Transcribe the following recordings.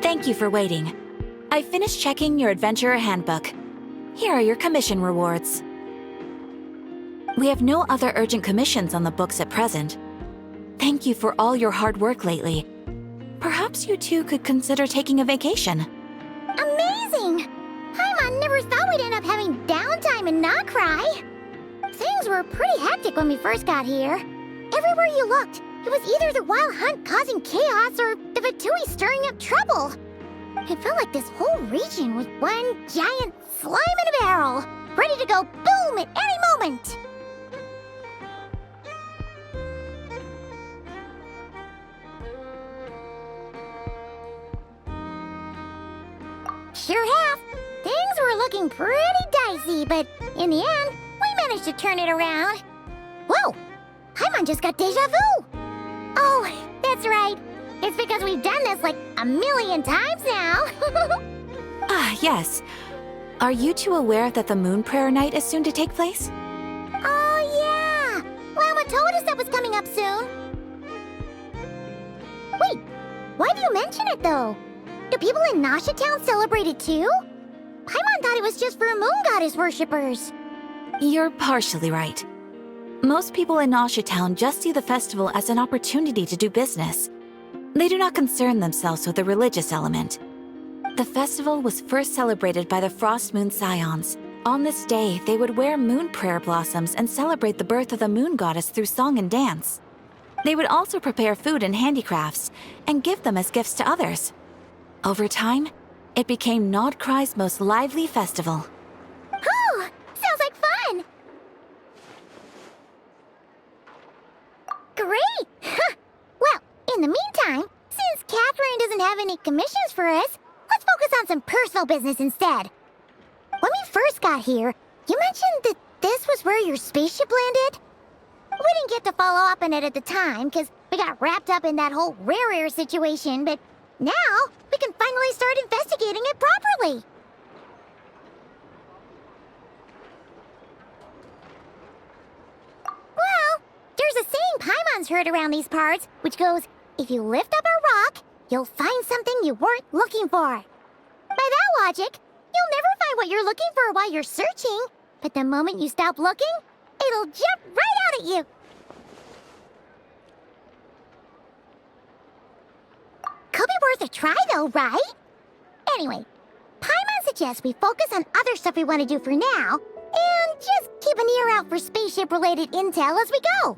Thank you for waiting. I finished checking your Adventurer Handbook. Here are your commission rewards. We have no other urgent commissions on the books at present. Thank you for all your hard work lately. Perhaps you two could consider taking a vacation. Amazing! Paimon never thought we'd end up having downtime and not cry. Things were pretty hectic when we first got here. Everywhere you looked, it was either the Wild Hunt causing chaos or the Fatui stirring up trouble. It felt like this whole region was one giant slime in a barrel, ready to go boom at any moment. Sure have. Things were looking pretty dicey, but in the end, we managed to turn it around. Whoa! Paimon just got deja vu! Oh, that's right. It's because we've done this like a million times now. Ah, yes. Are you two aware that the Moon Prayer Night is soon to take place? Oh, yeah! Llama told us that was coming up soon. Wait, why do you mention it, though? Do people in Nasha Town celebrate it, too? Paimon thought it was just for Moon Goddess worshippers. You're partially right. Most people in Nasha Town just see the festival as an opportunity to do business. They do not concern themselves with the religious element. The festival was first celebrated by the Frost Moon Scions. On this day, they would wear moon prayer blossoms and celebrate the birth of the moon goddess through song and dance. They would also prepare food and handicrafts and give them as gifts to others. Over time, it became Nodcry's most lively festival. Oh, sounds like fun! Great! Well, in the meantime, since Catherine doesn't have any commissions for us, let's focus on some personal business instead. When we first got here, you mentioned that this was where your spaceship landed? We didn't get to follow up on it at the time, because we got wrapped up in that whole rare air situation, but now we can finally start investigating it properly. Well, there's a saying Paimon's heard around these parts, which goes, if you lift up a rock, you'll find something you weren't looking for. By that logic, you'll never find what you're looking for while you're searching, but the moment you stop looking, it'll jump right out at you. Could be worth a try though, right? Anyway, Paimon suggests we focus on other stuff we want to do for now, and just keep an ear out for spaceship-related intel as we go.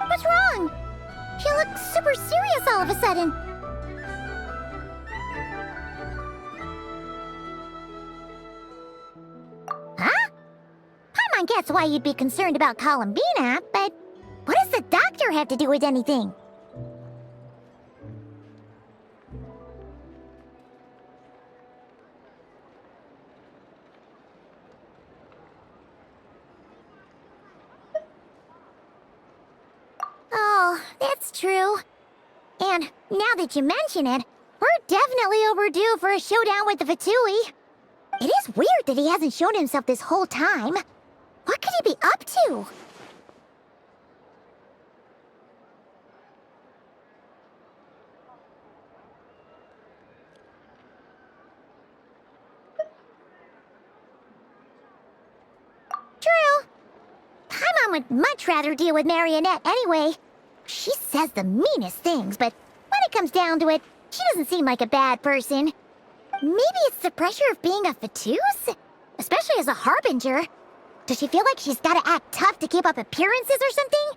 What's wrong? She looks super serious all of a sudden. Huh? Paimon gets why you'd be concerned about Columbina, but what does the doctor have to do with anything. Oh, that's true. And now that you mention it, we're definitely overdue for a showdown with the Fatui. It is weird that he hasn't shown himself this whole time. What could he be up to? True. Paimon would much rather deal with Marionette anyway. She says the meanest things, but when it comes down to it, she doesn't seem like a bad person. Maybe it's the pressure of being a Fatuse? Especially as a Harbinger. Does she feel like she's gotta act tough to keep up appearances or something?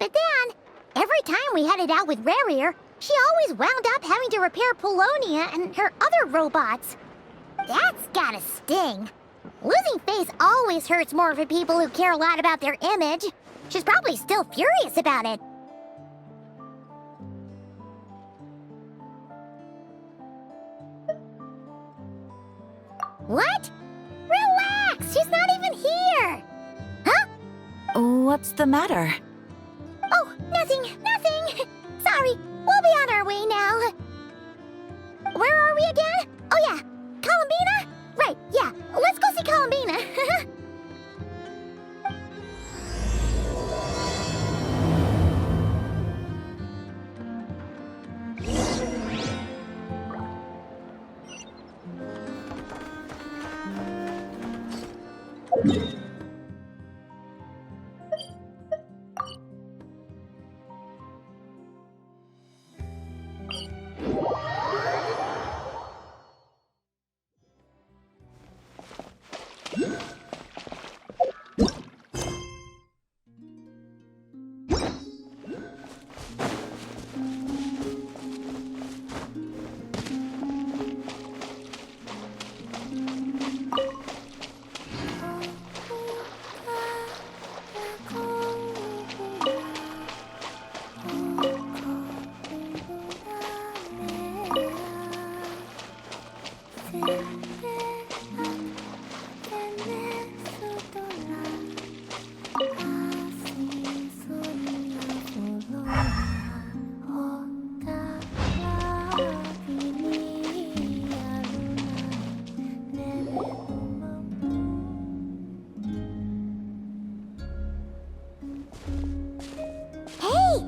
But then, every time we headed out with Rarier, she always wound up having to repair Polonia and her other robots. That's gotta sting. Losing face always hurts more for people who care a lot about their image. She's probably still furious about it. What? Relax! She's not even here! Huh? What's the matter? Oh, nothing. Sorry, we'll be on our way now. Where are we again? Oh yeah, Columbina? Right, yeah, let's go see Columbina.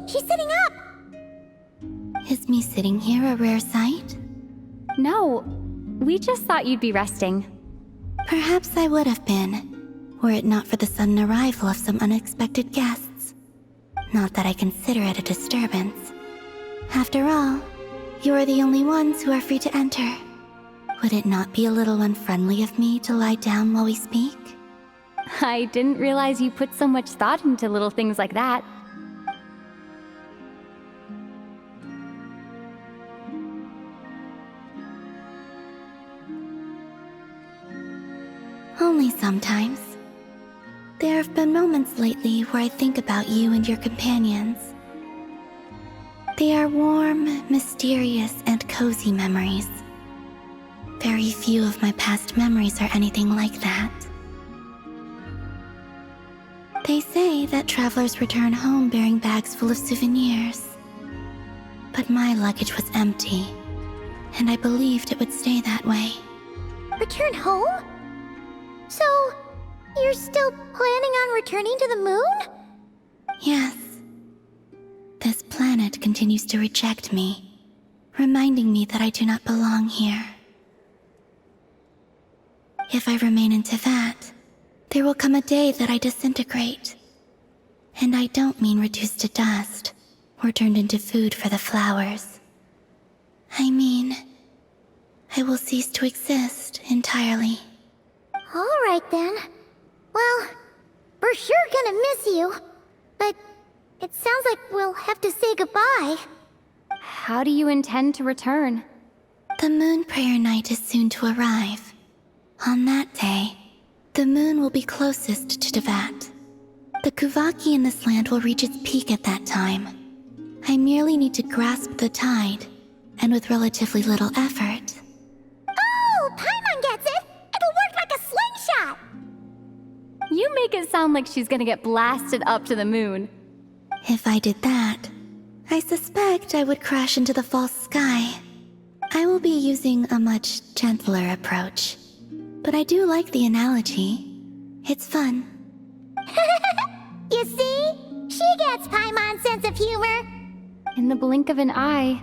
She's sitting up! Is me sitting here a rare sight? No, we just thought you'd be resting. Perhaps I would have been, were it not for the sudden arrival of some unexpected guests. Not that I consider it a disturbance. After all, you are the only ones who are free to enter. Would it not be a little unfriendly of me to lie down while we speak? I didn't realize you put so much thought into little things like that. Only sometimes. There have been moments lately where I think about you and your companions. They are warm, mysterious, and cozy memories. Very few of my past memories are anything like that. They say that travelers return home bearing bags full of souvenirs. But my luggage was empty, and I believed it would stay that way. Return home? So, you're still planning on returning to the moon? Yes. This planet continues to reject me, reminding me that I do not belong here. If I remain into that, there will come a day that I disintegrate. And I don't mean reduced to dust, or turned into food for the flowers. I mean, I will cease to exist entirely. Alright then. Well, we're sure gonna miss you. But it sounds like we'll have to say goodbye. How do you intend to return? The moon prayer night is soon to arrive. On that day, the moon will be closest to Devat. The Kuvaki in this land will reach its peak at that time. I merely need to grasp the tide, and with relatively little effort. Oh, Paimon gets it! It'll work like a slingshot! You make it sound like she's gonna get blasted up to the moon. If I did that, I suspect I would crash into the false sky. I will be using a much gentler approach. But I do like the analogy. It's fun. You see? She gets Paimon's sense of humor. In the blink of an eye,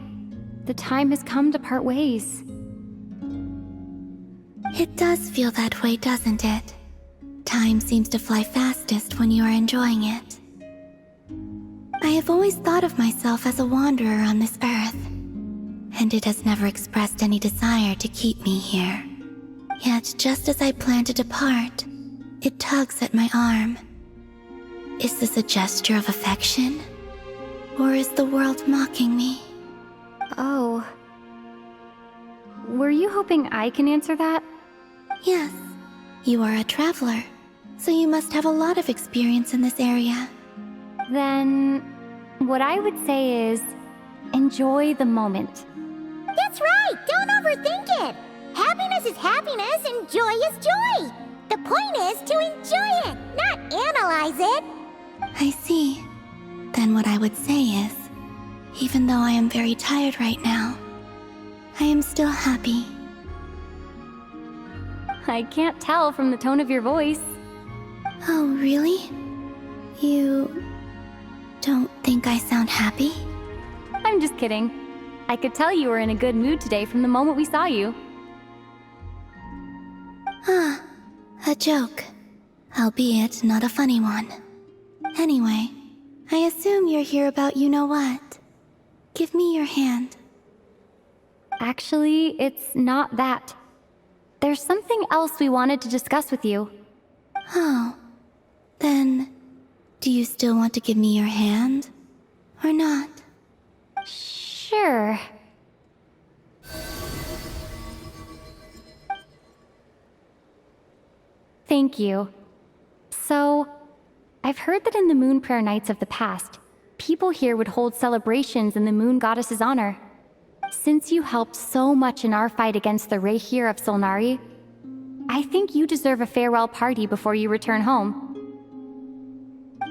the time has come to part ways. It does feel that way, doesn't it? Time seems to fly fastest when you are enjoying it. I have always thought of myself as a wanderer on this earth, and it has never expressed any desire to keep me here. Yet, just as I plan to depart, it tugs at my arm. Is this a gesture of affection? Or is the world mocking me? Oh. Were you hoping I can answer that? Yes. You are a traveler, so you must have a lot of experience in this area. Then, what I would say is, enjoy the moment. That's right! Don't overthink it! Happiness is happiness and joy is joy! The point is to enjoy it, not analyze it! I see. Then what I would say is, even though I am very tired right now, I am still happy. I can't tell from the tone of your voice. Oh, really? You don't think I sound happy? I'm just kidding. I could tell you were in a good mood today from the moment we saw you. Ah, a joke. Albeit not a funny one. Anyway, I assume you're here about you-know-what. Give me your hand. Actually, it's not that. There's something else we wanted to discuss with you. Oh, then, do you still want to give me your hand? Or not? Sure. Thank you. So, I've heard that in the moon prayer nights of the past, people here would hold celebrations in the moon goddess's honor. Since you helped so much in our fight against the Reihir of Solnari, I think you deserve a farewell party before you return home.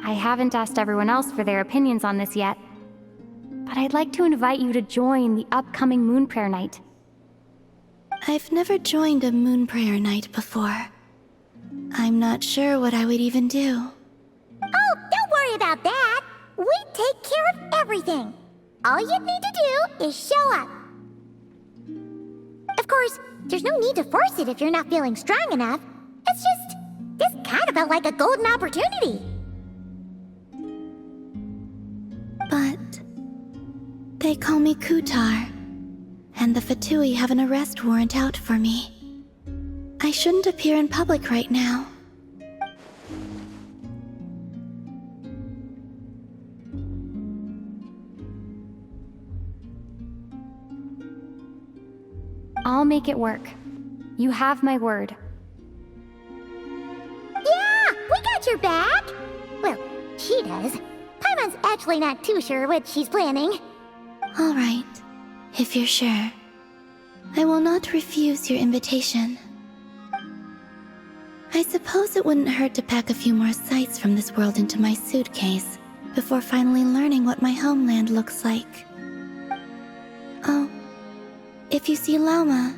I haven't asked everyone else for their opinions on this yet, but I'd like to invite you to join the upcoming moon prayer night. I've never joined a moon prayer night before. I'm not sure what I would even do. Oh, don't worry about that! We take care of everything! All you'd need to do is show up. Of course, there's no need to force it if you're not feeling strong enough. It's just, this kind of felt like a golden opportunity. But they call me Kutar, and the Fatui have an arrest warrant out for me. I shouldn't appear in public right now. I'll make it work. You have my word. Yeah, we got your back! Well, she does. Paimon's actually not too sure what she's planning. All right, if you're sure. I will not refuse your invitation. I suppose it wouldn't hurt to pack a few more sights from this world into my suitcase before finally learning what my homeland looks like. Oh, if you see Lauma,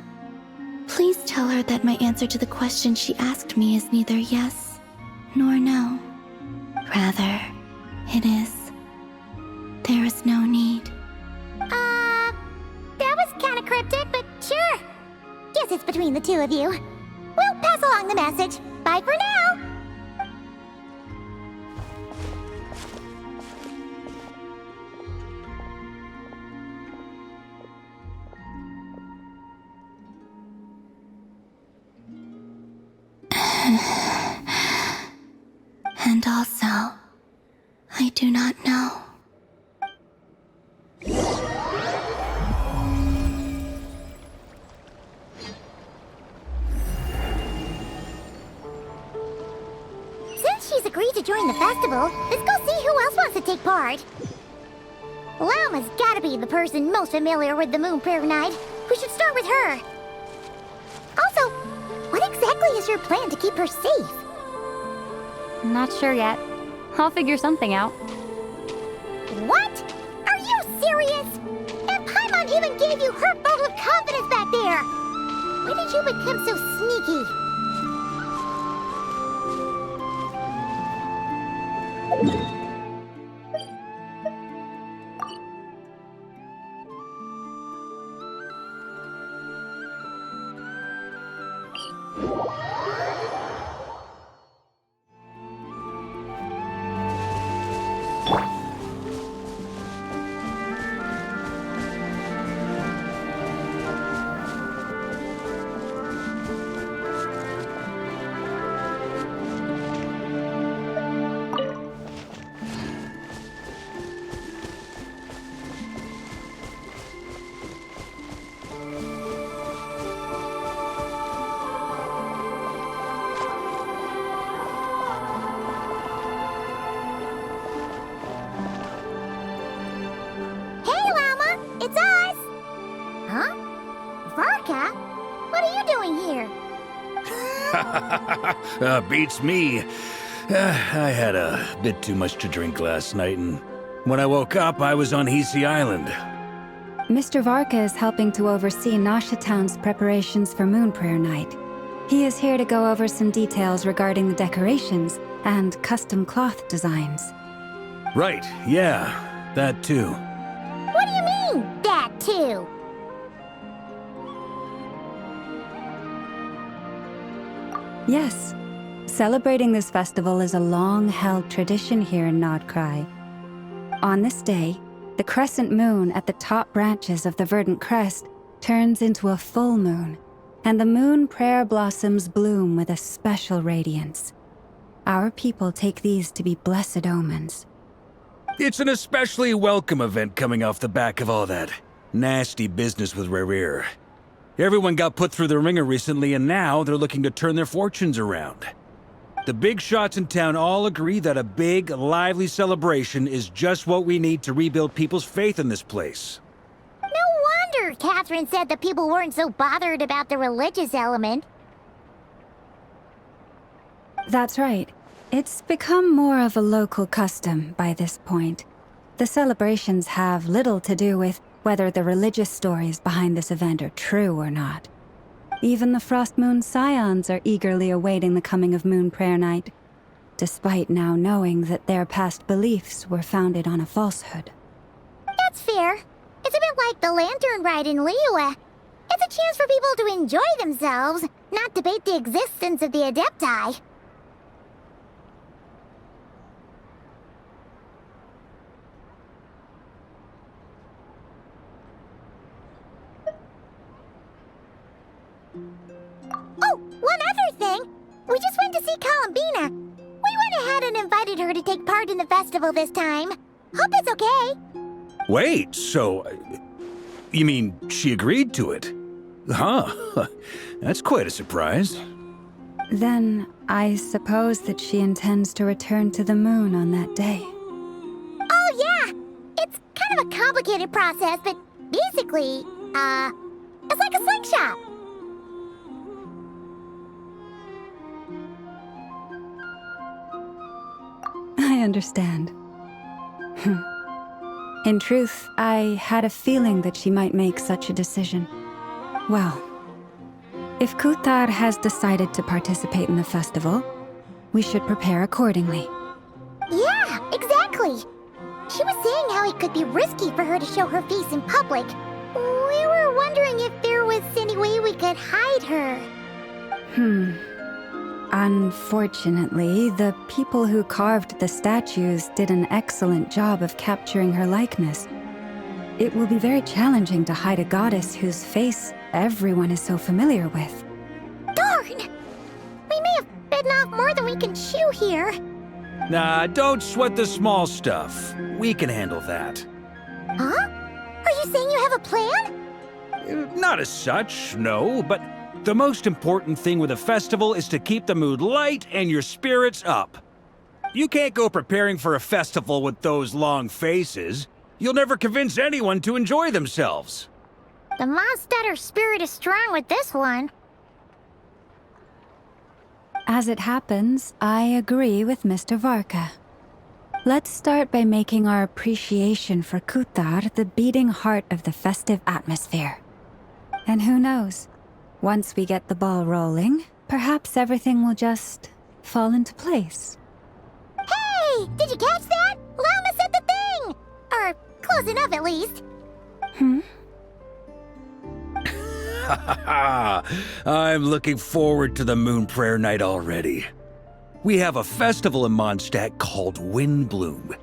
please tell her that my answer to the question she asked me is neither yes nor no. Rather, it is, there is no need. That was kinda cryptic, but sure. Guess it's between the two of you. We'll pass along the message. Bye for now! And also, I do not know. Since she's agreed to join the festival, let's go see who else wants to take part. Llama's gotta be the person most familiar with the Moon Prayer Night. We should start with her. Also, what exactly is your plan to keep her safe? Not sure yet. I'll figure something out. What? Are you serious? And Paimon even gave you her vote of confidence back there! When did you become so sneaky? Beats me. I had a bit too much to drink last night, and when I woke up, I was on Hisi Island. Mr. Varka is helping to oversee Nasha Town's preparations for Moon Prayer Night. He is here to go over some details regarding the decorations and custom cloth designs. Right, yeah, that too. What do you mean, that too? Yes. Celebrating this festival is a long-held tradition here in Nordkrai. On this day, the crescent moon at the top branches of the verdant crest turns into a full moon, and the moon prayer blossoms bloom with a special radiance. Our people take these to be blessed omens. It's an especially welcome event coming off the back of all that nasty business with Rare. Everyone got put through the ringer recently, and now they're looking to turn their fortunes around. The big shots in town all agree that a big, lively celebration is just what we need to rebuild people's faith in this place. No wonder Catherine said that people weren't so bothered about the religious element. That's right. It's become more of a local custom by this point. The celebrations have little to do with whether the religious stories behind this event are true or not. Even the Frost Moon Scions are eagerly awaiting the coming of Moon Prayer Night, despite now knowing that their past beliefs were founded on a falsehood. That's fair. It's a bit like the Lantern Ride in Liyue. It's a chance for people to enjoy themselves, not debate the existence of the Adepti. Oh, one other thing! We just went to see Columbina. We went ahead and invited her to take part in the festival this time. Hope it's okay. Wait, so... you mean she agreed to it? Huh. That's quite a surprise. Then I suppose that she intends to return to the moon on that day. Oh, yeah! It's kind of a complicated process, but basically, it's like a slingshot. I understand. In truth, I had a feeling that she might make such a decision. Well, if Kuthar has decided to participate in the festival, we should prepare accordingly. Yeah, exactly. She was saying how it could be risky for her to show her face in public. We were wondering if there was any way we could hide her. Unfortunately, the people who carved the statues did an excellent job of capturing her likeness. It will be very challenging to hide a goddess whose face everyone is so familiar with. Darn! We may have bitten off more than we can chew here. Nah, don't sweat the small stuff. We can handle that. Huh? Are you saying you have a plan? Not as such, no, but the most important thing with a festival is to keep the mood light and your spirits up. You can't go preparing for a festival with those long faces. You'll never convince anyone to enjoy themselves. The Mondstatter spirit is strong with this one. As it happens, I agree with Mr. Varka. Let's start by making our appreciation for Kutar the beating heart of the festive atmosphere. And who knows? Once we get the ball rolling, perhaps everything will just fall into place. Hey! Did you catch that? Llama said the thing! Or close enough at least. I'm looking forward to the Moon Prayer Night already. We have a festival in Mondstadt called Windbloom,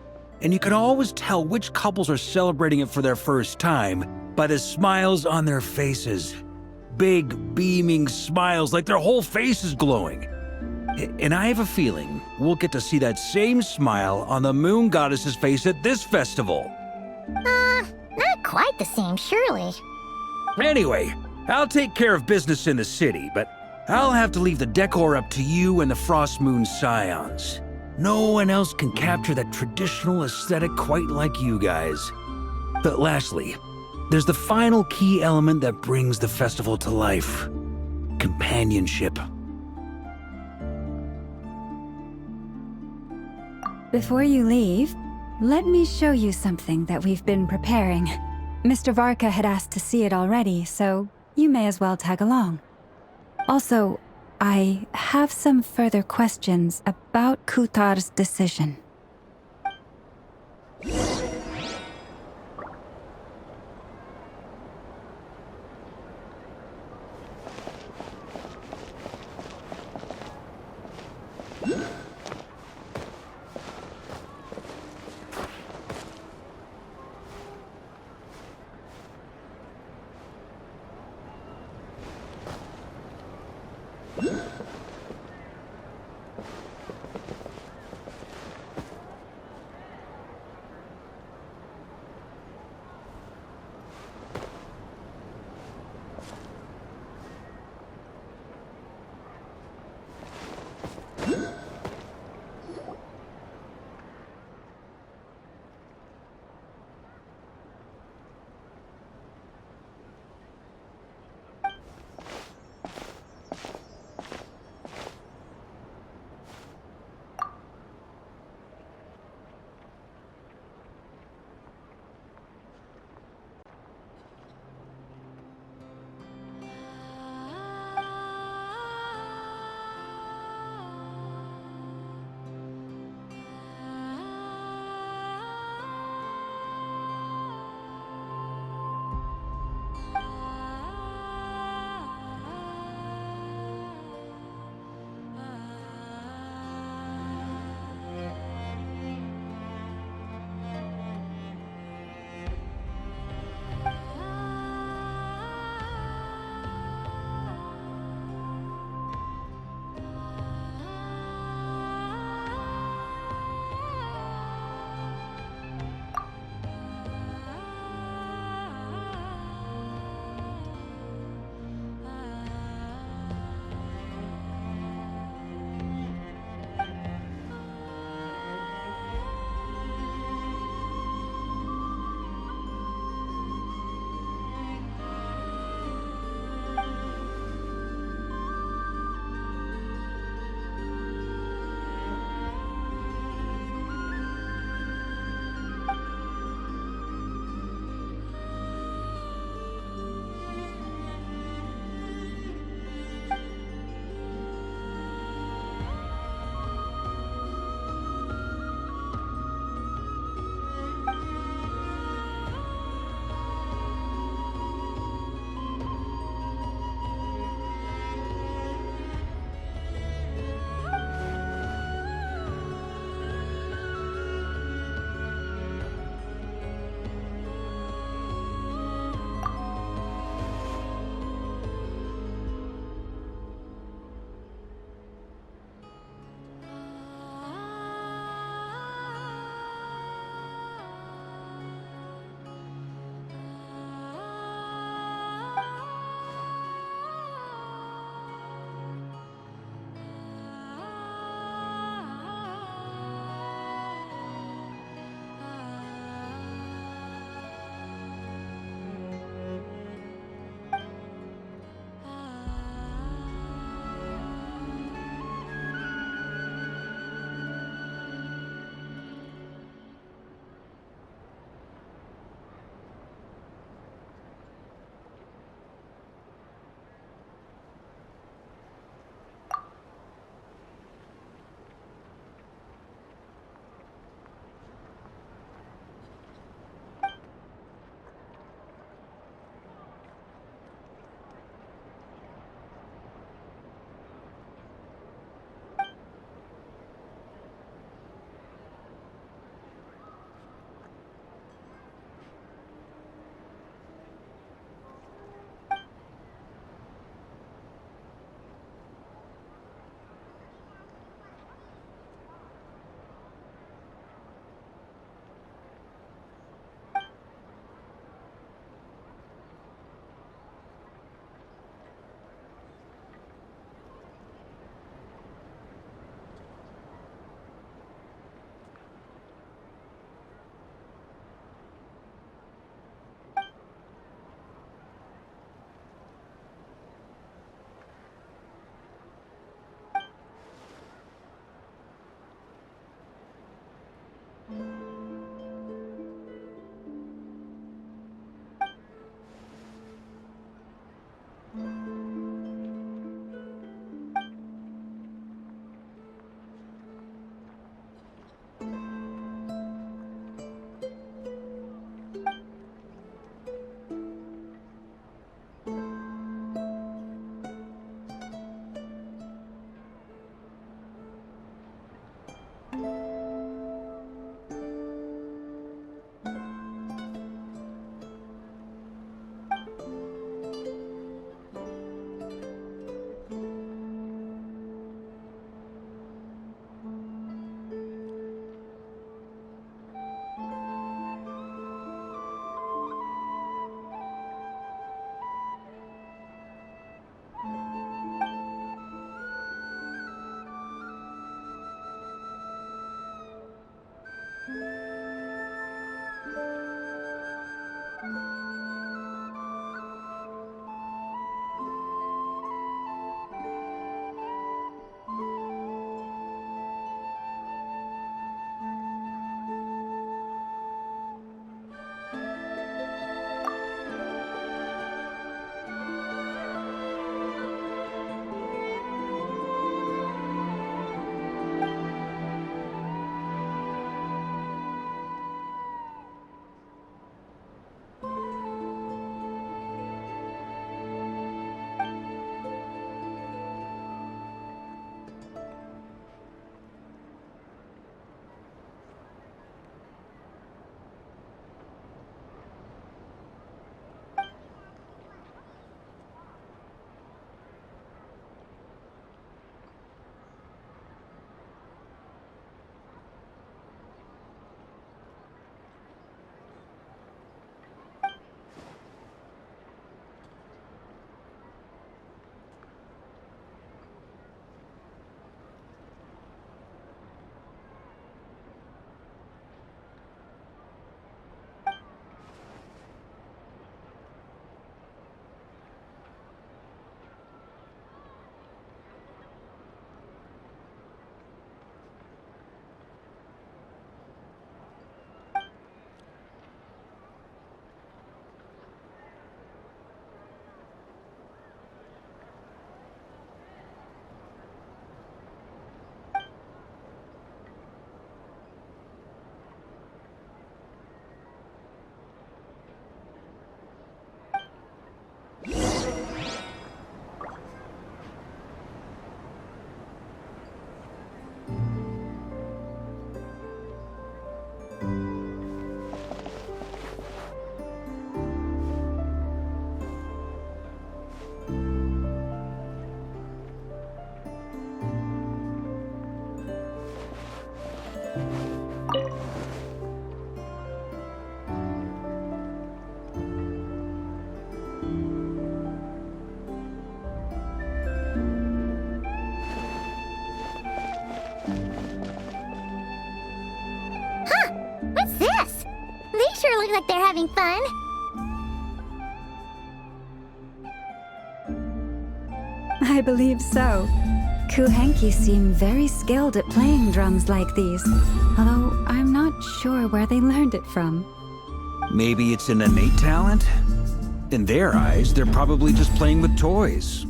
and you can always tell which couples are celebrating it for their first time by the smiles on their faces. Big, beaming smiles like their whole face is glowing. And I have a feeling we'll get to see that same smile on the Moon Goddess's face at this festival. Not quite the same, surely. Anyway, I'll take care of business in the city, but I'll have to leave the decor up to you and the Frost Moon Scions. No one else can capture that traditional aesthetic quite like you guys. But lastly, there's the final key element that brings the festival to life: companionship. Before you leave, let me show you something that we've been preparing. Mr. Varka had asked to see it already, so you may as well tag along. Also, I have some further questions about Kutar's decision. something fun. I believe so. Kuhenki seem very skilled at playing drums like these, although I'm not sure where they learned it from. Maybe it's an innate talent? In their eyes, they're probably just playing with toys.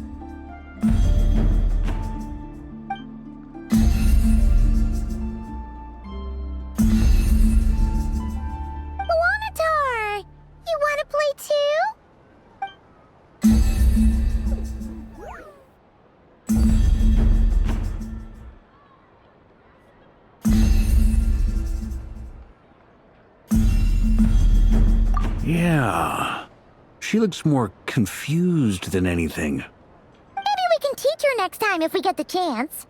Wanatar! You want to play too? Yeah. She looks more confused than anything. Maybe we can teach her next time if we get the chance.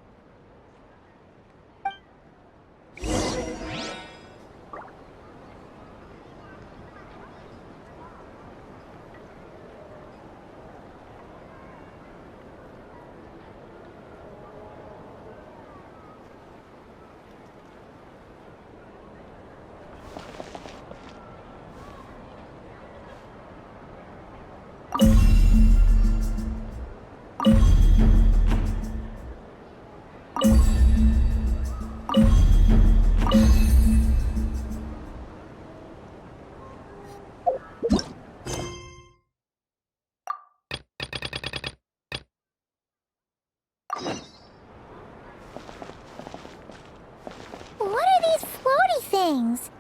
What are these floaty things?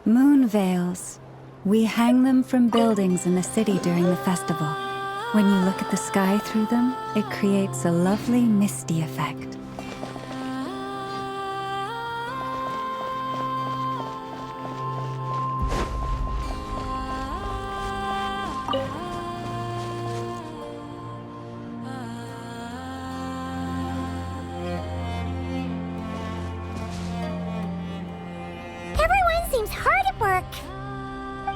Moon veils. We hang them from buildings in the city during the festival. When you look at the sky through them, it creates a lovely misty effect. Everyone seems hard at work.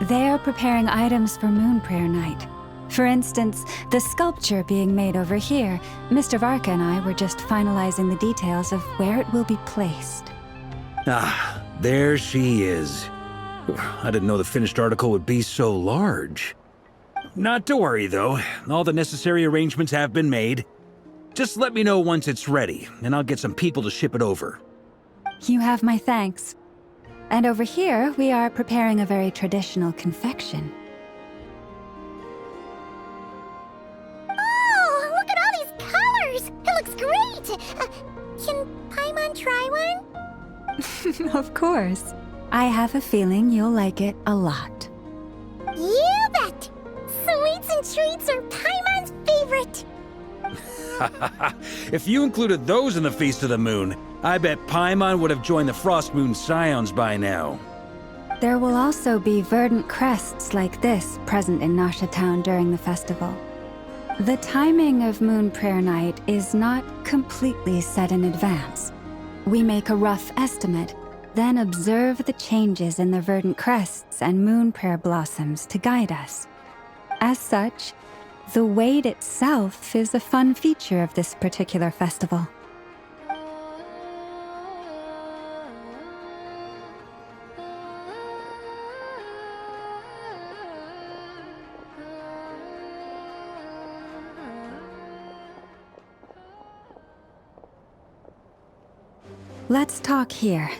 They are preparing items for Moon Prayer Night. For instance, the sculpture being made over here, Mr. Varka and I were just finalizing the details of where it will be placed. Ah, there she is. I didn't know the finished article would be so large. Not to worry, though. All the necessary arrangements have been made. Just let me know once it's ready, and I'll get some people to ship it over. You have my thanks. And over here, we are preparing a very traditional confection. Oh, look at all these colors! It looks great! Can Paimon try one? Of course. I have a feeling you'll like it a lot. You bet! Sweets and treats are Paimon's favorite! If you included those in the Feast of the Moon, I bet Paimon would have joined the Frost Moon Scions by now. There will also be verdant crests like this present in Nasha Town during the festival. The timing of Moon Prayer Night is not completely set in advance. We make a rough estimate, then observe the changes in the verdant crests and moon prayer blossoms to guide us. As such, the wait itself is a fun feature of this particular festival. Let's talk here.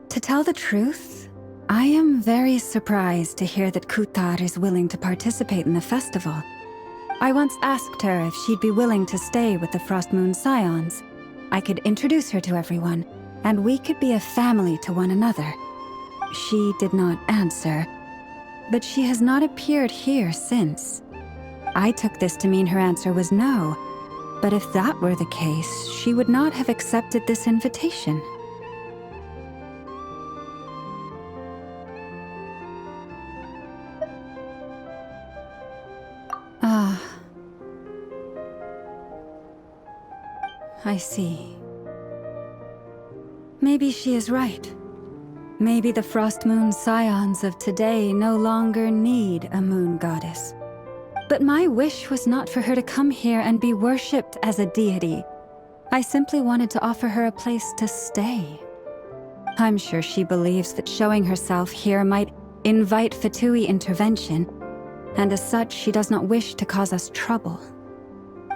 To tell the truth, I am very surprised to hear that Kutar is willing to participate in the festival. I once asked her if she'd be willing to stay with the Frost Moon Scions. I could introduce her to everyone, and we could be a family to one another. She did not answer, but she has not appeared here since. I took this to mean her answer was no, but if that were the case, she would not have accepted this invitation. Ah. I see. Maybe she is right. Maybe the Frost Moon Scions of today no longer need a moon goddess. But my wish was not for her to come here and be worshipped as a deity. I simply wanted to offer her a place to stay. I'm sure she believes that showing herself here might invite Fatui intervention, and as such she does not wish to cause us trouble.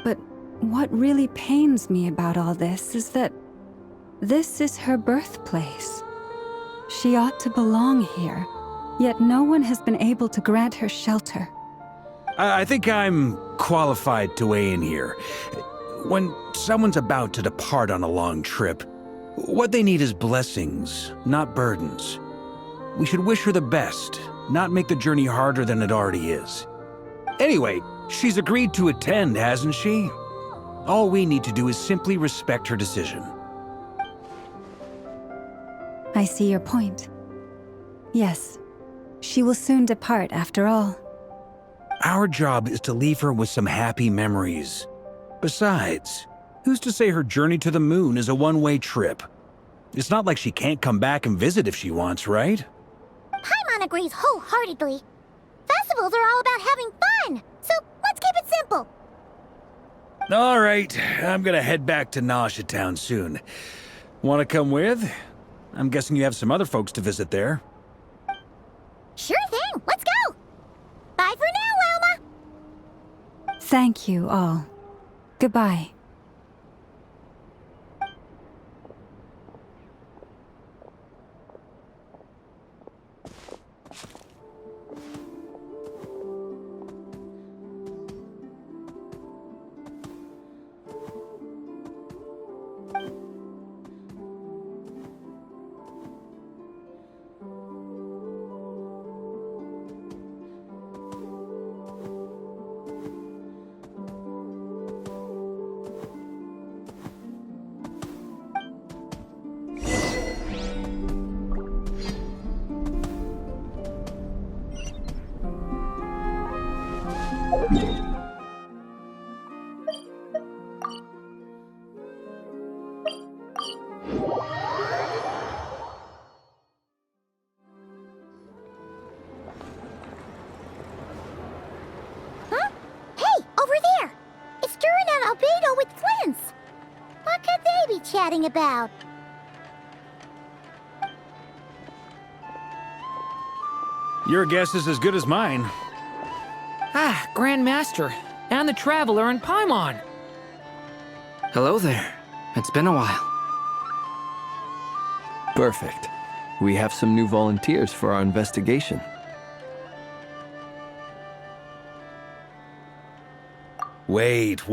But what really pains me about all this is that this is her birthplace. She ought to belong here, yet no one has been able to grant her shelter. I think I'm qualified to weigh in here. When someone's about to depart on a long trip, what they need is blessings, not burdens. We should wish her the best, not make the journey harder than it already is. Anyway, she's agreed to attend, hasn't she? All we need to do is simply respect her decision. I see your point. Yes, she will soon depart after all. Our job is to leave her with some happy memories. Besides, who's to say her journey to the moon is a one-way trip? It's not like she can't come back and visit if she wants, right? Paimon agrees wholeheartedly. Festivals are all about having fun, so let's keep it simple. All right, I'm gonna head back to Nausea Town soon. Want to come with? I'm guessing you have some other folks to visit there. Sure thing, let's go! Bye for now, Wilma! Thank you all. Goodbye. Huh? Hey, over there! It's Durin and Albedo with Flints! What could they be chatting about? Your guess is as good as mine. Ah, Grand Master, and the Traveler and Paimon. Hello there. It's been a while. Perfect. We have some new volunteers for our investigation. Wait,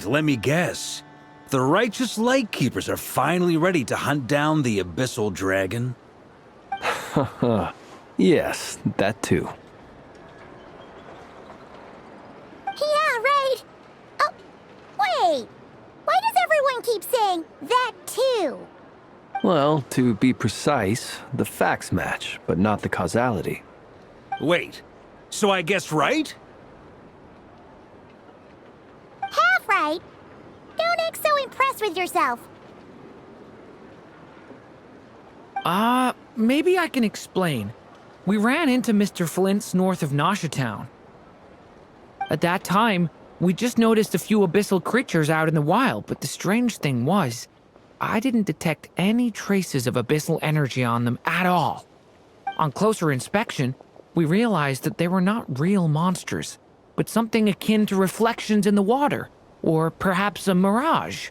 let me guess. The righteous Lightkeepers are finally ready to hunt down the Abyssal Dragon? Haha. Yes, that too. Yeah, right! Oh, wait! Why does everyone keep saying that too? Well, to be precise, the facts match, but not the causality. Wait, so I guessed right? Half right! Don't act so impressed with yourself. Maybe I can explain. We ran into Mr. Flint's north of Nausea Town. At that time, we just noticed a few abyssal creatures out in the wild, but the strange thing was, I didn't detect any traces of abyssal energy on them at all. On closer inspection, we realized that they were not real monsters, but something akin to reflections in the water, or perhaps a mirage.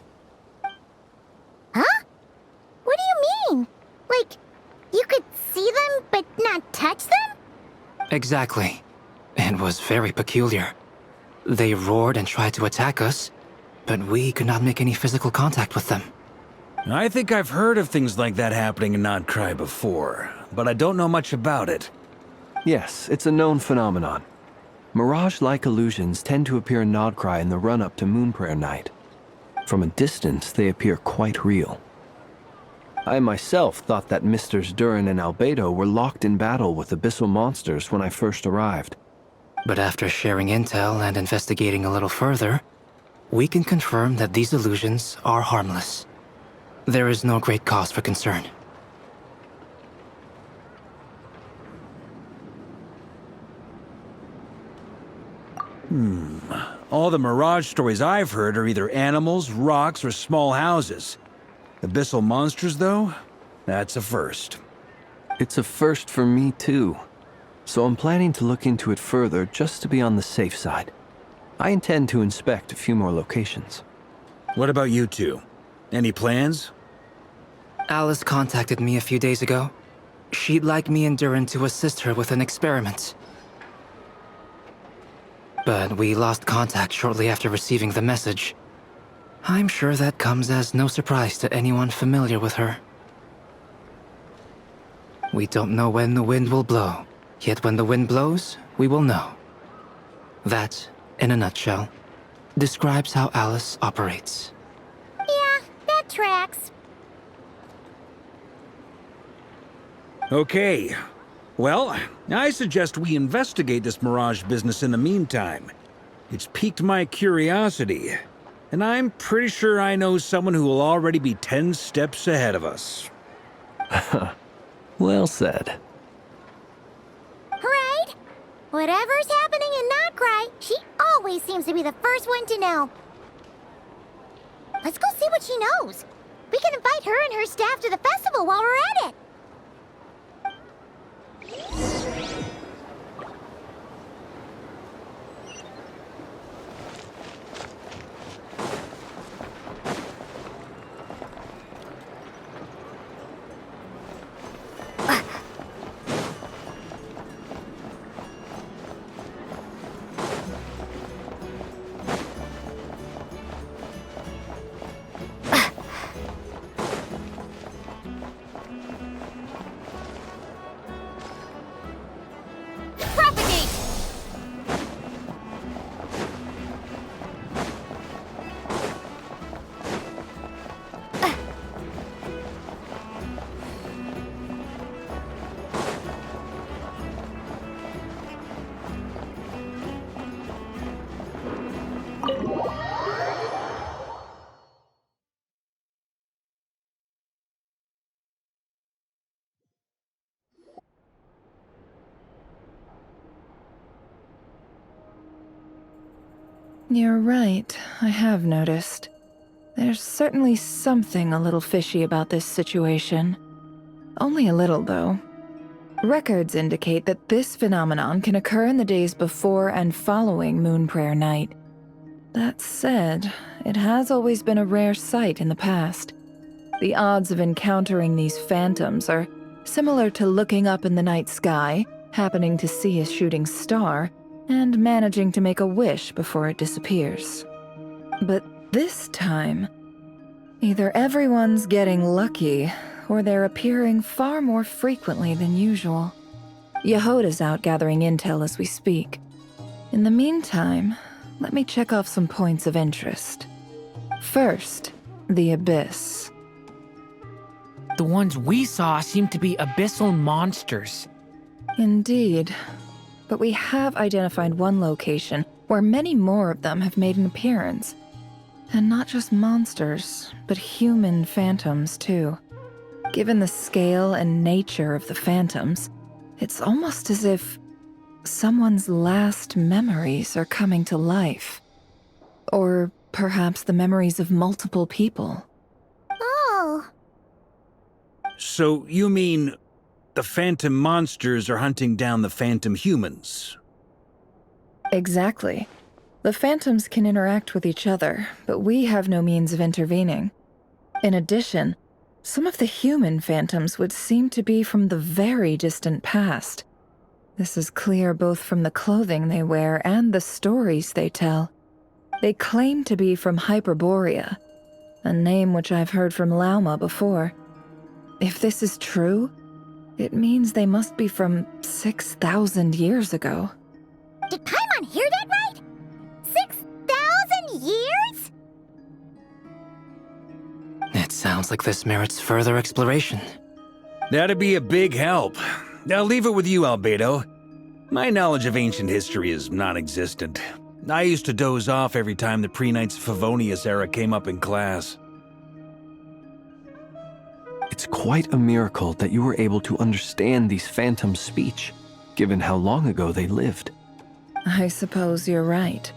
Huh? What do you mean? Like, you could see them but not touch them? Exactly. It was very peculiar. They roared and tried to attack us, but we could not make any physical contact with them. I think I've heard of things like that happening in Nodcry before, but I don't know much about it. Yes, it's a known phenomenon. Mirage-like illusions tend to appear in Nodcry in the run-up to Moonprayer Night. From a distance, they appear quite real. I myself thought that Misters Durin and Albedo were locked in battle with abyssal monsters when I first arrived. But after sharing intel and investigating a little further, we can confirm that these illusions are harmless. There is no great cause for concern. All the Mirage stories I've heard are either animals, rocks, or small houses. Abyssal monsters, though? That's a first. It's a first for me, too. so I'm planning to look into it further just to be on the safe side. I intend to inspect a few more locations. What about you two? Any plans? Alice contacted me a few days ago. She'd like me and Duran to assist her with an experiment. But we lost contact shortly after receiving the message. I'm sure that comes as no surprise to anyone familiar with her. We don't know when the wind will blow, yet when the wind blows, we will know. That, in a nutshell, describes how Alice operates. Yeah, that tracks. Okay. Well, I suggest we investigate this Mirage business in the meantime. It's piqued my curiosity, and I'm pretty sure I know someone who will already be 10 steps ahead of us. Well said. Right? Whatever's happening in Norte, she always seems to be the first one to know. Let's go see what she knows. We can invite her and her staff to the festival while we're at it. You're right, I have noticed. There's certainly something a little fishy about this situation. Only a little, though. Records indicate that this phenomenon can occur in the days before and following Moon Prayer Night. That said, it has always been a rare sight in the past. The odds of encountering these phantoms are similar to looking up in the night sky, happening to see a shooting star, and managing to make a wish before it disappears. But this time, either everyone's getting lucky, or they're appearing far more frequently than usual. Yehoda's out gathering intel as we speak. In the meantime, let me check off some points of interest. First, the Abyss. The ones we saw seem to be abyssal monsters. Indeed. But we have identified one location where many more of them have made an appearance. And not just monsters, but human phantoms, too. Given the scale and nature of the phantoms, it's almost as if someone's last memories are coming to life. Or perhaps the memories of multiple people. Oh. So you mean the phantom monsters are hunting down the phantom humans? Exactly. The phantoms can interact with each other, but we have no means of intervening. In addition, some of the human phantoms would seem to be from the very distant past. This is clear both from the clothing they wear and the stories they tell. They claim to be from Hyperborea, a name which I've heard from Lauma before. If this is true, it means they must be from 6,000 years ago. Did Paimon hear that right? 6,000 years? It sounds like this merits further exploration. That'd be a big help. I'll leave it with you, Albedo. My knowledge of ancient history is non-existent. I used to doze off every time the pre-Knights Favonius era came up in class. It's quite a miracle that you were able to understand these phantoms' speech, given how long ago they lived. I suppose you're right.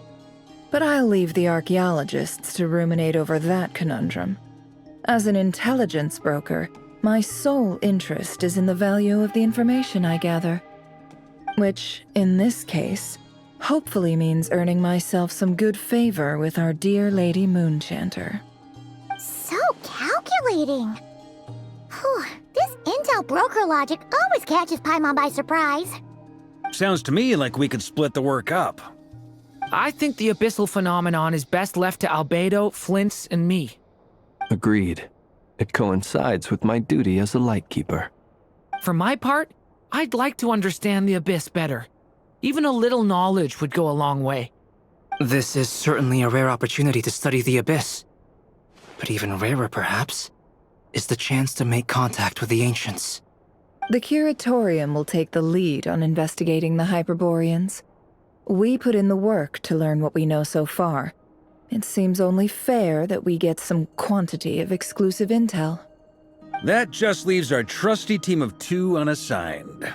But I'll leave the archaeologists to ruminate over that conundrum. As an intelligence broker, my sole interest is in the value of the information I gather. Which, in this case, hopefully means earning myself some good favor with our dear Lady Moonchanter. So calculating. Whew, this intel broker logic always catches Paimon by surprise. Sounds to me like we could split the work up. I think the abyssal phenomenon is best left to Albedo, Flints, and me. Agreed. It coincides with my duty as a lightkeeper. For my part, I'd like to understand the abyss better. Even a little knowledge would go a long way. This is certainly a rare opportunity to study the abyss. But even rarer, perhaps, is the chance to make contact with the ancients. The Curatorium will take the lead on investigating the Hyperboreans. We put in the work to learn what we know so far. It seems only fair that we get some quantity of exclusive intel. That just leaves our trusty team of 2 unassigned.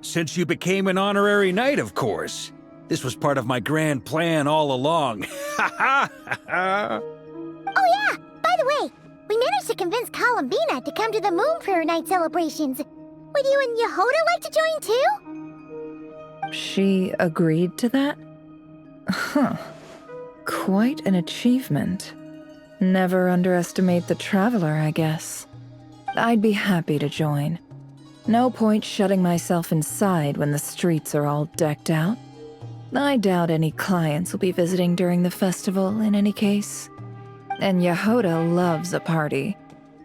Since you became an honorary knight, of course. This was part of my grand plan all along. Ha ha ha! Oh yeah, by the way, we managed to convince Columbina to come to the Moon Prayer Night celebrations. Would you and Yehoda like to join too? She agreed to that? Huh. Quite an achievement. Never underestimate the traveler, I guess. I'd be happy to join. No point shutting myself inside when the streets are all decked out. I doubt any clients will be visiting during the festival in any case. And Yehoda loves a party,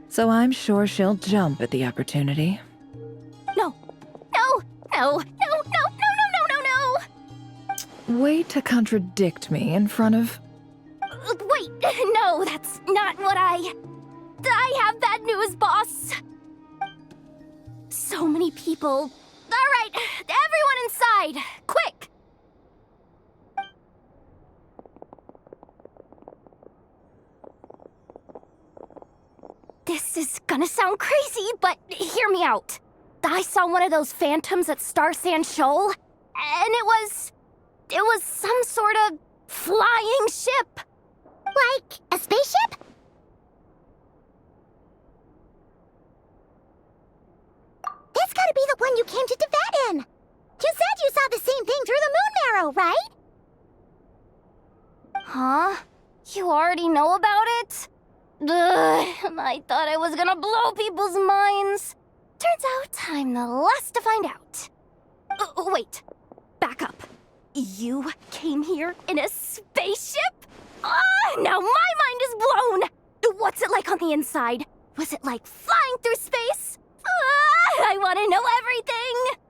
so I'm sure she'll jump at the opportunity. No, no, no, no, no, no, no, no, no, no! Way to contradict me in front of... Wait, no, that's not what I have bad news, boss. So many people. All right, everyone inside, quick! This is gonna sound crazy, but hear me out. I saw one of those phantoms at Star Sand Shoal, and it was some sort of flying ship. Like a spaceship? That's gotta be the one you came to Tibet in. You said you saw the same thing through the moon marrow, right? Huh? You already know about it? Ugh, I thought I was gonna blow people's minds. Turns out I'm the last to find out. Wait, back up. You came here in a spaceship? Now my mind is blown! What's it like on the inside? Was it like flying through space? I want to know everything!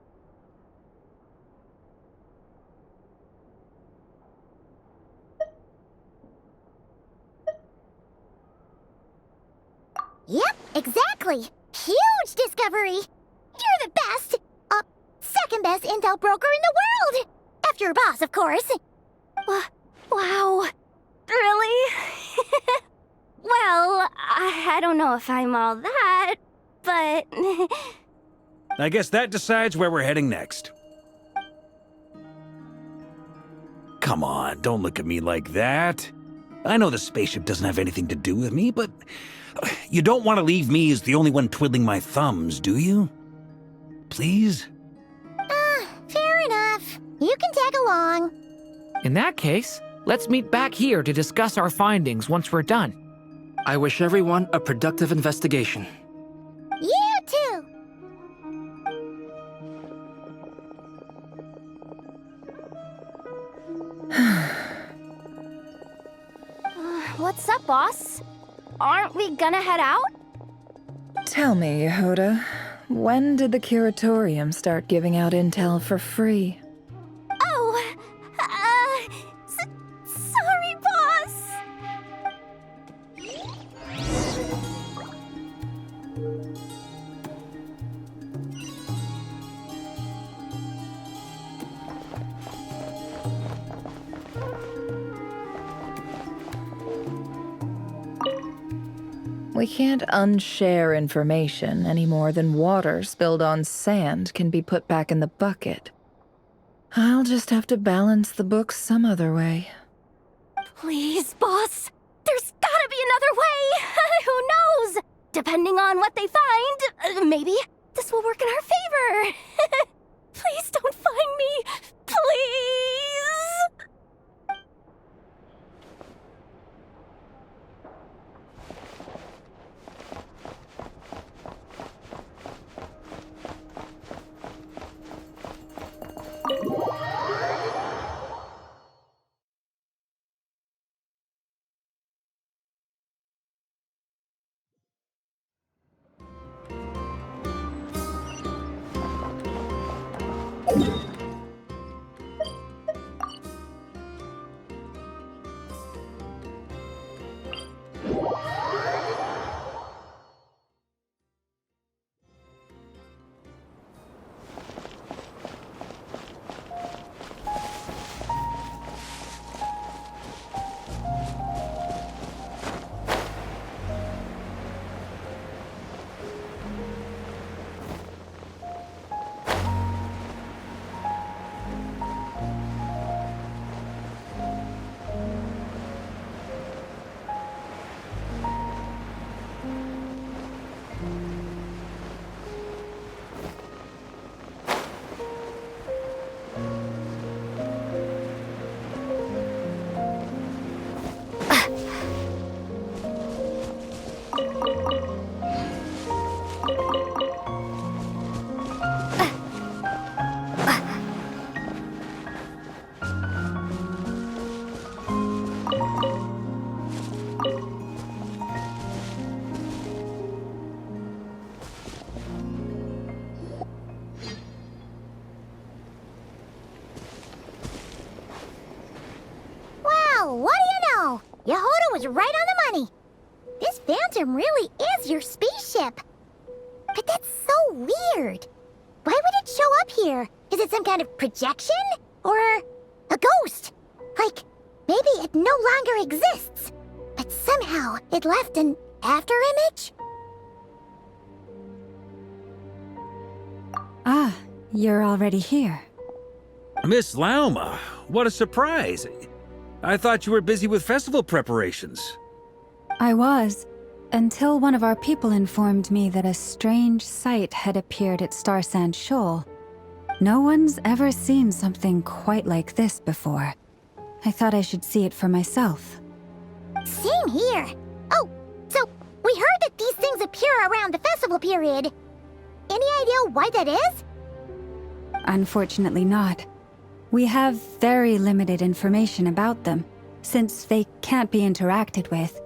Yep, exactly. Huge discovery. You're the best, second best intel broker in the world. After your boss, of course. Wow. Really? Well, I don't know if I'm all that, but... I guess that decides where we're heading next. Come on, don't look at me like that. I know the spaceship doesn't have anything to do with me, but you don't want to leave me as the only one twiddling my thumbs, do you? Please? Fair enough. You can tag along. In that case, let's meet back here to discuss our findings once we're done. I wish everyone a productive investigation. You too. What's up, boss? Aren't we gonna head out? Tell me, Yehoda, when did the Curatorium start giving out intel for free? Oh, sorry, boss. We can't unshare information any more than water spilled on sand can be put back in the bucket. I'll just have to balance the books some other way. Please, boss. There's gotta be another way. Who knows? Depending on what they find, maybe this will work in our favor. Please don't find me. Please! What do you know? Yehuda was right on the money. This phantom really is your spaceship. But that's so weird. Why would it show up here? Is it some kind of projection? Or a ghost? Like, maybe it no longer exists, but somehow it left an afterimage? Ah, you're already here. Miss Lauma, what a surprise. I thought you were busy with festival preparations. I was, until one of our people informed me that a strange sight had appeared at Star Sand Shoal. No one's ever seen something quite like this before. I thought I should see it for myself. Same here. Oh, so we heard that these things appear around the festival period. Any idea why that is? Unfortunately not. We have very limited information about them, since they can't be interacted with.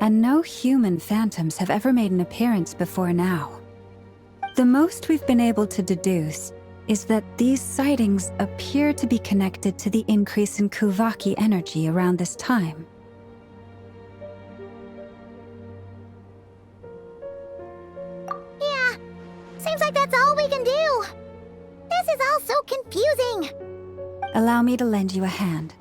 And no human phantoms have ever made an appearance before now. The most we've been able to deduce is that these sightings appear to be connected to the increase in Kuvaki energy around this time. Yeah, seems like that's all we can do. This is all so confusing. Allow me to lend you a hand.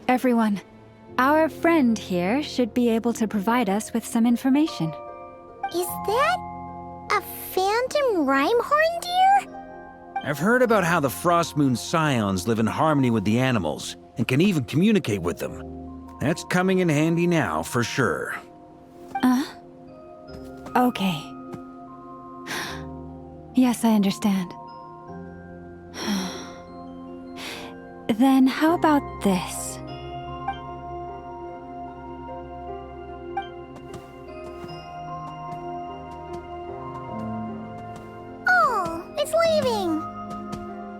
Everyone, our friend here should be able to provide us with some information. Is that a phantom rhymehorn deer? I've heard about how the Frost Moon Scions live in harmony with the animals and can even communicate with them. That's coming in handy now, for sure. Okay. Yes, I understand. Then how about this?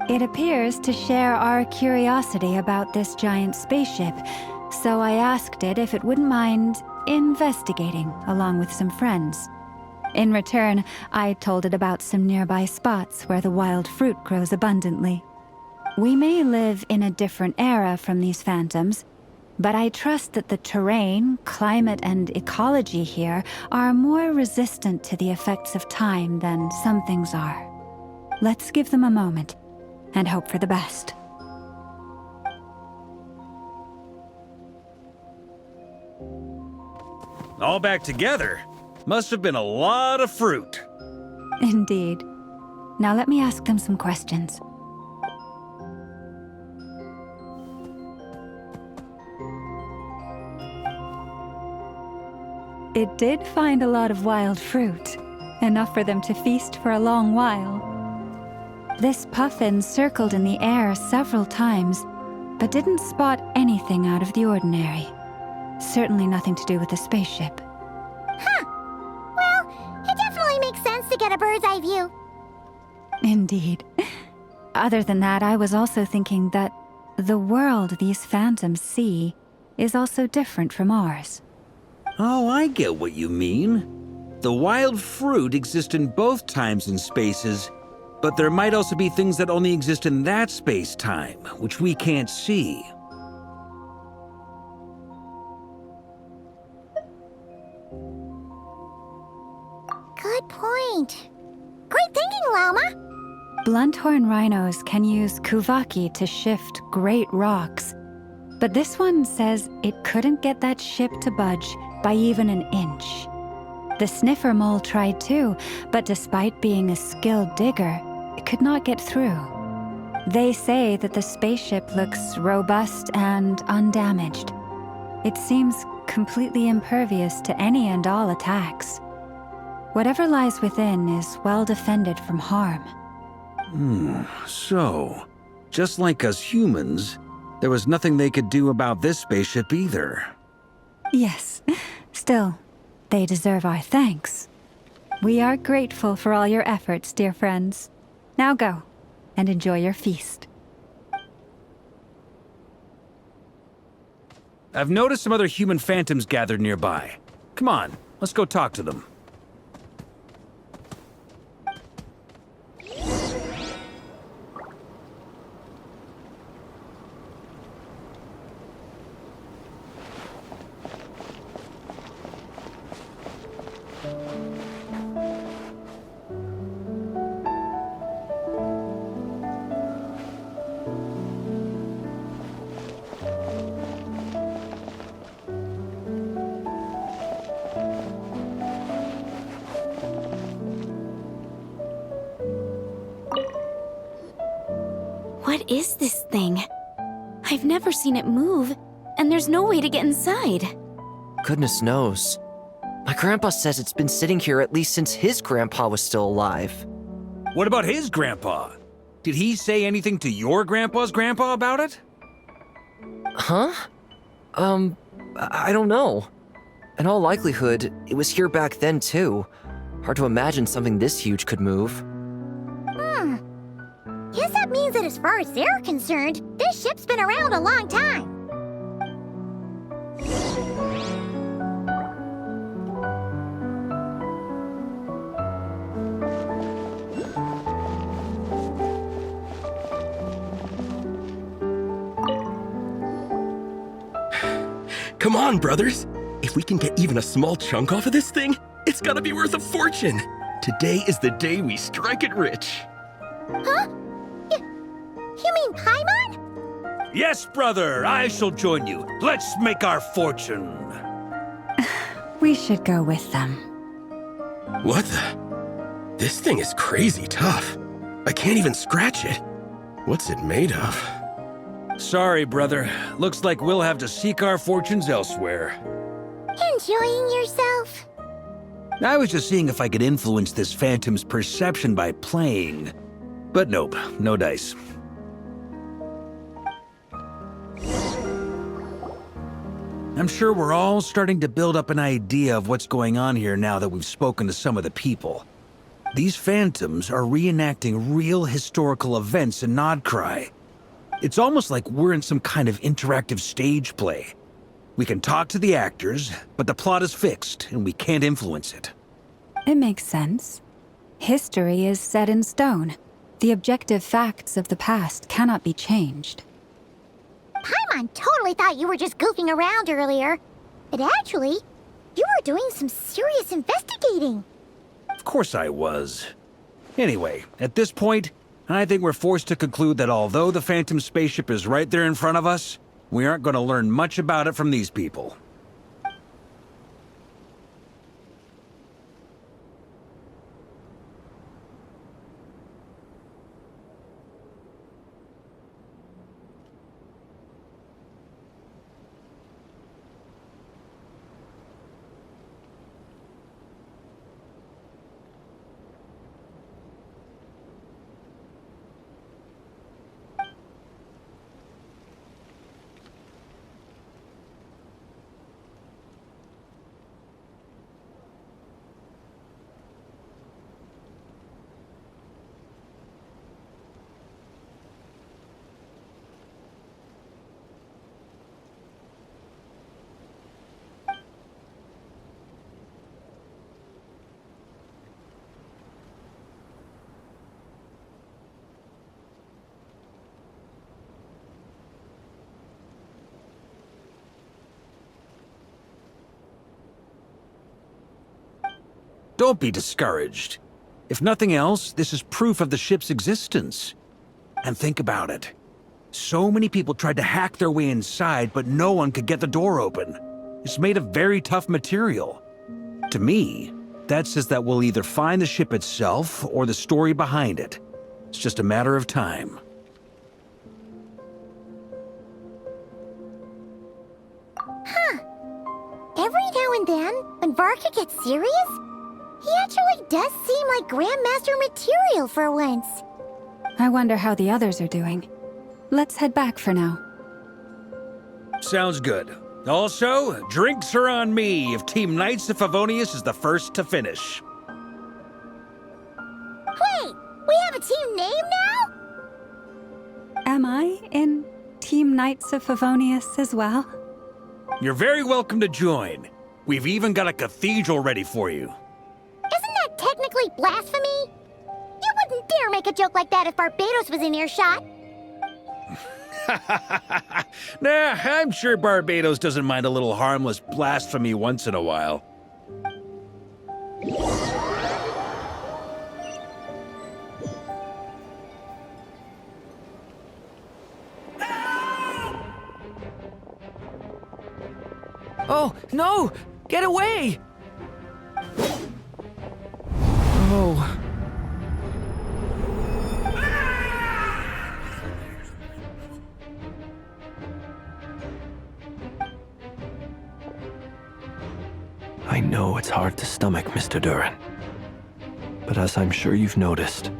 It appears to share our curiosity about this giant spaceship, so I asked it if it wouldn't mind investigating along with some friends. In return, I told it about some nearby spots where the wild fruit grows abundantly. We may live in a different era from these phantoms, but I trust that the terrain, climate, and ecology here are more resistant to the effects of time than some things are. Let's give them a moment and hope for the best. All back together? Must have been a lot of fruit. Indeed. Now let me ask them some questions. It did find a lot of wild fruit, enough for them to feast for a long while. This puffin circled in the air several times, but didn't spot anything out of the ordinary. Certainly nothing to do with the spaceship. Huh. Well, it definitely makes sense to get a bird's eye view. Indeed. Other than that, I was also thinking that the world these phantoms see is also different from ours. Oh, I get what you mean. The wild fruit exist in both times and spaces, but there might also be things that only exist in that space-time, which we can't see. Good point. Great thinking, Llama. Blunthorn rhinos can use kuvaki to shift great rocks, but this one says it couldn't get that ship to budge by even an inch. The sniffer mole tried too, but despite being a skilled digger, it could not get through. They say that the spaceship looks robust and undamaged. It seems completely impervious to any and all attacks. Whatever lies within is well defended from harm. So, just like us humans, there was nothing they could do about this spaceship either. Yes. Still, they deserve our thanks. We are grateful for all your efforts, dear friends. Now go, and enjoy your feast. I've noticed some other human phantoms gathered nearby. Come on, let's go talk to them. What is this thing? I've never seen it move, and there's no way to get inside. Goodness knows. My grandpa says it's been sitting here at least since his grandpa was still alive. What about his grandpa? Did he say anything to your grandpa's grandpa about it? Huh? I don't know. In all likelihood, it was here back then too. Hard to imagine something this huge could move. Guess that means that as far as they're concerned, this ship's been around a long time. Come on, brothers. If we can get even a small chunk off of this thing, it's gotta be worth a fortune. Today is the day we strike it rich. Huh? You mean Paimon? Yes, brother, I shall join you. Let's make our fortune. We should go with them. What the? This thing is crazy tough. I can't even scratch it. What's it made of? Sorry, brother. Looks like we'll have to seek our fortunes elsewhere. Enjoying yourself? I was just seeing if I could influence this phantom's perception by playing. But nope, no dice. I'm sure we're all starting to build up an idea of what's going on here now that we've spoken to some of the people. These phantoms are reenacting real historical events in Nodcry. It's almost like we're in some kind of interactive stage play. We can talk to the actors, but the plot is fixed and we can't influence it. It makes sense. History is set in stone. The objective facts of the past cannot be changed. Paimon totally thought you were just goofing around earlier. But actually, you were doing some serious investigating. Of course I was. Anyway, at this point, I think we're forced to conclude that although the Phantom spaceship is right there in front of us, we aren't going to learn much about it from these people. Don't be discouraged. If nothing else, this is proof of the ship's existence. And think about it. So many people tried to hack their way inside, but no one could get the door open. It's made of very tough material. To me, that says that we'll either find the ship itself or the story behind it. It's just a matter of time. Huh. Every now and then, when Varka gets serious, he actually does seem like Grandmaster material for once. I wonder how the others are doing. Let's head back for now. Sounds good. Also, drinks are on me if Team Knights of Favonius is the first to finish. Wait, we have a team name now? Am I in Team Knights of Favonius as well? You're very welcome to join. We've even got a cathedral ready for you. Isn't that technically blasphemy? You wouldn't dare make a joke like that if Barbados was in earshot. Nah, I'm sure Barbados doesn't mind a little harmless blasphemy once in a while. Oh, no! Get away! Oh. I know it's hard to stomach, Mr. Duran. But as I'm sure you've noticed,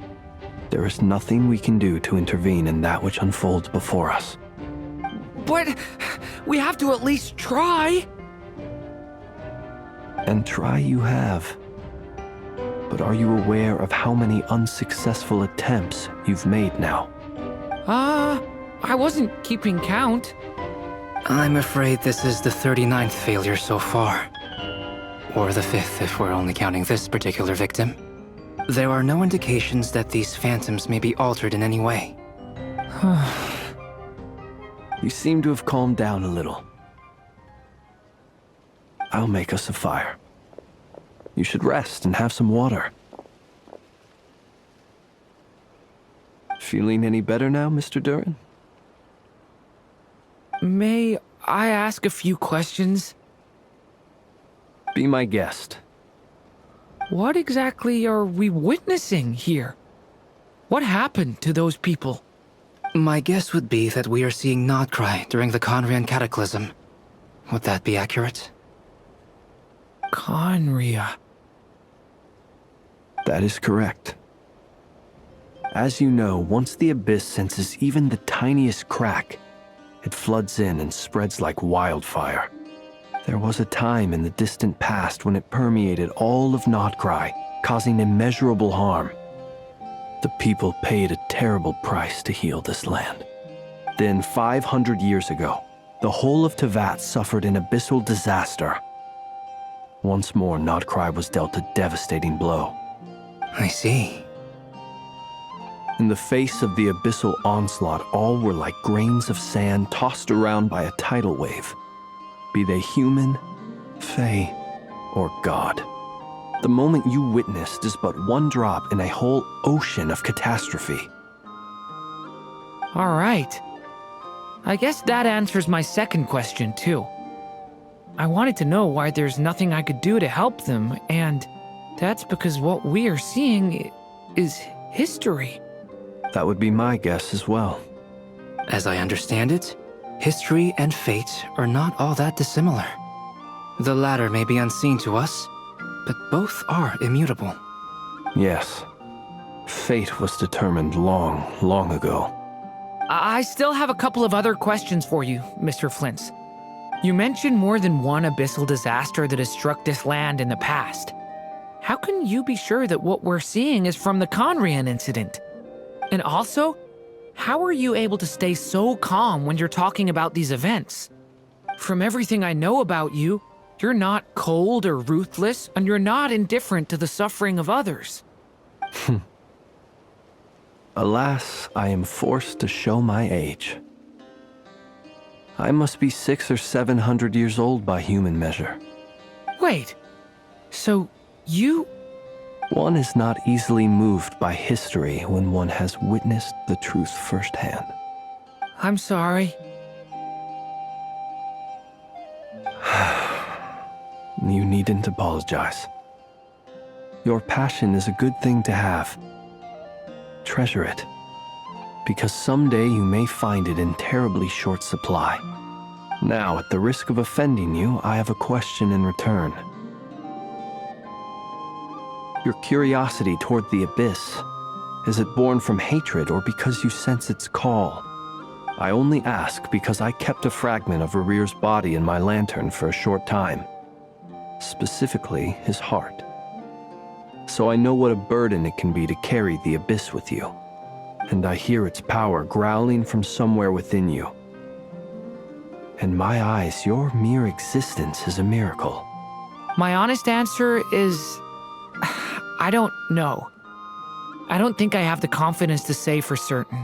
there is nothing we can do to intervene in that which unfolds before us. But we have to at least try. And try you have. But are you aware of how many unsuccessful attempts you've made now? I wasn't keeping count. I'm afraid this is the 39th failure so far. Or the 5th if we're only counting this particular victim. There are no indications that these phantoms may be altered in any way. You seem to have calmed down a little. I'll make us a fire. You should rest and have some water. Feeling any better now, Mr. Duran? May I ask a few questions? Be my guest. What exactly are we witnessing here? What happened to those people? My guess would be that we are seeing Nodcry during the Conrian Cataclysm. Would that be accurate? Conria. That is correct. As you know, once the Abyss senses even the tiniest crack, it floods in and spreads like wildfire. There was a time in the distant past when it permeated all of Nodcry, causing immeasurable harm. The people paid a terrible price to heal this land. Then, 500 years ago, the whole of Teyvat suffered an abyssal disaster. Once more, Nodcry was dealt a devastating blow. I see. In the face of the abyssal onslaught, all were like grains of sand tossed around by a tidal wave. Be they human, fae, or god. The moment you witnessed is but one drop in a whole ocean of catastrophe. All right. I guess that answers my second question, too. I wanted to know why there's nothing I could do to help them, and that's because what we are seeing is history. That would be my guess as well. As I understand it, history and fate are not all that dissimilar. The latter may be unseen to us, but both are immutable. Yes. Fate was determined long, long ago. I still have a couple of other questions for you, Mr. Flint's. You mentioned more than one abyssal disaster that has struck this land in the past. How can you be sure that what we're seeing is from the Conrian incident? And also, how are you able to stay so calm when you're talking about these events? From everything I know about you, you're not cold or ruthless, and you're not indifferent to the suffering of others. Alas, I am forced to show my age. I must be 600 or 700 years old by human measure. Wait, so you... One is not easily moved by history when one has witnessed the truth firsthand. I'm sorry. You needn't apologize. Your passion is a good thing to have. Treasure it, because someday you may find it in terribly short supply. Now, at the risk of offending you, I have a question in return. Your curiosity toward the abyss, is it born from hatred or because you sense its call? I only ask because I kept a fragment of Rarir's body in my lantern for a short time. Specifically, his heart. So I know what a burden it can be to carry the abyss with you. And I hear its power growling from somewhere within you. In my eyes, your mere existence is a miracle. My honest answer is... I don't know. I don't think I have the confidence to say for certain.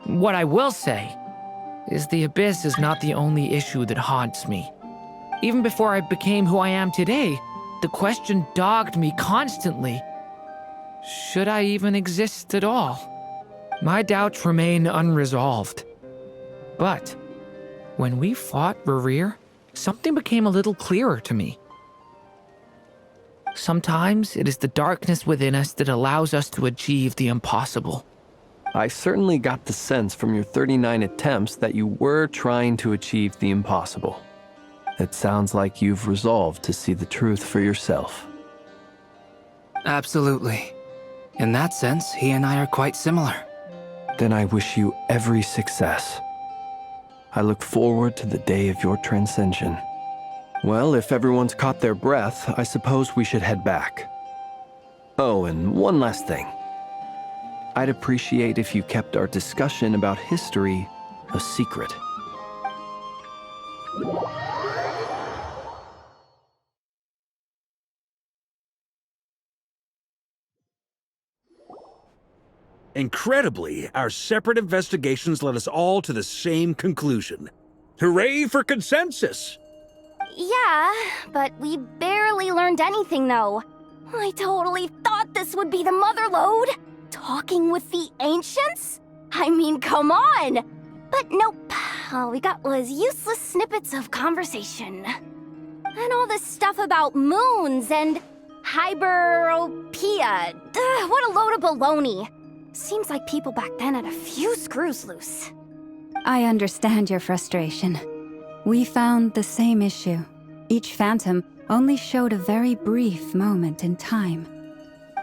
What I will say is the abyss is not the only issue that haunts me. Even before I became who I am today, the question dogged me constantly. Should I even exist at all? My doubts remain unresolved. But when we fought Rarir, something became a little clearer to me. Sometimes it is the darkness within us that allows us to achieve the impossible. I certainly got the sense from your 39 attempts that you were trying to achieve the impossible. It sounds like you've resolved to see the truth for yourself. Absolutely. In that sense, he and I are quite similar. Then I wish you every success. I look forward to the day of your transcension. Well, if everyone's caught their breath, I suppose we should head back. Oh, and one last thing. I'd appreciate if you kept our discussion about history a secret. Incredibly, our separate investigations led us all to the same conclusion. Hooray for consensus! Yeah, but we barely learned anything, though. I totally thought this would be the mother lode. Talking with the ancients? I mean, come on! But nope, all we got was useless snippets of conversation. And all this stuff about moons and hyperopia. What a load of baloney. Seems like people back then had a few screws loose. I understand your frustration. We found the same issue. Each phantom only showed a very brief moment in time.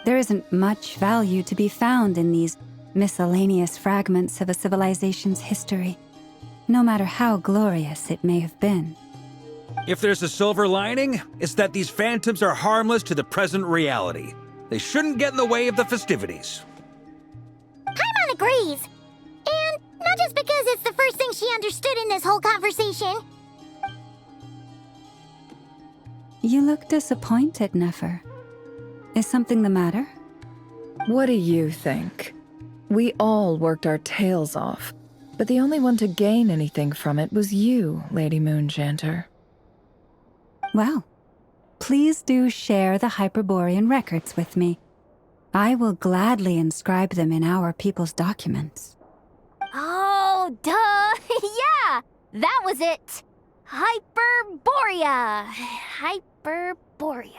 There isn't much value to be found in these miscellaneous fragments of a civilization's history, no matter how glorious it may have been. If there's a silver lining, it's that these phantoms are harmless to the present reality. They shouldn't get in the way of the festivities. Paimon agrees. And not just because it's the first thing she understood in this whole conversation. You look disappointed, Nefer. Is something the matter? What do you think? We all worked our tails off, but the only one to gain anything from it was you, Lady Moonjanter. Well, please do share the Hyperborean records with me. I will gladly inscribe them in our people's documents. Oh, duh! Yeah! That was it! Hyperborea! Hyperborea.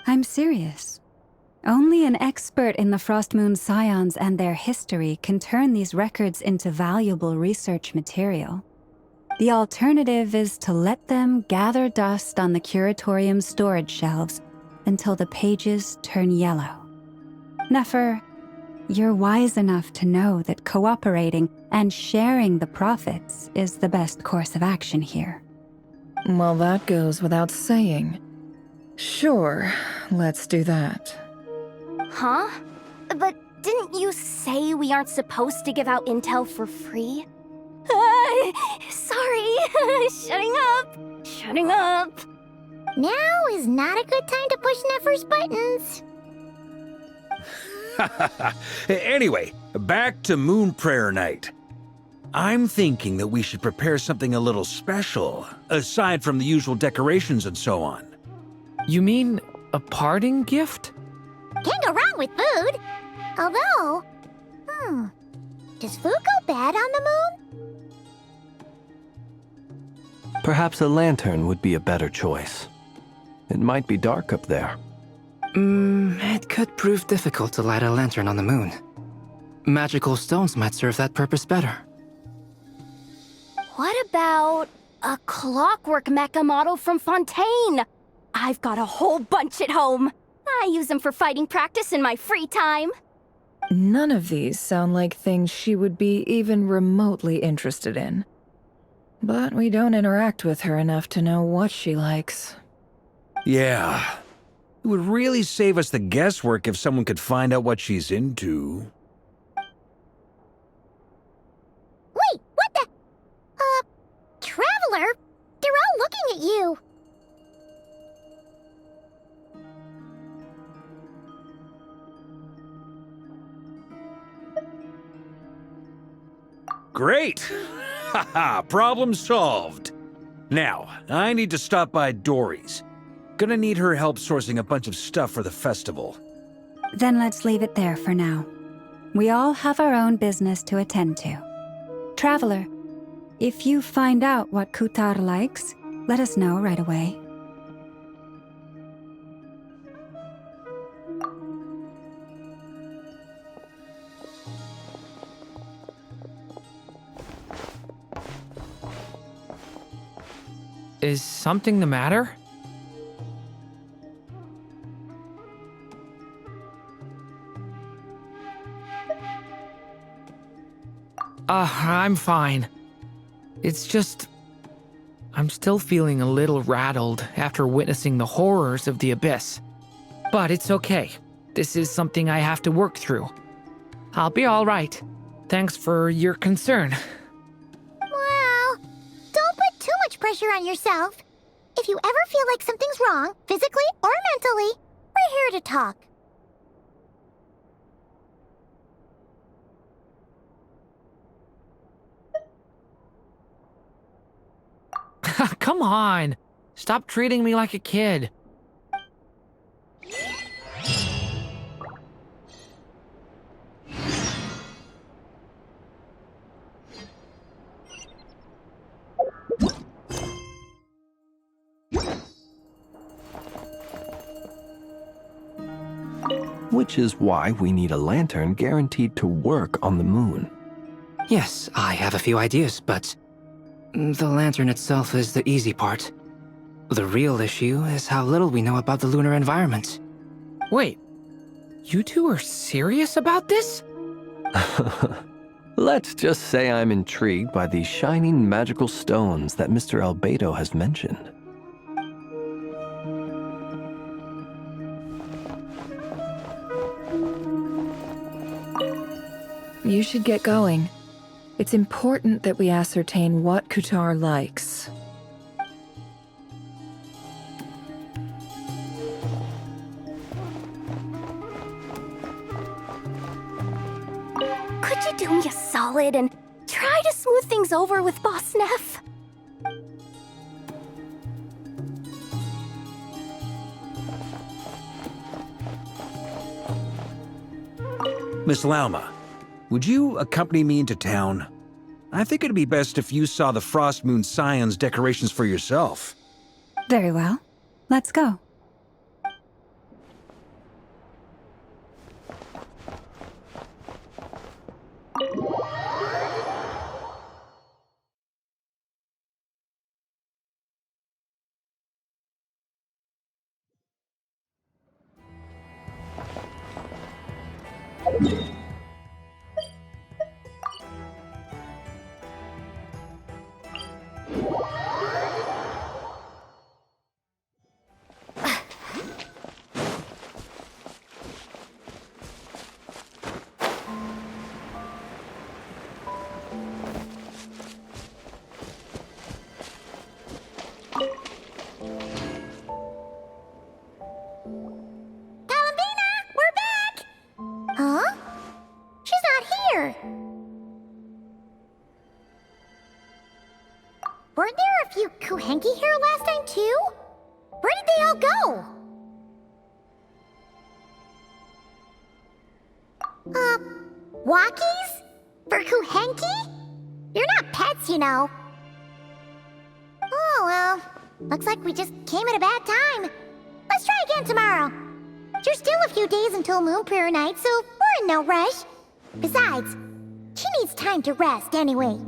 I'm serious. Only an expert in the Frostmoon Scions and their history can turn these records into valuable research material. The alternative is to let them gather dust on the Curatorium's storage shelves until the pages turn yellow. Nefer, you're wise enough to know that cooperating and sharing the profits is the best course of action here. Well, that goes without saying. Sure, let's do that. Huh? But didn't you say we aren't supposed to give out intel for free? Sorry. Shutting up. Now is not a good time to push Nefer's buttons. Anyway, back to Moon Prayer Night. I'm thinking that we should prepare something a little special, aside from the usual decorations and so on. You mean a parting gift? Can't go wrong with food. Although, does food go bad on the moon? Perhaps a lantern would be a better choice. It might be dark up there. It could prove difficult to light a lantern on the moon. Magical stones might serve that purpose better. What about a clockwork mecha model from Fontaine? I've got a whole bunch at home. I use them for fighting practice in my free time. None of these sound like things she would be even remotely interested in. But we don't interact with her enough to know what she likes. Yeah. It would really save us the guesswork if someone could find out what she's into. Wait, what the? Traveler? They're all looking at you. Great! Haha, problem solved. Now, I need to stop by Dory's. Gonna need her help sourcing a bunch of stuff for the festival. Then let's leave it there for now. We all have our own business to attend to. Traveler, if you find out what Kutar likes, let us know right away. Is something the matter? I'm fine. It's just... I'm still feeling a little rattled after witnessing the horrors of the Abyss. But it's okay. This is something I have to work through. I'll be all right. Thanks for your concern. Well, don't put too much pressure on yourself. If you ever feel like something's wrong, physically or mentally, we're here to talk. Come on. Stop treating me like a kid. Which is why we need a lantern guaranteed to work on the moon. Yes, I have a few ideas, but the lantern itself is the easy part. The real issue is how little we know about the lunar environment. Wait, you two are serious about this? Let's just say I'm intrigued by these shining magical stones that Mr. Albedo has mentioned. You should get going. It's important that we ascertain what Kutar likes. Could you do me a solid and try to smooth things over with Boss Neff? Miss Lauma, would you accompany me into town? I think it'd be best if you saw the Frost Moon Scion's decorations for yourself. Very well. Let's go. Weren't there a few Kuhenki here last time, too? Where did they all go? Walkies? For Kuhenki? You're not pets, you know. Oh, well. Looks like we just came at a bad time. Let's try again tomorrow. There's still a few days until Moon Prayer Night, so we're in no rush. Besides, she needs time to rest anyway.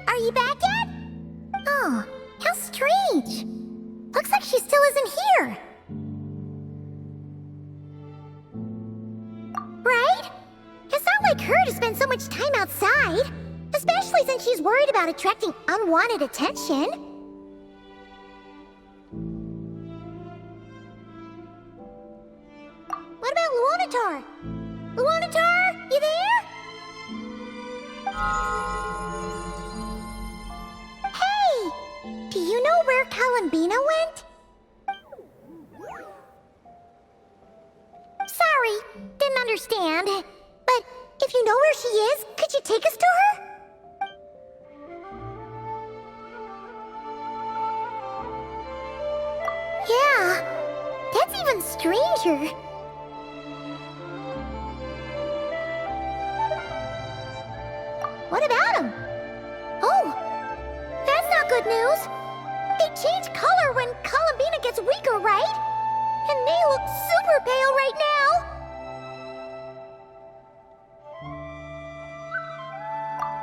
Are you back yet? Oh, how strange. Looks like she still isn't here. Right? It's not like her to spend so much time outside, especially since she's worried about attracting unwanted attention. What about Luonatar? Luonatar, you there? Do you know where Kalambina went? Sorry, didn't understand. But if you know where she is, could you take us to her? Yeah, that's even stranger. What about him? Oh, that's not good news. They change color when Kalambina gets weaker, right? And they look super pale right now.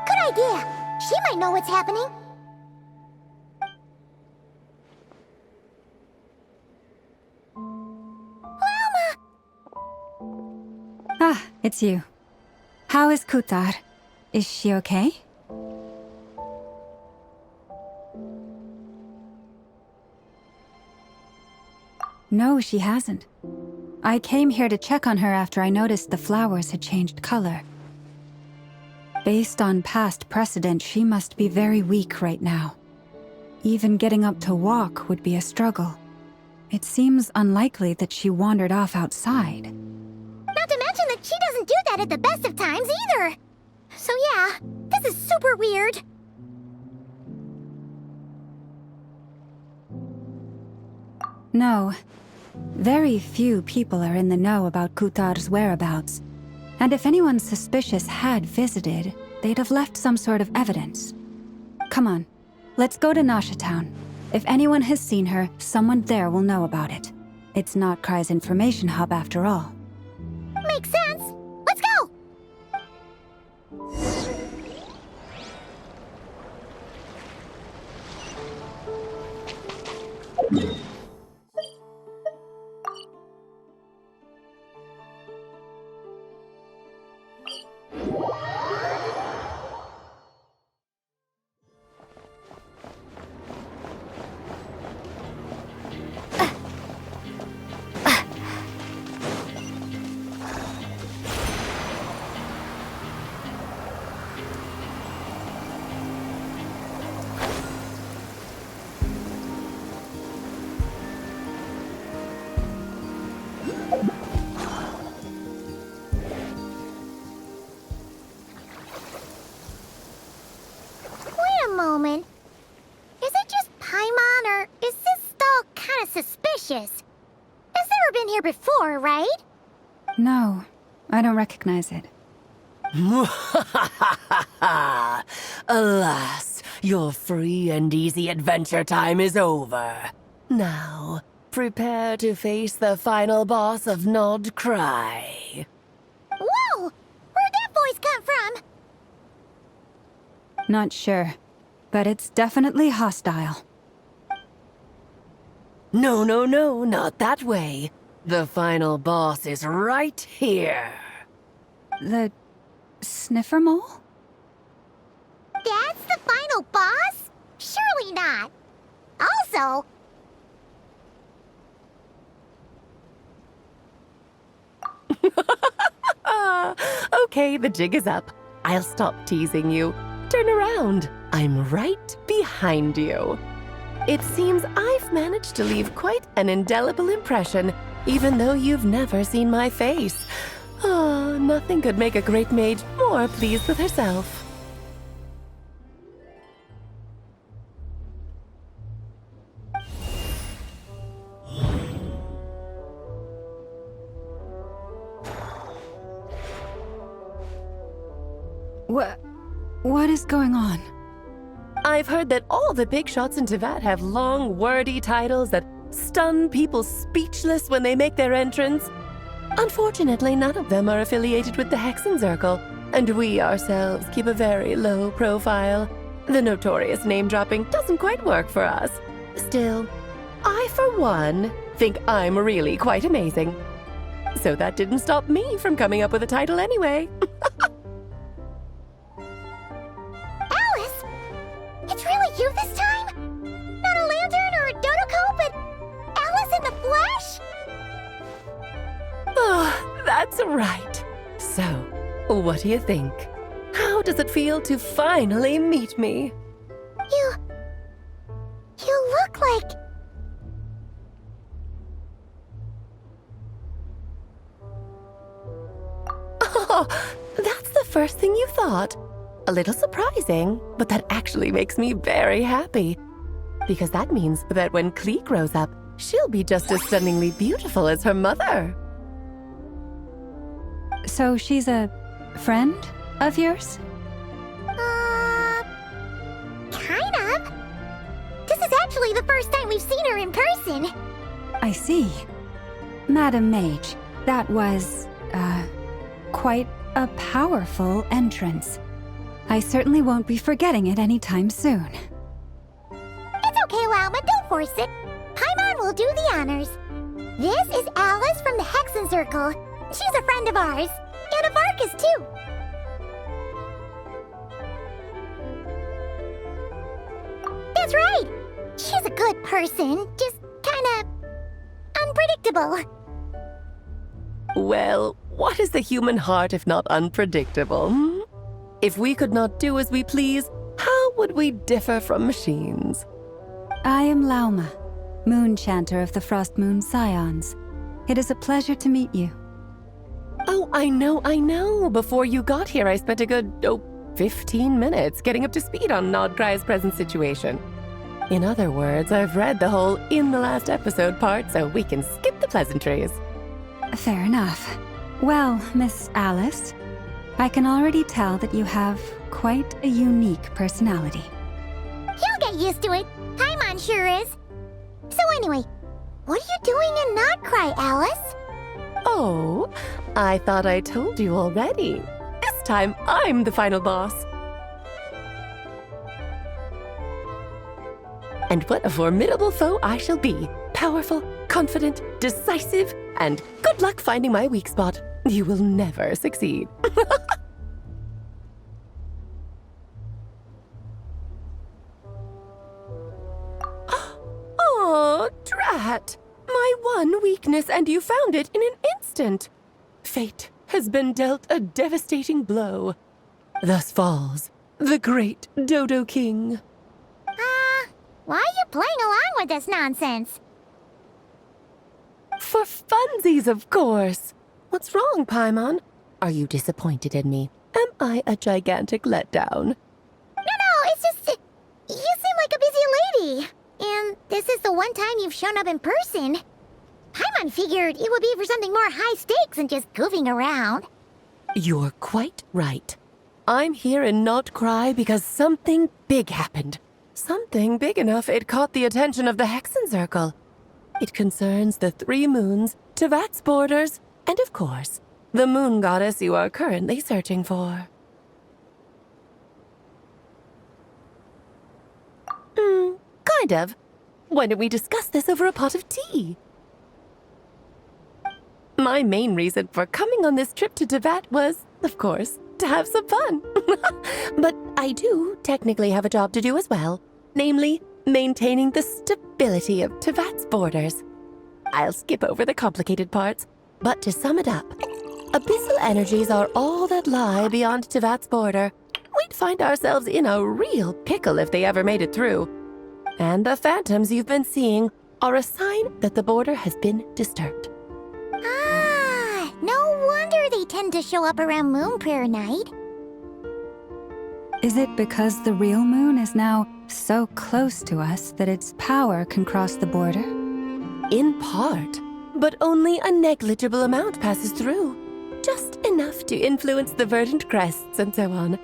Good idea. She might know what's happening. Lauma! Ah, it's you. How is Kutar? Is she okay? No, she hasn't. I came here to check on her after I noticed the flowers had changed color. Based on past precedent, she must be very weak right now. Even getting up to walk would be a struggle. It seems unlikely that she wandered off outside. Not to mention that she doesn't do that at the best of times either. So yeah, this is super weird. No. Very few people are in the know about Kutar's whereabouts. And if anyone suspicious had visited, they'd have left some sort of evidence. Come on, let's go to Nasha Town. If anyone has seen her, someone there will know about it. It's not Krai's information hub after all. Makes sense. Let's go! moment. Is it just Paimon, or is this stall kind of suspicious? It's never been here before, right? No, I don't recognize it. Alas, your free and easy adventure time is over. Now, prepare to face the final boss of Nod Cry. Whoa! Where'd that voice come from? Not sure, but it's definitely hostile. No, not that way. The final boss is right here. The sniffer mole? That's the final boss? Surely not. Also... Okay, the jig is up. I'll stop teasing you. Turn around. I'm right behind you. It seems I've managed to leave quite an indelible impression, even though you've never seen my face. Ah, nothing could make a great mage more pleased with herself. What is going on? I've heard that all the big shots in Teyvat have long, wordy titles that stun people speechless when they make their entrance. Unfortunately, none of them are affiliated with the Hexenzirkel, and we ourselves keep a very low profile. The notorious name-dropping doesn't quite work for us. Still, I, for one, think I'm really quite amazing. So that didn't stop me from coming up with a title anyway. Alice! It's really you this time? Not a lantern or a Dodoko, but Alice in the flesh? Oh, that's right. So, what do you think? How does it feel to finally meet me? You look like... Oh, that's the first thing you thought. A little surprising, but that actually makes me very happy. Because that means that when Klee grows up, she'll be just as stunningly beautiful as her mother. So she's a friend of yours? Kind of. This is actually the first time we've seen her in person. I see. Madam Mage, that was, quite a powerful entrance. I certainly won't be forgetting it anytime soon. It's okay, Lauma, don't force it. Paimon will do the honors. This is Alice from the Hexenzirkel. She's a friend of ours, and of Arcus, too. That's right. She's a good person, just kinda unpredictable. Well, what is the human heart if not unpredictable? Hmm? If we could not do as we please, how would we differ from machines? I am Lauma, Moon Chanter of the Frost Moon Scions. It is a pleasure to meet you. Oh, I know. Before you got here, I spent a good, 15 minutes getting up to speed on Nodcry's present situation. In other words, I've read the whole in the last episode part, so we can skip the pleasantries. Fair enough. Well, Miss Alice, I can already tell that you have quite a unique personality. You'll get used to it. Paimon sure is. So anyway, what are you doing in Nodcry, Alice? Oh, I thought I told you already. This time, I'm the final boss. And what a formidable foe I shall be. Powerful, confident, decisive, and good luck finding my weak spot. You will never succeed. Oh, drat! My one weakness, and you found it in an instant. Fate has been dealt a devastating blow. Thus falls the great Dodo King. Why are you playing along with this nonsense? For funsies, of course. What's wrong, Paimon? Are you disappointed in me? Am I a gigantic letdown? No, it's just... Exactly. And this is the one time you've shown up in person. Paimon figured it would be for something more high stakes than just goofing around. You're quite right. I'm here in Norte because something big happened. Something big enough it caught the attention of the Hexen Circle. It concerns the 3 moons, Tevat's borders, and of course, the moon goddess you are currently searching for. Kind of. Why don't we discuss this over a pot of tea? My main reason for coming on this trip to Tevat was, of course, to have some fun. But I do technically have a job to do as well, namely, maintaining the stability of Tevat's borders. I'll skip over the complicated parts, but to sum it up, abyssal energies are all that lie beyond Tevat's border. We'd find ourselves in a real pickle if they ever made it through. And the phantoms you've been seeing are a sign that the border has been disturbed. Ah, no wonder they tend to show up around Moon Prayer Night. Is it because the real moon is now so close to us that its power can cross the border? In part, but only a negligible amount passes through. Just enough to influence the verdant crests and so on.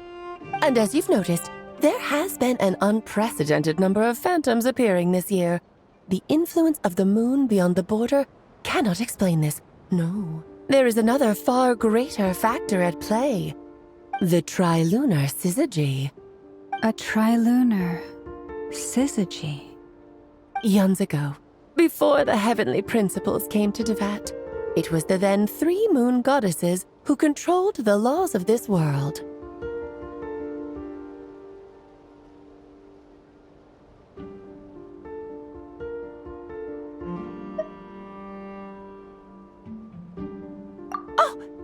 And as you've noticed, there has been an unprecedented number of phantoms appearing this year. The influence of the moon beyond the border cannot explain this. No, there is another far greater factor at play. The trilunar syzygy. A trilunar syzygy? Eons ago, before the heavenly principles came to Tevat, it was the then 3 moon goddesses who controlled the laws of this world.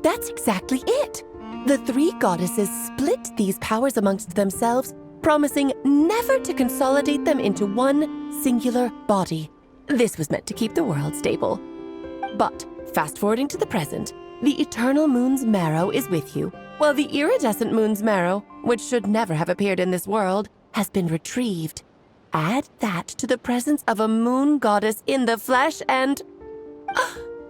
That's exactly it. The 3 goddesses split these powers amongst themselves, promising never to consolidate them into one singular body. This was meant to keep the world stable. But, fast-forwarding to the present, the eternal moon's marrow is with you, while the iridescent moon's marrow, which should never have appeared in this world, has been retrieved. Add that to the presence of a moon goddess in the flesh and...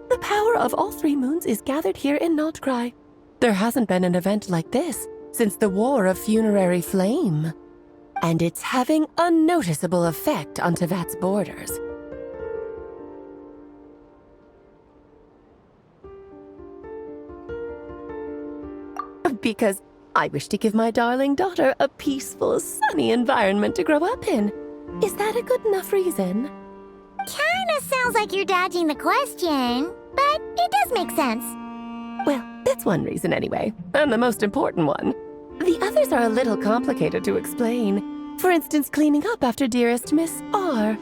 the power of all 3 moons is gathered here in Norte. There hasn't been an event like this since the War of Funerary Flame. And it's having a noticeable effect on Tevat's borders. Because I wish to give my darling daughter a peaceful, sunny environment to grow up in. Is that a good enough reason? Kinda sounds like you're dodging the question, but it does make sense. Well, that's one reason anyway, and the most important one. The others are a little complicated to explain. For instance, cleaning up after dearest Miss R.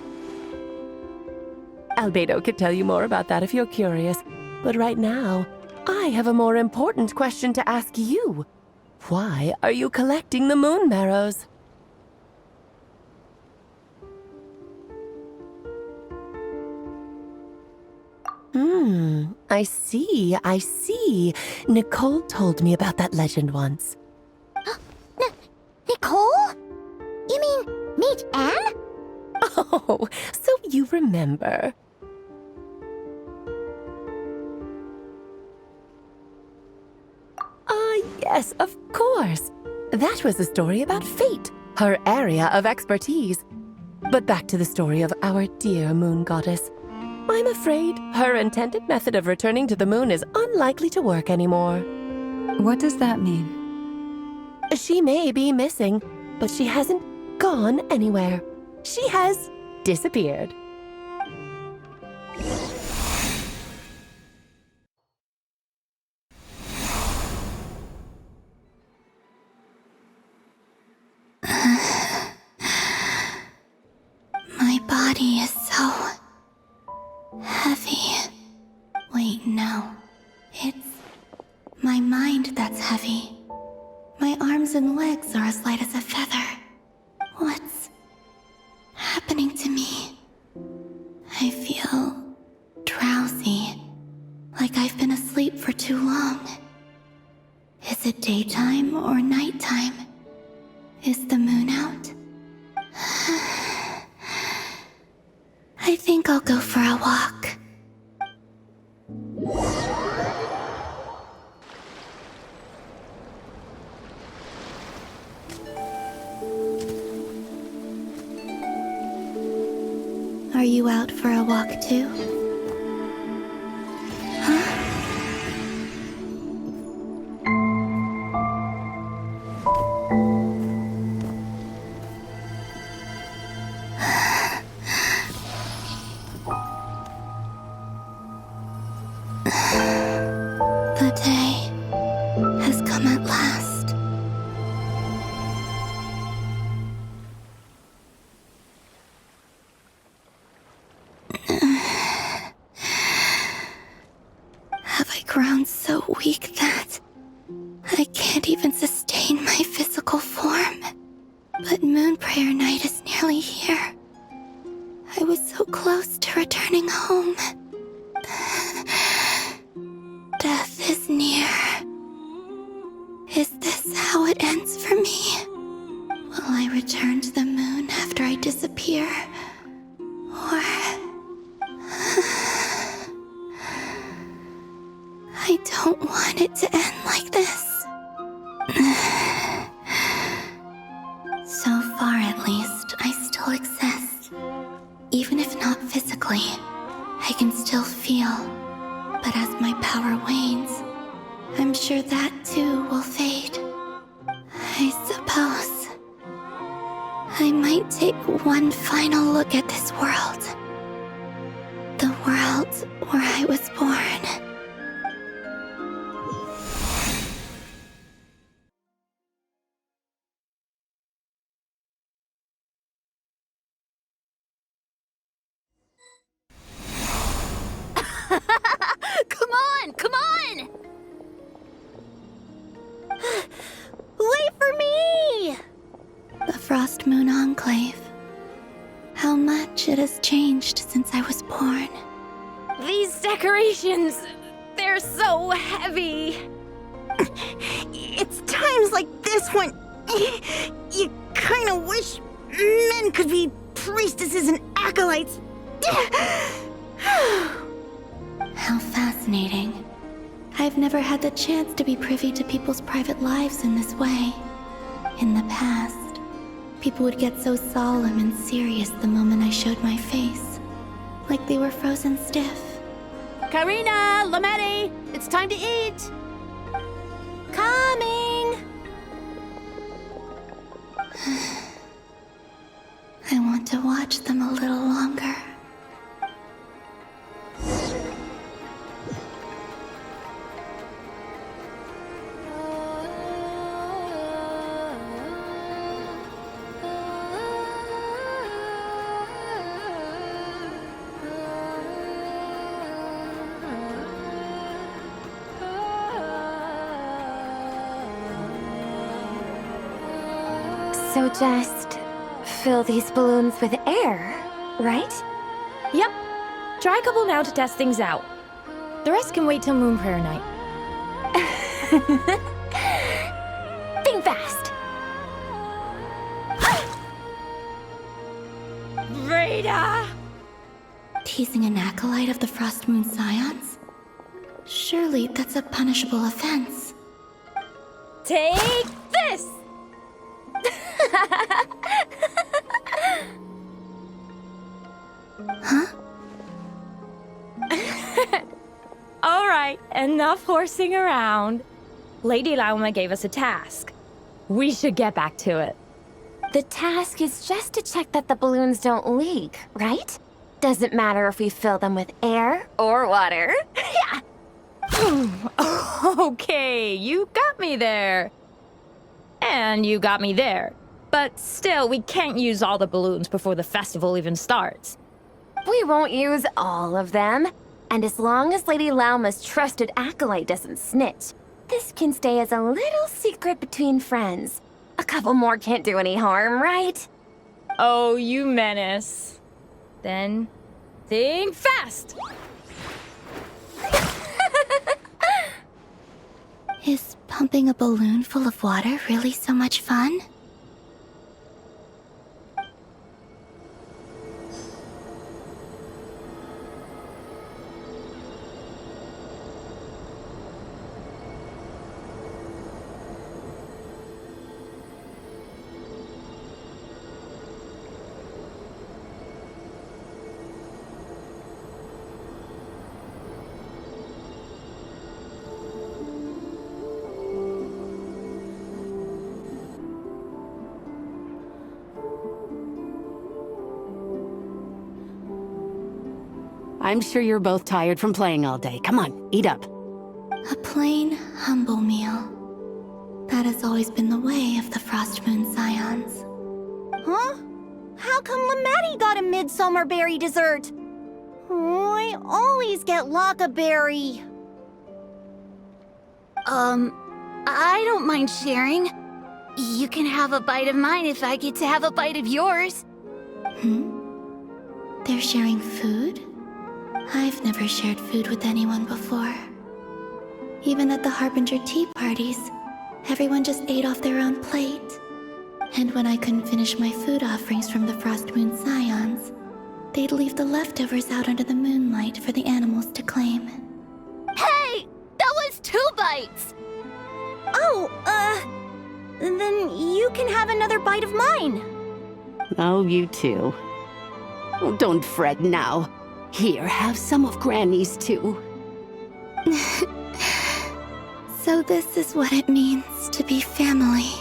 Albedo could tell you more about that if you're curious, but right now, I have a more important question to ask you. Why are you collecting the moon marrows? I see. Nicole told me about that legend once. Nicole? You mean Mage Anne? Oh, so you remember. Yes, of course. That was a story about fate, her area of expertise. But back to the story of our dear moon goddess. I'm afraid her intended method of returning to the moon is unlikely to work anymore. What does that mean? She may be missing, but she hasn't gone anywhere. She has disappeared. My body is so heavy. Wait, no. It's my mind that's heavy. My arms and legs are as light as a feather. What's happening to me? I feel drowsy, like I've been asleep for too long. Is it daytime or nighttime? Is the moon out? I think I'll go for a walk. Are you out for a walk too? The day has come at last. Have I grown so weak that I can't even sustain my physical form? But Moon Prayer Night is nearly here. I was so close to returning home. Death is near. Is this how it ends for me? Will I return to the moon after I disappear? Or... I don't want it to end like this. So far, at least, I still exist. Even if not physically, I can still feel. But as my power wanes, I'm sure that too will fade. I suppose I might take one final look at this world. The world where I was born. Come on! Wait for me! The Frost Moon Enclave. How much it has changed since I was born. These decorations, they're so heavy. It's times like this when you kind of wish men could be priestesses and acolytes. How fascinating. I've never had the chance to be privy to people's private lives in this way. In the past, people would get so solemn and serious the moment I showed my face. Like they were frozen stiff. Karina, Lametti, it's time to eat. Coming. I want to watch them a little longer. So just fill these balloons with air, right? Yep. Try a couple now to test things out. The rest can wait till Moon Prayer Night. Think fast. Rita! Teasing an acolyte of the Frost Moon Scions? Surely that's a punishable offense. Take this! Huh? All right, enough horsing around. Lady Lauma gave us a task. We should get back to it. The task is just to check that the balloons don't leak, right? Doesn't matter if we fill them with air or water. Yeah. Okay, you got me there. And you got me there. But still, we can't use all the balloons before the festival even starts. We won't use all of them. And as long as Lady Lauma's trusted acolyte doesn't snitch, this can stay as a little secret between friends. A couple more can't do any harm, right? Oh, you menace. Then, think fast! Is pumping a balloon full of water really so much fun? I'm sure you're both tired from playing all day. Come on, eat up. A plain, humble meal. That has always been the way of the Frost Moon Scions. Huh? How come Lamatti got a midsummer berry dessert? Oh, I always get Lockaberry. I don't mind sharing. You can have a bite of mine if I get to have a bite of yours. They're sharing food? I've never shared food with anyone before. Even at the Harbinger tea parties, everyone just ate off their own plate. And when I couldn't finish my food offerings from the Frost Moon Scions, they'd leave the leftovers out under the moonlight for the animals to claim. Hey! That was 2 bites! Oh, then you can have another bite of mine. Oh, you too. Oh, don't fret now. Here, have some of Granny's too. So this is what it means to be family.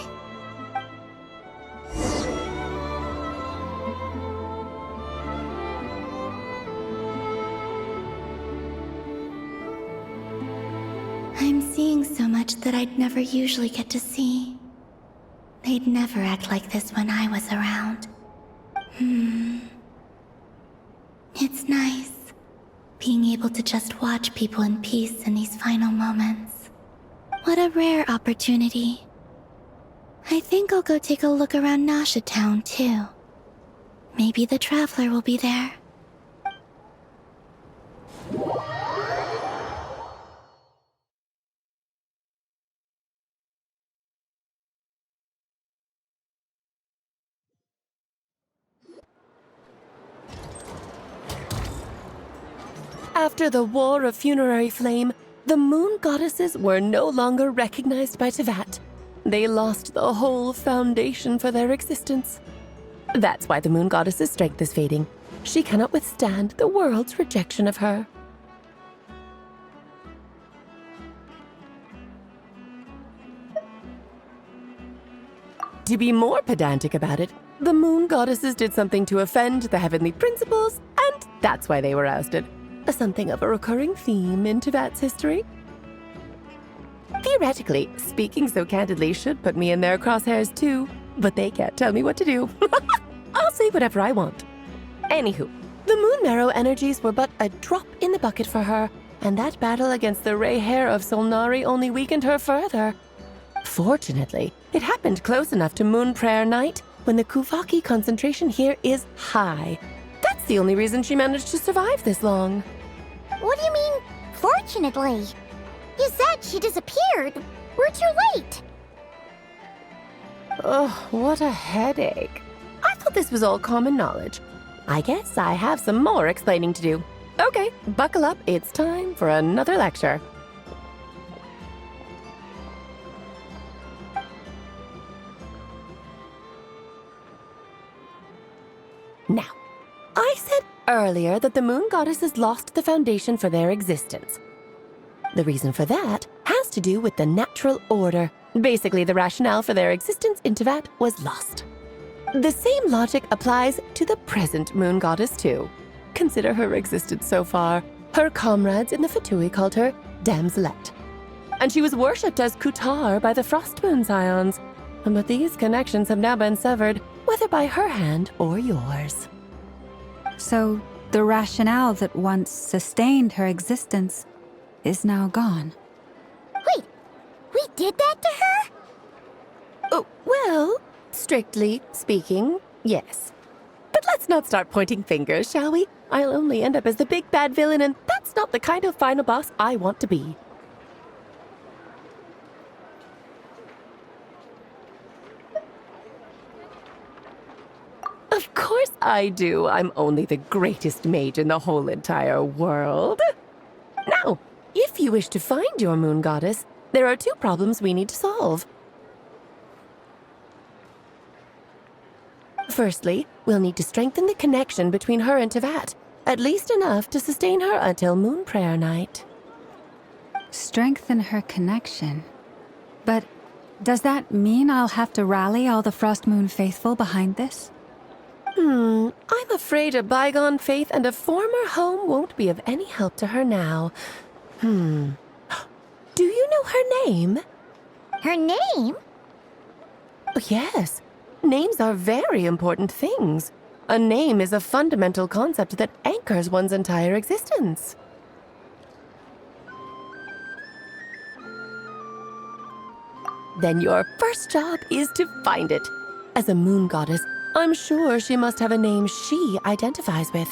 I'm seeing so much that I'd never usually get to see. They'd never act like this when I was around. It's nice, being able to just watch people in peace in these final moments. What a rare opportunity. I think I'll go take a look around Nasha Town, too. Maybe the Traveler will be there. After the War of Funerary Flame, the moon goddesses were no longer recognized by Tevat. They lost the whole foundation for their existence. That's why the moon goddess's strength is fading. She cannot withstand the world's rejection of her. To be more pedantic about it, the moon goddesses did something to offend the heavenly principles, and that's why they were ousted. Something of a recurring theme in Tevat's history. Theoretically, speaking so candidly should put me in their crosshairs too, but they can't tell me what to do. I'll say whatever I want. Anywho, the Moon Marrow energies were but a drop in the bucket for her, and that battle against the Ray Hair of Solnari only weakened her further. Fortunately, it happened close enough to Moon Prayer Night when the Kuvaki concentration here is high. That's the only reason she managed to survive this long. What do you mean, fortunately? You said she disappeared. We're too late. Oh, what a headache. I thought this was all common knowledge. I guess I have some more explaining to do. Okay, buckle up. It's time for another lecture. Now, I said earlier that the moon goddesses lost the foundation for their existence. The reason for that has to do with the natural order. Basically, the rationale for their existence in Tevat was lost. The same logic applies to the present moon goddess too. Consider her existence so far. Her comrades in the Fatui called her Damselette. And she was worshipped as Kutar by the Frost Moon Scions. But these connections have now been severed, whether by her hand or yours. So, the rationale that once sustained her existence is now gone. Wait, we did that to her? Oh, well, strictly speaking, yes. But let's not start pointing fingers, shall we? I'll only end up as the big bad villain, and that's not the kind of final boss I want to be. Of course I do. I'm only the greatest mage in the whole entire world. Now, if you wish to find your moon goddess, there are 2 problems we need to solve. Firstly, we'll need to strengthen the connection between her and Tevat, at least enough to sustain her until Moon Prayer Night. Strengthen her connection? But does that mean I'll have to rally all the Frost Moon faithful behind this? I'm afraid a bygone faith and a former home won't be of any help to her now. Do you know her name? Her name? Yes. Names are very important things. A name is a fundamental concept that anchors one's entire existence. Then your first job is to find it. As a moon goddess, I'm sure she must have a name she identifies with.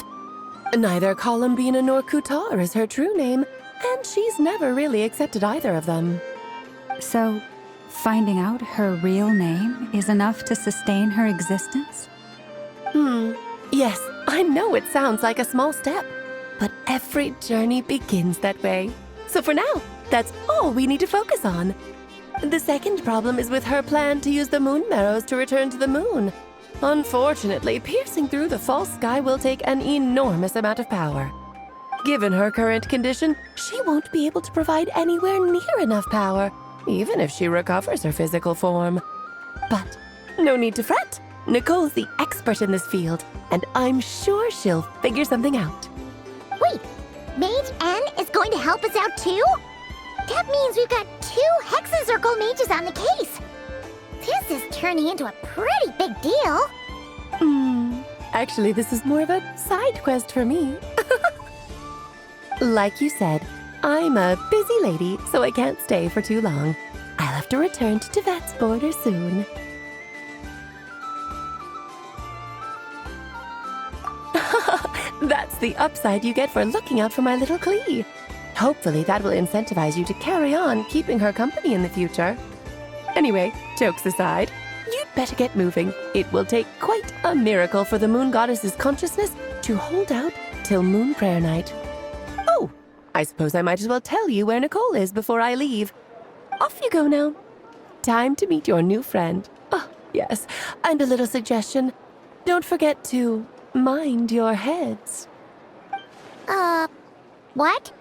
Neither Columbina nor Kutar is her true name, and she's never really accepted either of them. So, finding out her real name is enough to sustain her existence? Yes, I know it sounds like a small step, but every journey begins that way. So for now, that's all we need to focus on. The second problem is with her plan to use the moon marrows to return to the moon. Unfortunately, piercing through the false sky will take an enormous amount of power. Given her current condition, she won't be able to provide anywhere near enough power, even if she recovers her physical form. But no need to fret. Nicole's the expert in this field, and I'm sure she'll figure something out. Wait, Mage N is going to help us out too? That means we've got 2 Hexencircle mages on the case. This is turning into a pretty big deal. Actually, this is more of a side quest for me. Like you said, I'm a busy lady, so I can't stay for too long. I'll have to return to Tibet's border soon. That's the upside you get for looking out for my little Klee. Hopefully that will incentivize you to carry on keeping her company in the future. Anyway, jokes aside, you'd better get moving. It will take quite a miracle for the moon goddess's consciousness to hold out till moon prayer night. Oh, I suppose I might as well tell you where Nicole is before I leave. Off you go now. Time to meet your new friend. Oh, yes, and a little suggestion. Don't forget to mind your heads. What?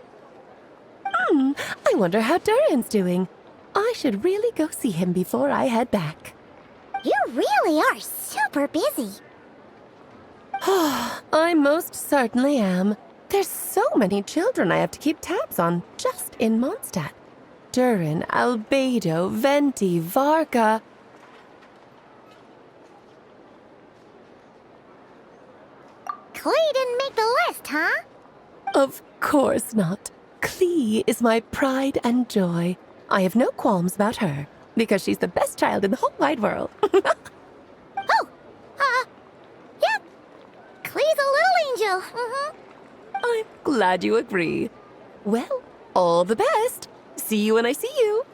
I wonder how Durin's doing. I should really go see him before I head back. You really are super busy. I most certainly am. There's so many children I have to keep tabs on just in Mondstadt. Durin, Albedo, Venti, Varka. Klee didn't make the list, huh? Of course not. Klee is my pride and joy. I have no qualms about her, because she's the best child in the whole wide world. Yep. Klee's a little angel. I'm glad you agree. Well, all the best. See you when I see you.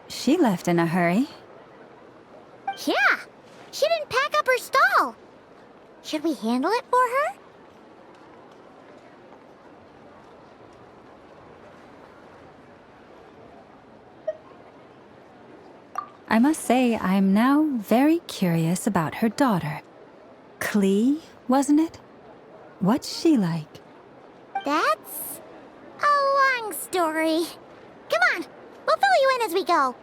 She left in a hurry. Yeah, she didn't pack up her stall. Should we handle it for her? I must say, I'm now very curious about her daughter. Klee, wasn't it? What's she like? That's a long story. Come on, we'll fill you in as we go.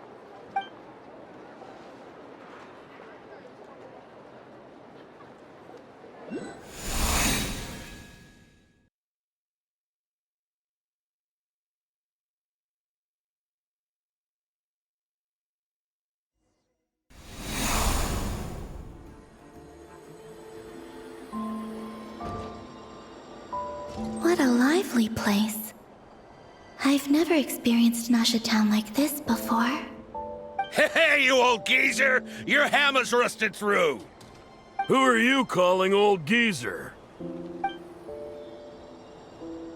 What a lively place. I've never experienced Nasha Town like this before. Hey, you old geezer! Your hammer's rusted through! Who are you calling old geezer?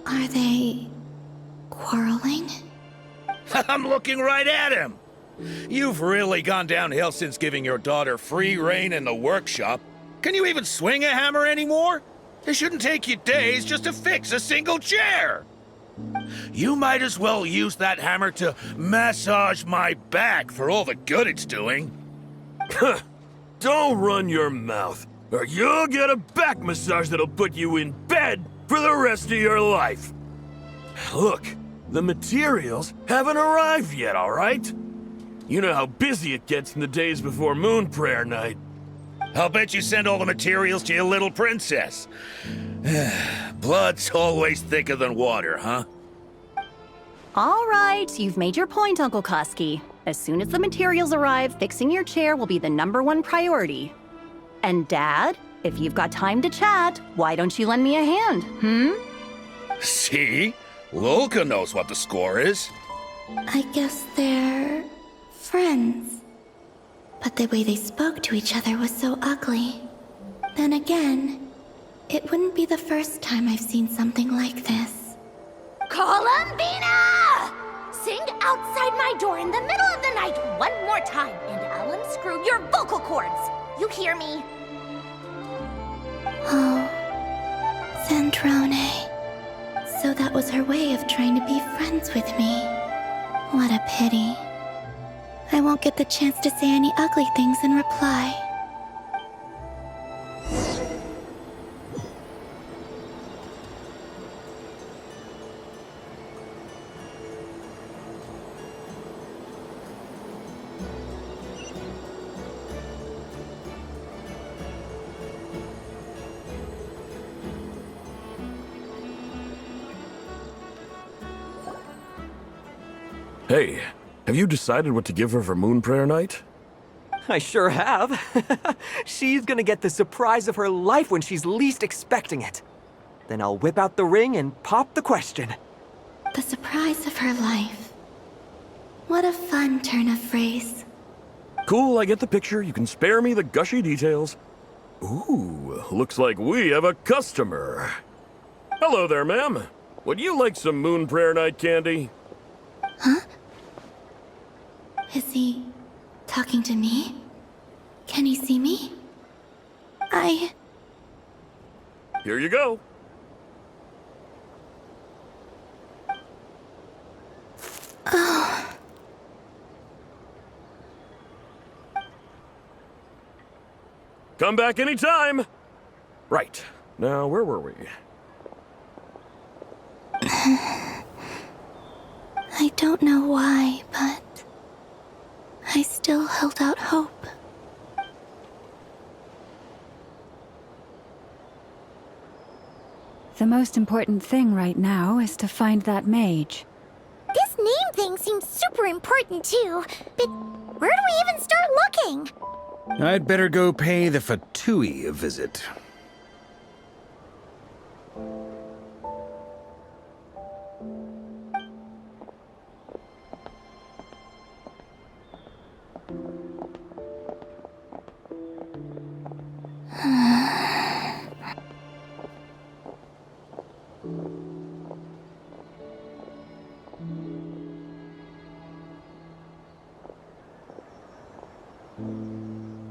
Are they quarreling? I'm looking right at him! You've really gone downhill since giving your daughter free rein in the workshop. Can you even swing a hammer anymore? It shouldn't take you days just to fix a single chair. You might as well use that hammer to massage my back for all the good it's doing. Don't run your mouth, or you'll get a back massage that'll put you in bed for the rest of your life. Look, the materials haven't arrived yet, all right? You know how busy it gets in the days before Moon Prayer Night. I'll bet you send all the materials to your little princess. Blood's always thicker than water, huh? All right, you've made your point, Uncle Koski. As soon as the materials arrive, fixing your chair will be the #1 priority. And Dad, if you've got time to chat, why don't you lend me a hand, See? Lolka knows what the score is. I guess they're friends. But the way they spoke to each other was so ugly. Then again, it wouldn't be the first time I've seen something like this. Columbina! Sing outside my door in the middle of the night one more time, and I'll unscrew your vocal cords. You hear me? Oh, Zandrone. So that was her way of trying to be friends with me. What a pity. I won't get the chance to say any ugly things in reply. Hey, have you decided what to give her for Moon Prayer Night? I sure have. She's gonna get the surprise of her life when she's least expecting it. Then I'll whip out the ring and pop the question. The surprise of her life. What a fun turn of phrase. Cool, I get the picture. You can spare me the gushy details. Ooh, looks like we have a customer. Hello there, ma'am. Would you like some Moon Prayer Night candy? Huh? Is he talking to me? Can he see me? Here you go. Oh. Come back anytime. Right. Now, where were we? I don't know why, but I still held out hope. The most important thing right now is to find that mage. This name thing seems super important too, but where do we even start looking? I'd better go pay the Fatui a visit.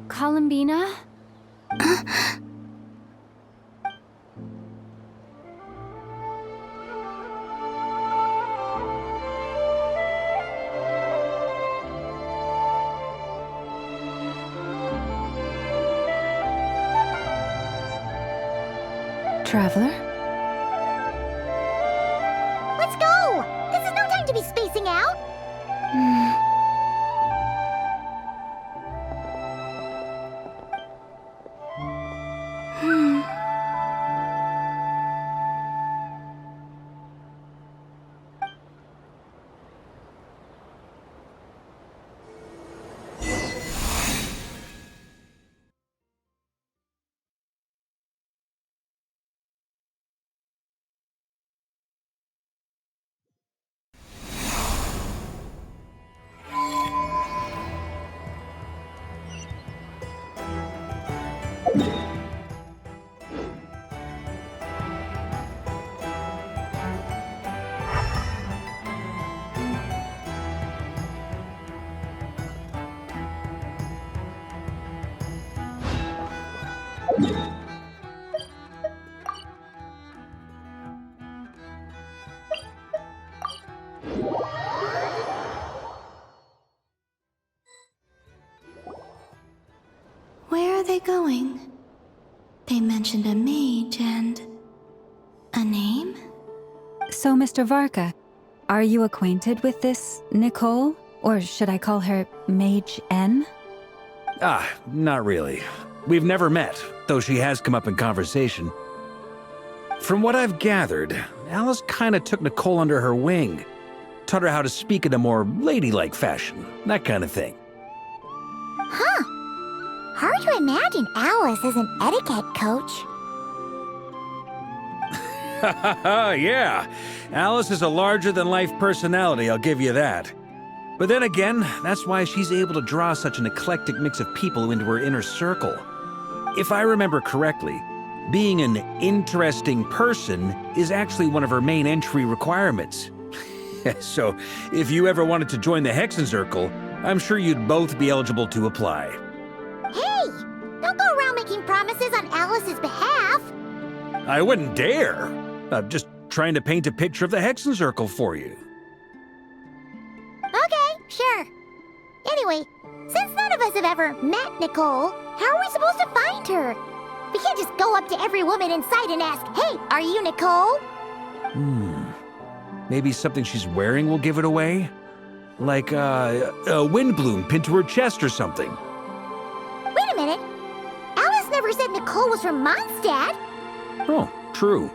Columbina? Traveler? Let's go! This is no time to be spacing out! Where are they going? They mentioned a mage and a name? So, Mr. Varka, are you acquainted with this Nicole? Or should I call her Mage N? Ah, not really. We've never met, though she has come up in conversation. From what I've gathered, Alice kinda took Nicole under her wing. Taught her how to speak in a more ladylike fashion, that kind of thing. Huh. Hard to imagine Alice as an etiquette coach. Yeah, Alice is a larger-than-life personality, I'll give you that. But then again, that's why she's able to draw such an eclectic mix of people into her inner circle. If I remember correctly, being an interesting person is actually one of her main entry requirements. So, if you ever wanted to join the Hexenzirkel, I'm sure you'd both be eligible to apply. Hey! Don't go around making promises on Alice's behalf! I wouldn't dare. I'm just trying to paint a picture of the Hexenzirkel for you. Okay, sure. Anyway, since none of us have ever met Nicole, how are we supposed to find her? We can't just go up to every woman in sight and ask, "Hey, are you Nicole?" Maybe something she's wearing will give it away? Like, a windbloom pinned to her chest or something. Wait a minute. Alice never said Nicole was from Mondstadt. Oh, true.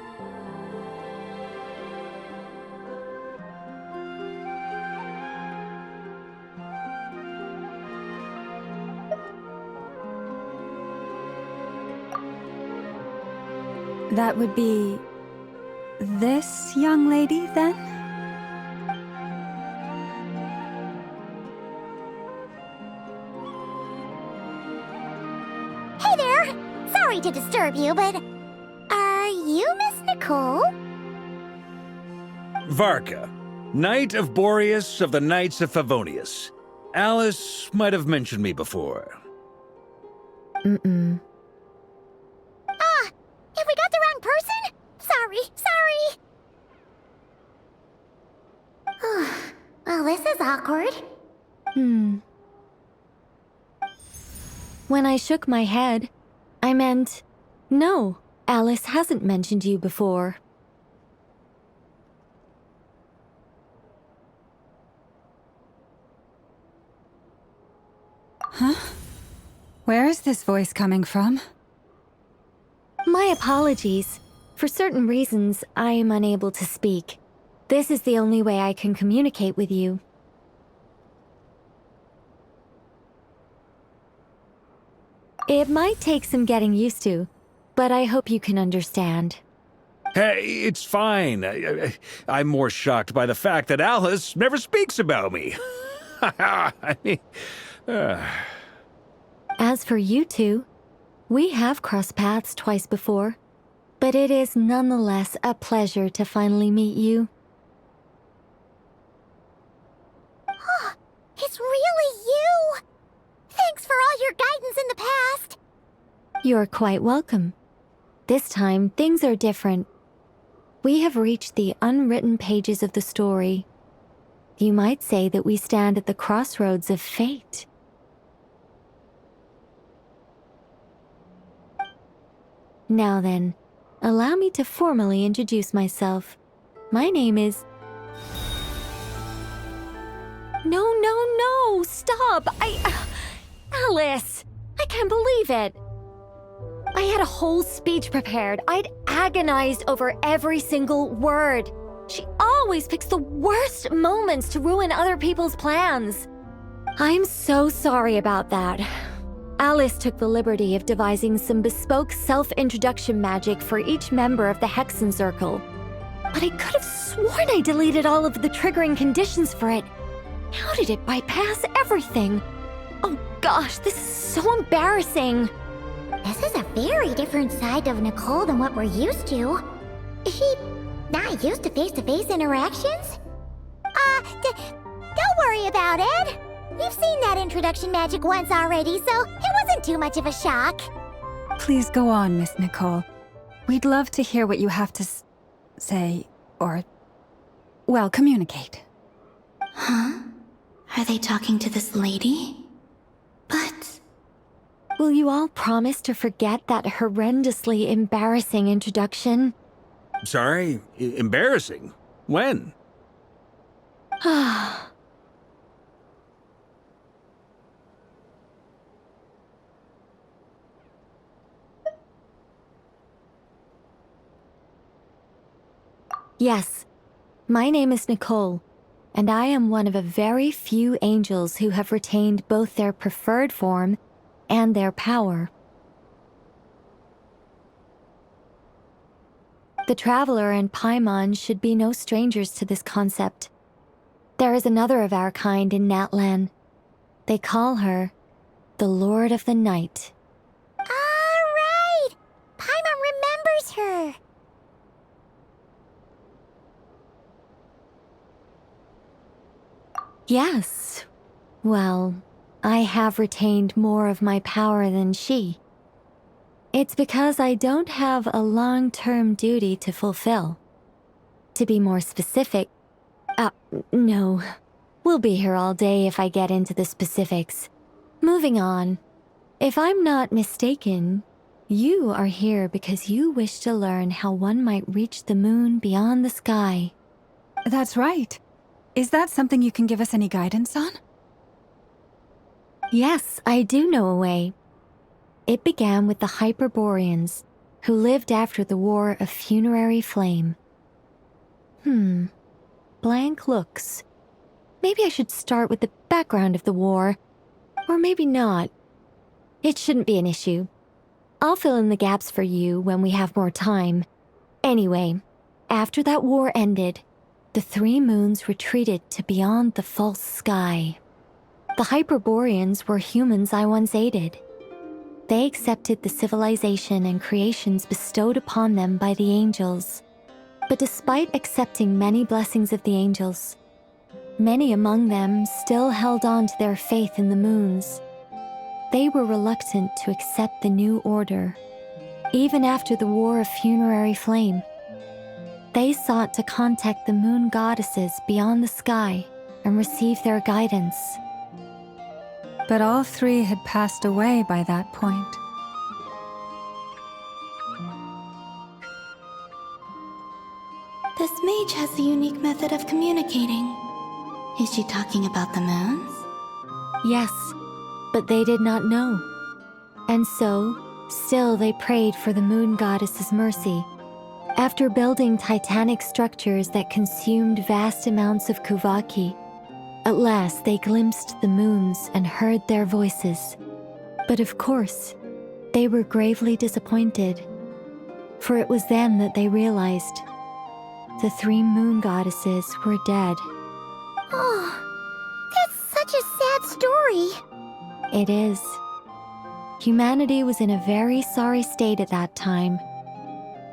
That would be this young lady, then? Hey there! Sorry to disturb you, but are you Miss Nicole? Varka, Knight of Boreas of the Knights of Favonius. Alice might have mentioned me before. If we got the wrong person? Sorry. Well, this is awkward. When I shook my head, I meant, no, Alice hasn't mentioned you before. Huh? Where is this voice coming from? My apologies. For certain reasons, I am unable to speak. This is the only way I can communicate with you. It might take some getting used to, but I hope you can understand. Hey, it's fine. I'm more shocked by the fact that Alice never speaks about me. I mean, As for you two, we have crossed paths twice before, but it is nonetheless a pleasure to finally meet you. It's really you! Thanks for all your guidance in the past! You're quite welcome. This time, things are different. We have reached the unwritten pages of the story. You might say that we stand at the crossroads of fate. Now then, allow me to formally introduce myself. My name is... No, stop! Alice! I can't believe it! I had a whole speech prepared. I'd agonized over every single word. She always picks the worst moments to ruin other people's plans. I'm so sorry about that. Alice took the liberty of devising some bespoke self-introduction magic for each member of the Hexenzirkel. But I could have sworn I deleted all of the triggering conditions for it. How did it bypass everything? Oh gosh, this is so embarrassing. This is a very different side of Nicole than what we're used to. Is she not used to face-to-face interactions? Don't worry about it. We've seen that introduction magic once already, so it wasn't too much of a shock. Please go on, Miss Nicole. We'd love to hear what you have to say, or, well, communicate. Huh? Are they talking to this lady? But... Will you all promise to forget that horrendously embarrassing introduction? sorry, embarrassing. When? Yes, my name is Nicole, and I am one of a very few angels who have retained both their preferred form and their power. The Traveler and Paimon should be no strangers to this concept. There is another of our kind in Natlan. They call her the Lord of the Night. All right! Paimon remembers her. Yes. Well, I have retained more of my power than she. It's because I don't have a long-term duty to fulfill. To be more specific, no. We'll be here all day if I get into the specifics. Moving on. If I'm not mistaken, you are here because you wish to learn how one might reach the moon beyond the sky. That's right. Is that something you can give us any guidance on? Yes, I do know a way. It began with the Hyperboreans, who lived after the War of Funerary Flame. Blank looks. Maybe I should start with the background of the war. Or maybe not. It shouldn't be an issue. I'll fill in the gaps for you when we have more time. Anyway, after that war ended, the three moons retreated to beyond the false sky. The Hyperboreans were humans I once aided. They accepted the civilization and creations bestowed upon them by the angels. But despite accepting many blessings of the angels, many among them still held on to their faith in the moons. They were reluctant to accept the new order, even after the War of Funerary Flame. They sought to contact the moon goddesses beyond the sky and receive their guidance. But all three had passed away by that point. This mage has a unique method of communicating. Is she talking about the moons? Yes, but they did not know. And so, still they prayed for the moon goddess's mercy. After building titanic structures that consumed vast amounts of Kuvaki, at last they glimpsed the moons and heard their voices. But of course, they were gravely disappointed. For it was then that they realized the three moon goddesses were dead. Oh, that's such a sad story. It is. Humanity was in a very sorry state at that time.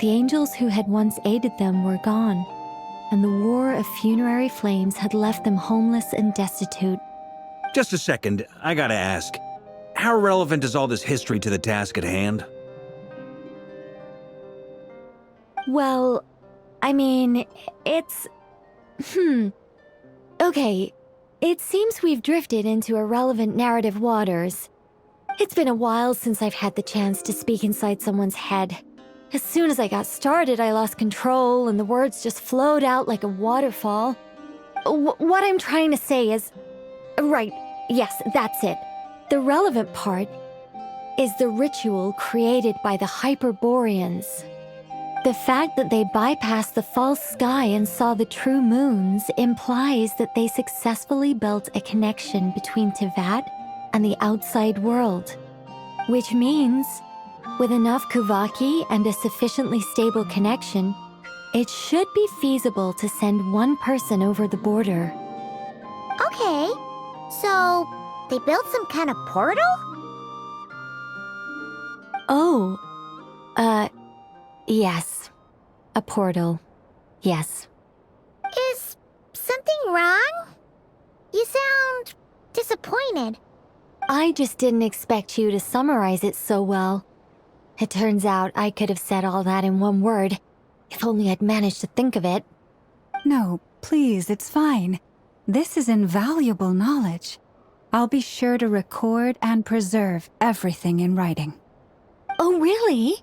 The angels who had once aided them were gone, and the War of Funerary Flames had left them homeless and destitute. Just a second, I gotta ask. How relevant is all this history to the task at hand? Well, I mean, it's... Okay, it seems we've drifted into irrelevant narrative waters. It's been a while since I've had the chance to speak inside someone's head. As soon as I got started, I lost control and the words just flowed out like a waterfall. What I'm trying to say is... Right, yes, that's it. The relevant part is the ritual created by the Hyperboreans. The fact that they bypassed the false sky and saw the true moons implies that they successfully built a connection between Teyvat and the outside world. Which means, with enough Kuvaki and a sufficiently stable connection, it should be feasible to send one person over the border. Okay, so they built some kind of portal? Oh, yes. A portal. Yes. Is something wrong? You sound disappointed. I just didn't expect you to summarize it so well. It turns out I could have said all that in one word, if only I'd managed to think of it. No, please, it's fine. This is invaluable knowledge. I'll be sure to record and preserve everything in writing. Oh, really?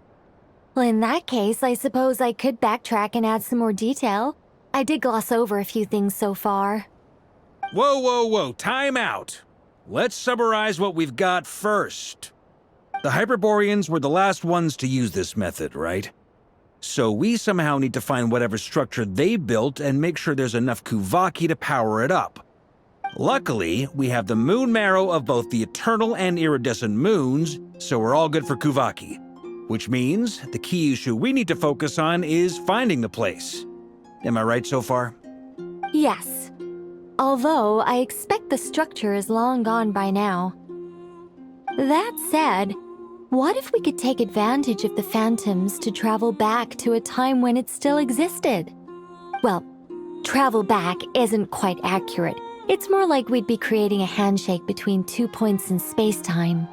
Well, in that case, I suppose I could backtrack and add some more detail. I did gloss over a few things so far. Whoa, time out. Let's summarize what we've got first. The Hyperboreans were the last ones to use this method, right? So we somehow need to find whatever structure they built and make sure there's enough Kuvaki to power it up. Luckily, we have the moon marrow of both the eternal and iridescent moons, so we're all good for Kuvaki. Which means the key issue we need to focus on is finding the place. Am I right so far? Yes. Although I expect the structure is long gone by now. That said, what if we could take advantage of the phantoms to travel back to a time when it still existed? Well, travel back isn't quite accurate. It's more like we'd be creating a handshake between 2 points in space-time.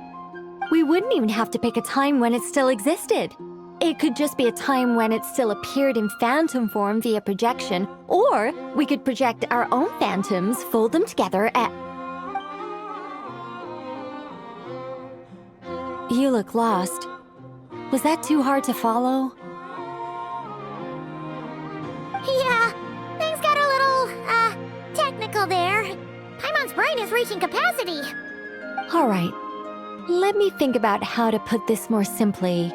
We wouldn't even have to pick a time when it still existed. It could just be a time when it still appeared in phantom form via projection, or we could project our own phantoms, fold them together, and... You look lost. Was that too hard to follow? Yeah, things got a little, technical there. Paimon's brain is reaching capacity. All right. Let me think about how to put this more simply.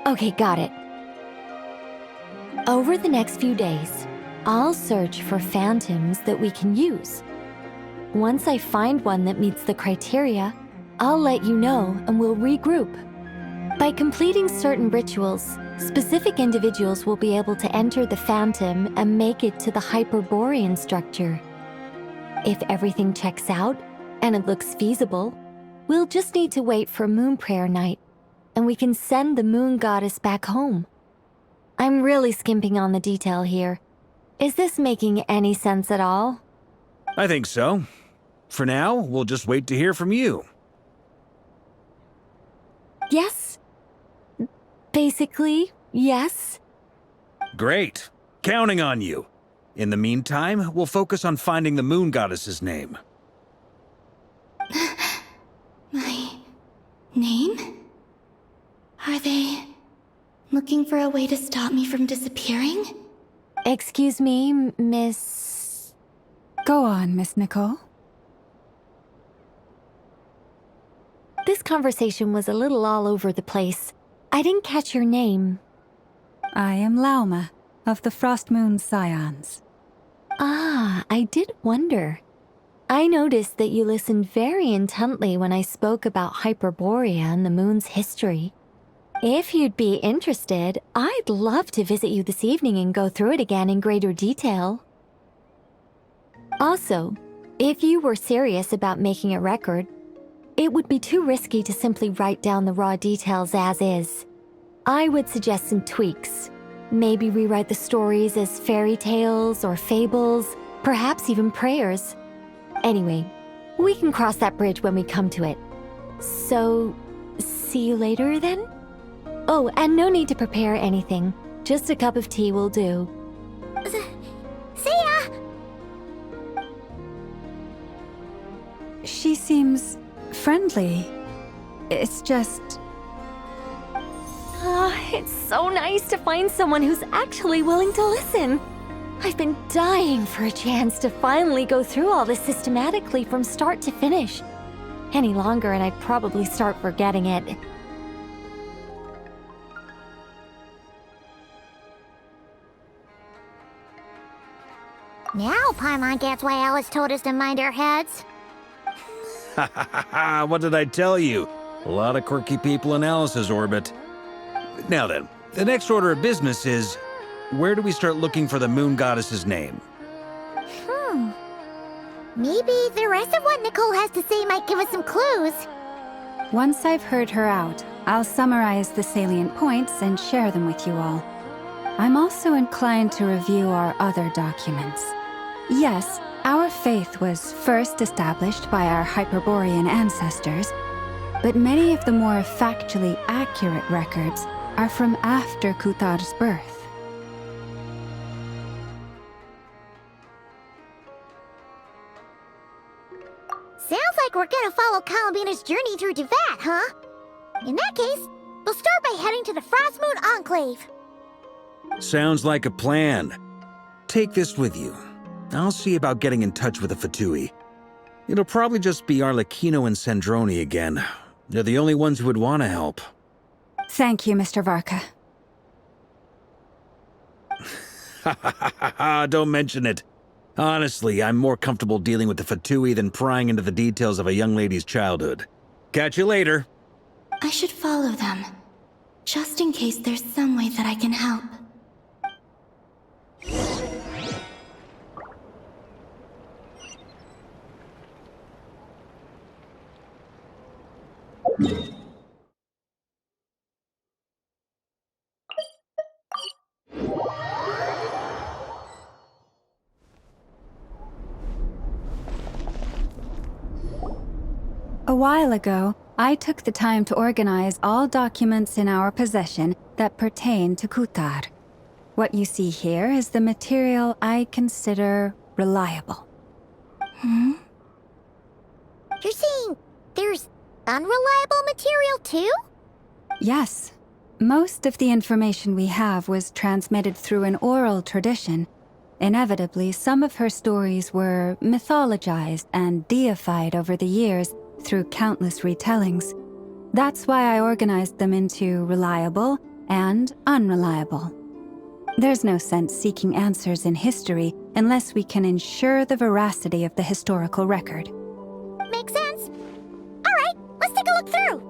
Okay, got it. Over the next few days, I'll search for phantoms that we can use. Once I find one that meets the criteria, I'll let you know and we'll regroup. By completing certain rituals, specific individuals will be able to enter the phantom and make it to the Hyperborean structure. If everything checks out and it looks feasible, we'll just need to wait for Moon Prayer Night, and we can send the Moon Goddess back home. I'm really skimping on the detail here. Is this making any sense at all? I think so. For now, we'll just wait to hear from you. Yes. Basically, yes. Great. Counting on you. In the meantime, we'll focus on finding the Moon Goddess's name. My name? Are they looking for a way to stop me from disappearing? Excuse me, Miss... Go on, Miss Nicole. This conversation was a little all over the place. I didn't catch your name. I am Lauma, of the Frost Moon Scions. Ah, I did wonder. I noticed that you listened very intently when I spoke about Hyperborea and the moon's history. If you'd be interested, I'd love to visit you this evening and go through it again in greater detail. Also, if you were serious about making a record, it would be too risky to simply write down the raw details as is. I would suggest some tweaks. Maybe rewrite the stories as fairy tales or fables, perhaps even prayers. Anyway, we can cross that bridge when we come to it. So, see you later then? Oh, and no need to prepare anything. Just a cup of tea will do. See ya! She seems friendly. It's just... It's so nice to find someone who's actually willing to listen. I've been dying for a chance to finally go through all this systematically from start to finish. Any longer and I'd probably start forgetting it. Now Paimon gets why Alice told us to mind our heads. Ha ha ha ha, what did I tell you? A lot of quirky people in Alice's orbit. Now then, the next order of business is, where do we start looking for the Moon Goddess's name? Maybe the rest of what Nicole has to say might give us some clues. Once I've heard her out, I'll summarize the salient points and share them with you all. I'm also inclined to review our other documents. Yes, our faith was first established by our Hyperborean ancestors, but many of the more factually accurate records are from after Kuthar's birth. Sounds like we're gonna follow Kalabina's journey through Teyvat, huh? In that case, we'll start by heading to the Frost Moon Enclave. Sounds like a plan. Take this with you. I'll see about getting in touch with the Fatui. It'll probably just be Arlecchino and Sandroni again. They're the only ones who would want to help. Thank you, Mr. Varka. Don't mention it. Honestly, I'm more comfortable dealing with the Fatui than prying into the details of a young lady's childhood. Catch you later. I should follow them, just in case there's some way that I can help. A while ago, I took the time to organize all documents in our possession that pertain to Kutar. What you see here is the material I consider reliable. You're saying there's unreliable material too? Yes. Most of the information we have was transmitted through an oral tradition. Inevitably, some of her stories were mythologized and deified over the years through countless retellings. That's why I organized them into reliable and unreliable. There's no sense seeking answers in history unless we can ensure the veracity of the historical record. Makes sense. All right, let's take a look through.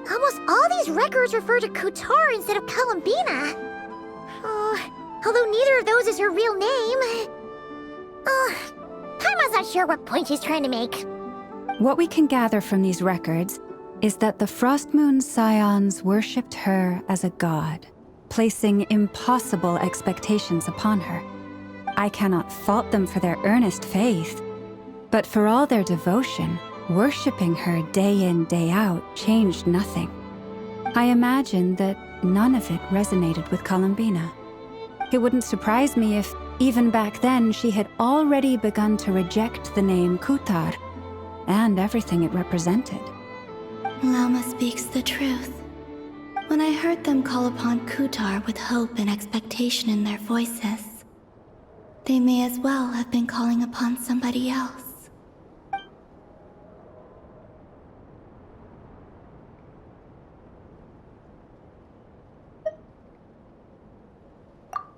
Almost all these records refer to Kutar instead of Columbina. Although neither of those is her real name. Paimon's not sure what point she's trying to make. What we can gather from these records is that the Frost Moon Scions worshipped her as a god, placing impossible expectations upon her. I cannot fault them for their earnest faith, but for all their devotion, worshipping her day in, day out changed nothing. I imagine that none of it resonated with Columbina. It wouldn't surprise me if, even back then, she had already begun to reject the name Kutar and everything it represented. Lama speaks the truth. When I heard them call upon Kutar with hope and expectation in their voices, they may as well have been calling upon somebody else.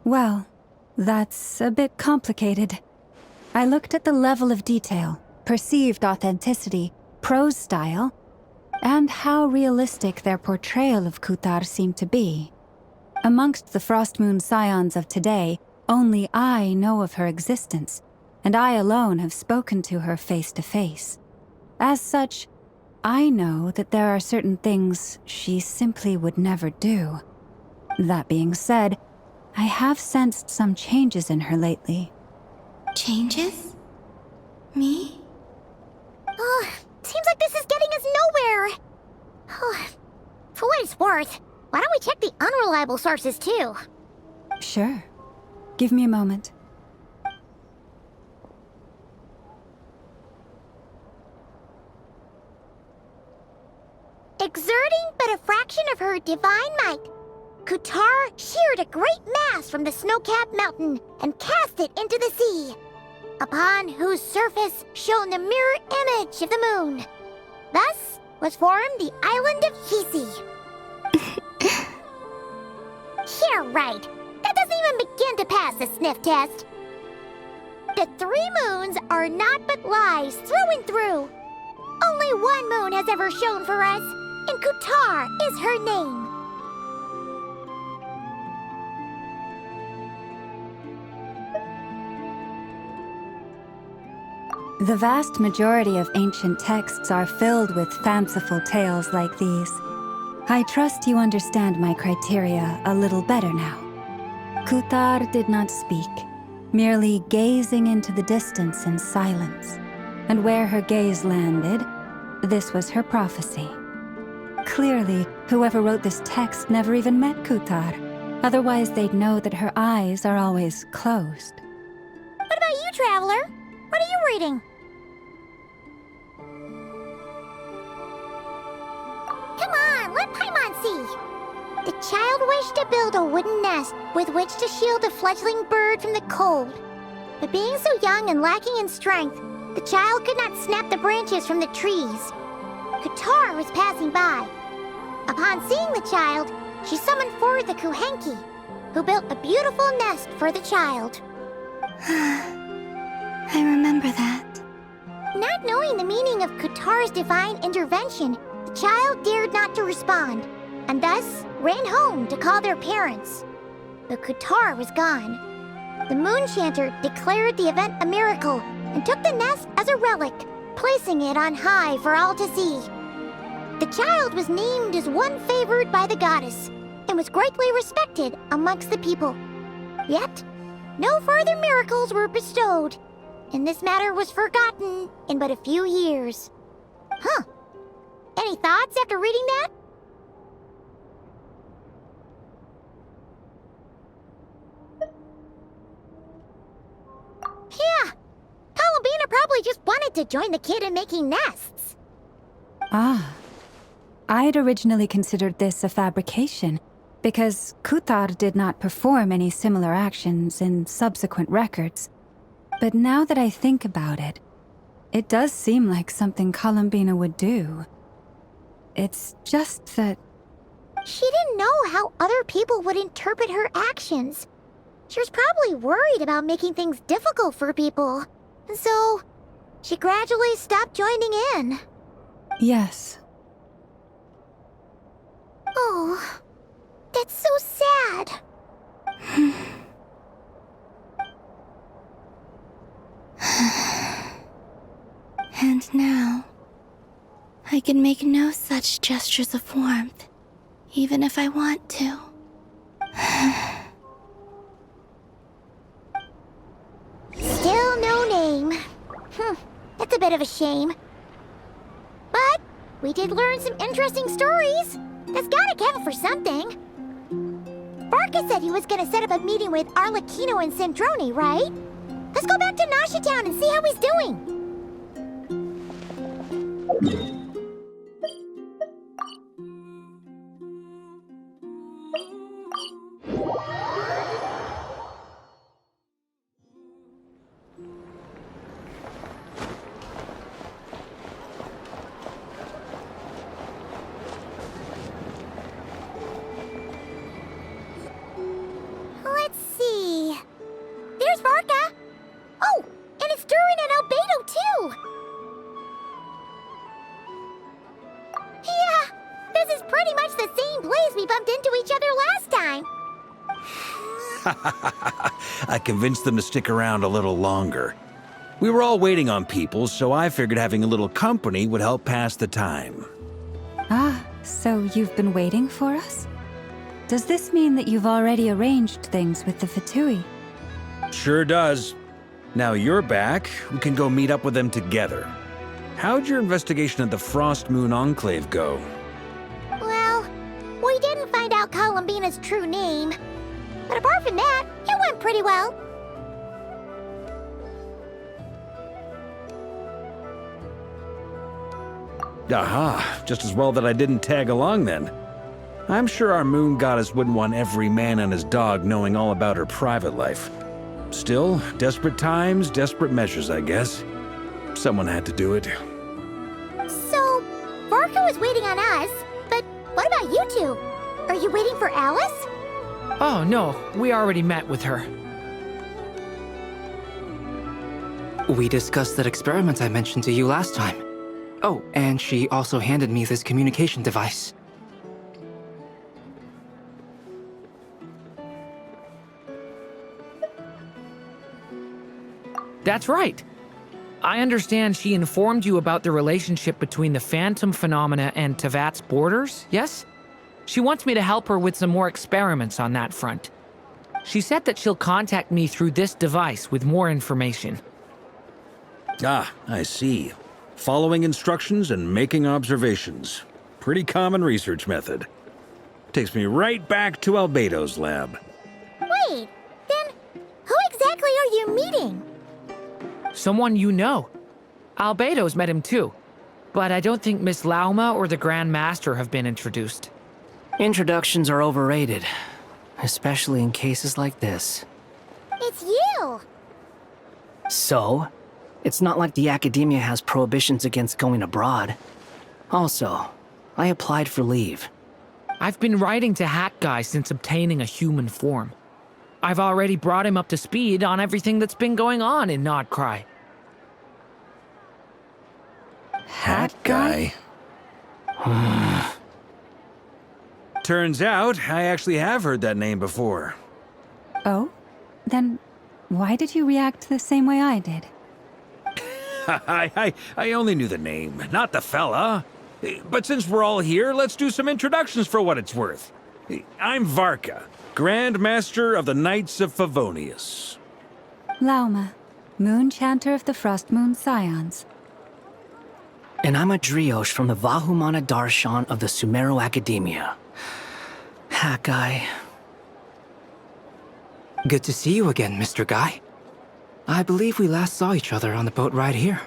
Well, that's a bit complicated. I looked at the level of detail, perceived authenticity, prose style, and how realistic their portrayal of Kutar seemed to be. Amongst the Frost Moon Scions of today, only I know of her existence, and I alone have spoken to her face to face. As such, I know that there are certain things she simply would never do. That being said, I have sensed some changes in her lately. Changes? Me? Seems like this is getting us nowhere. For what it's worth, why don't we check the unreliable sources too? Sure. Give me a moment. Exerting but a fraction of her divine might, Kutar sheared a great mass from the snow-capped mountain and cast it into the sea, upon whose surface shone the mirror image of the moon. Thus was formed the island of Hisi. Yeah, right. That doesn't even begin to pass the sniff test. The 3 moons are naught but lies through and through. Only one moon has ever shone for us, and Kutar is her name. The vast majority of ancient texts are filled with fanciful tales like these. I trust you understand my criteria a little better now. Kutar did not speak, merely gazing into the distance in silence. And where her gaze landed, this was her prophecy. Clearly, whoever wrote this text never even met Kutar. Otherwise, they'd know that her eyes are always closed. What about you, Traveler? What are you reading? Come on, let Paimon see. The child wished to build a wooden nest with which to shield a fledgling bird from the cold. But being so young and lacking in strength, the child could not snap the branches from the trees. Qatar was passing by. Upon seeing the child, she summoned forward the Kuhenki, who built a beautiful nest for the child. I remember that. Not knowing the meaning of Qatar's divine intervention, the child dared not to respond, and thus ran home to call their parents. But Qatar was gone. The moon chanter declared the event a miracle and took the nest as a relic, placing it on high for all to see. The child was named as one favored by the goddess and was greatly respected amongst the people. Yet, no further miracles were bestowed, and this matter was forgotten in but a few years. Huh. Any thoughts after reading that? Yeah. Columbina probably just wanted to join the kid in making nests. Ah. I'd originally considered this a fabrication, because Kutar did not perform any similar actions in subsequent records. But now that I think about it, it does seem like something Columbina would do. It's just that... She didn't know how other people would interpret her actions. She was probably worried about making things difficult for people. And so, she gradually stopped joining in. Yes. Oh, that's so sad. And now, I can make no such gestures of warmth, even if I want to. Still no name. That's a bit of a shame. But we did learn some interesting stories. That's gotta count for something. Varka said he was gonna set up a meeting with Arlecchino and Sandrone, right? Let's go back to Nasha Town and see how he's doing. Let's see. There's Varka. Oh, and it's Durin and Albedo too. Yeah, this is pretty much the same place we bumped into each other last time. I convinced them to stick around a little longer. We were all waiting on people, so I figured having a little company would help pass the time. Ah, so you've been waiting for us? Does this mean that you've already arranged things with the Fatui? Sure does. Now you're back, we can go meet up with them together. How'd your investigation at the Frost Moon Enclave go? Well, we didn't find out Columbina's true name. But apart from that, it went pretty well. Aha, just as well that I didn't tag along then. I'm sure our moon goddess wouldn't want every man and his dog knowing all about her private life. Still, desperate times, desperate measures, I guess. Someone had to do it. So, Varka was waiting on us, but what about you two? Are you waiting for Alice? Oh, no. We already met with her. We discussed that experiment I mentioned to you last time. Oh, and she also handed me this communication device. That's right. I understand she informed you about the relationship between the phantom phenomena and Tevat's borders, yes? She wants me to help her with some more experiments on that front. She said that she'll contact me through this device with more information. Ah, I see. Following instructions and making observations. Pretty common research method. Takes me right back to Albedo's lab. Wait, then who exactly are you meeting? Someone you know. Albedo's met him too. but I don't think Miss Lauma or the Grand Master have been introduced. Introductions are overrated, especially in cases like this. It's you! So, it's not like the Academia has prohibitions against going abroad. Also, I applied for leave. I've been writing to Hat Guy since obtaining a human form. I've already brought him up to speed on everything that's been going on in Nodcry. Hat Guy? Turns out, I actually have heard that name before. Oh? Then why did you react the same way I did? I only knew the name, not the fella. But since we're all here, let's do some introductions for what it's worth. I'm Varka, Grand Master of the Knights of Favonius. Lauma, Moon Chanter of the Frost Moon Scions. And I'm a Driosh from the Vahumana Darshan of the Sumero Academia. Hat Guy. Good to see you again, Mr. Guy. I believe we last saw each other on the boat ride here.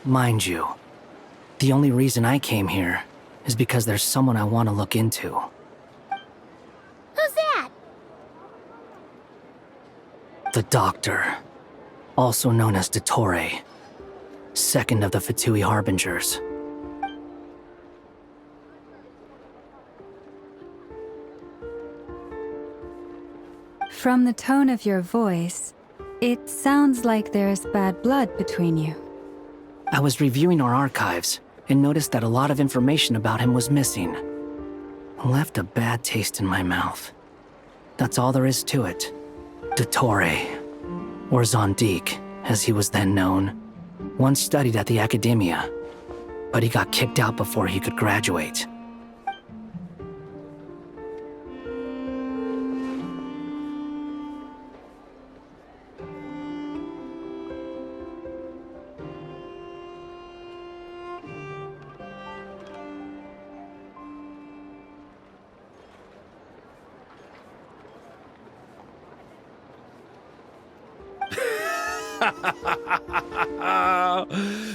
Mind you, the only reason I came here is because there's someone I want to look into. Who's that? The Doctor, also known as Dottore, second of the Fatui Harbingers. From the tone of your voice, it sounds like there's bad blood between you. I was reviewing our archives and noticed that a lot of information about him was missing. Left a bad taste in my mouth. That's all there is to it. Dottore, or Zondique, as he was then known, once studied at the Academia, but he got kicked out before he could graduate.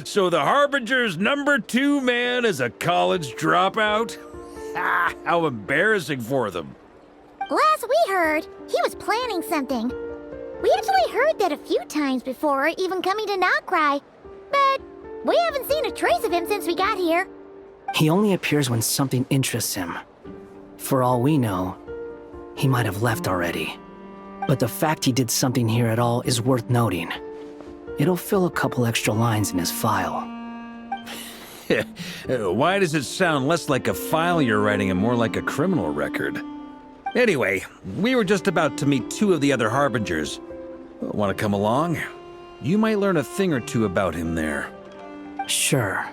So the Harbinger's #2 man is a college dropout? How embarrassing for them. Last we heard, he was planning something. We actually heard that a few times before, even coming to Nodcry, but we haven't seen a trace of him since we got here. He only appears when something interests him. For all we know, he might have left already. But the fact he did something here at all is worth noting. It'll fill a couple extra lines in his file. Why does it sound less like a file you're writing and more like a criminal record? Anyway, we were just about to meet 2 of the other Harbingers. Want to come along? You might learn a thing or two about him there. Sure.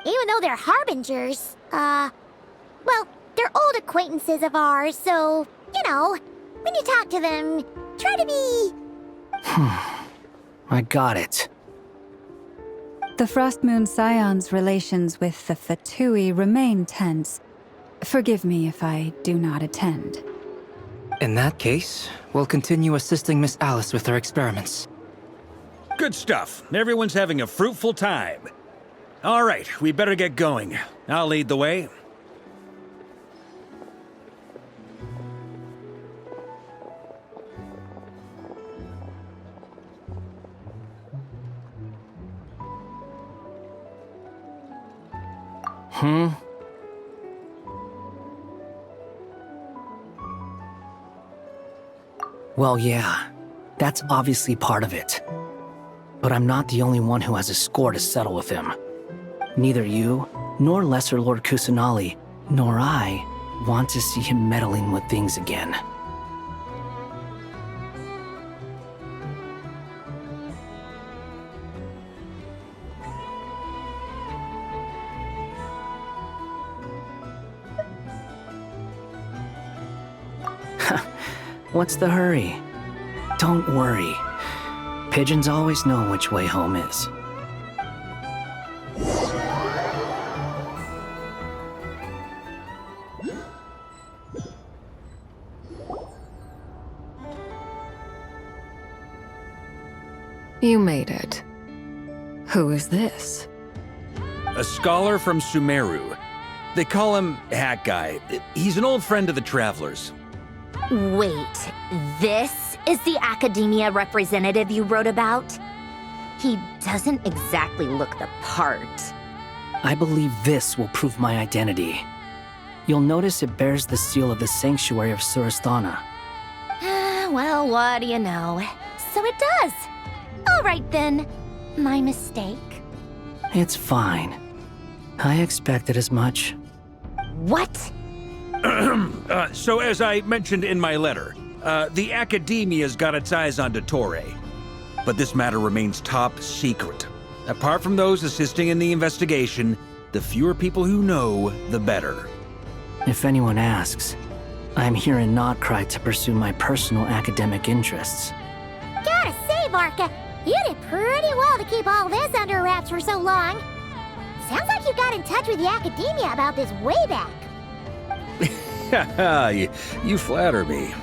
Even though they're Harbingers, well, they're old acquaintances of ours, so, you know, when you talk to them, try to be... I got it. The Frost Moon Scions' relations with the Fatui remain tense. Forgive me if I do not attend. In that case, we'll continue assisting Miss Alice with her experiments. Good stuff. Everyone's having a fruitful time. All right, we better get going. I'll lead the way. Well, yeah, that's obviously part of it. But I'm not the only one who has a score to settle with him. Neither you, nor Lesser Lord Kusanali, nor I want to see him meddling with things again. What's the hurry? Don't worry. Pigeons always know which way home is. You made it. Who is this? A scholar from Sumeru. They call him Hat Guy. He's an old friend of the Travelers. Wait, this is the academia representative you wrote about? He doesn't exactly look the part. I believe this will prove my identity. You'll notice it bears the seal of the Sanctuary of Surasthana. Well, what do you know? So it does. All right then. My mistake. It's fine. I expected as much. What? So as I mentioned in my letter, the Academia's got its eyes on Dottore. But this matter remains top secret. Apart from those assisting in the investigation, the fewer people who know, the better. If anyone asks, I'm here in Notcry to pursue my personal academic interests. Gotta say, Barca, you did pretty well to keep all this under wraps for so long. Sounds like you got in touch with the Academia about this way back. Haha, you flatter me.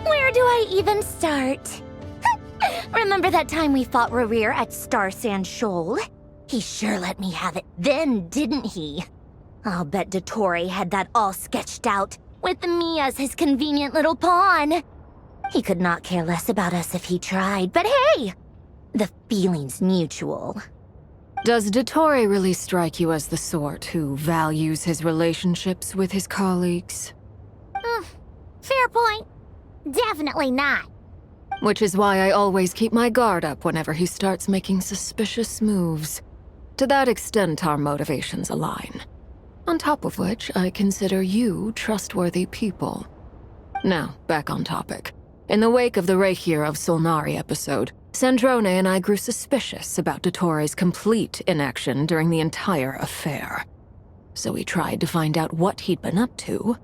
Where do I even start? Remember that time we fought Rerir at Star Sand Shoal? He sure let me have it then, didn't he? I'll bet Dottore had that all sketched out, with me as his convenient little pawn. He could not care less about us if he tried, but hey! The feeling's mutual. Does Dottore really strike you as the sort who values his relationships with his colleagues? Fair point. Definitely not. Which is why I always keep my guard up whenever he starts making suspicious moves. To that extent, our motivations align. On top of which, I consider you trustworthy people. Now, back on topic. In the wake of the Reikir of Solnari episode, Sandrone and I grew suspicious about Dottore's complete inaction during the entire affair. So we tried to find out what he'd been up to,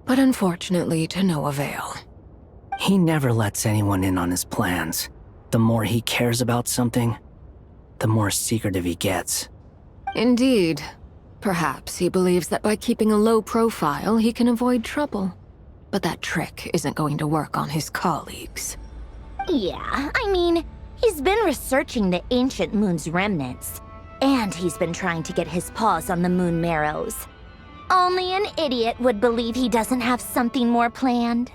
but unfortunately to no avail. He never lets anyone in on his plans. The more he cares about something, the more secretive he gets. Indeed. Perhaps he believes that by keeping a low profile, he can avoid trouble. But that trick isn't going to work on his colleagues. Yeah, I mean, he's been researching the ancient moon's remnants. And he's been trying to get his paws on the moon marrows. Only an idiot would believe he doesn't have something more planned.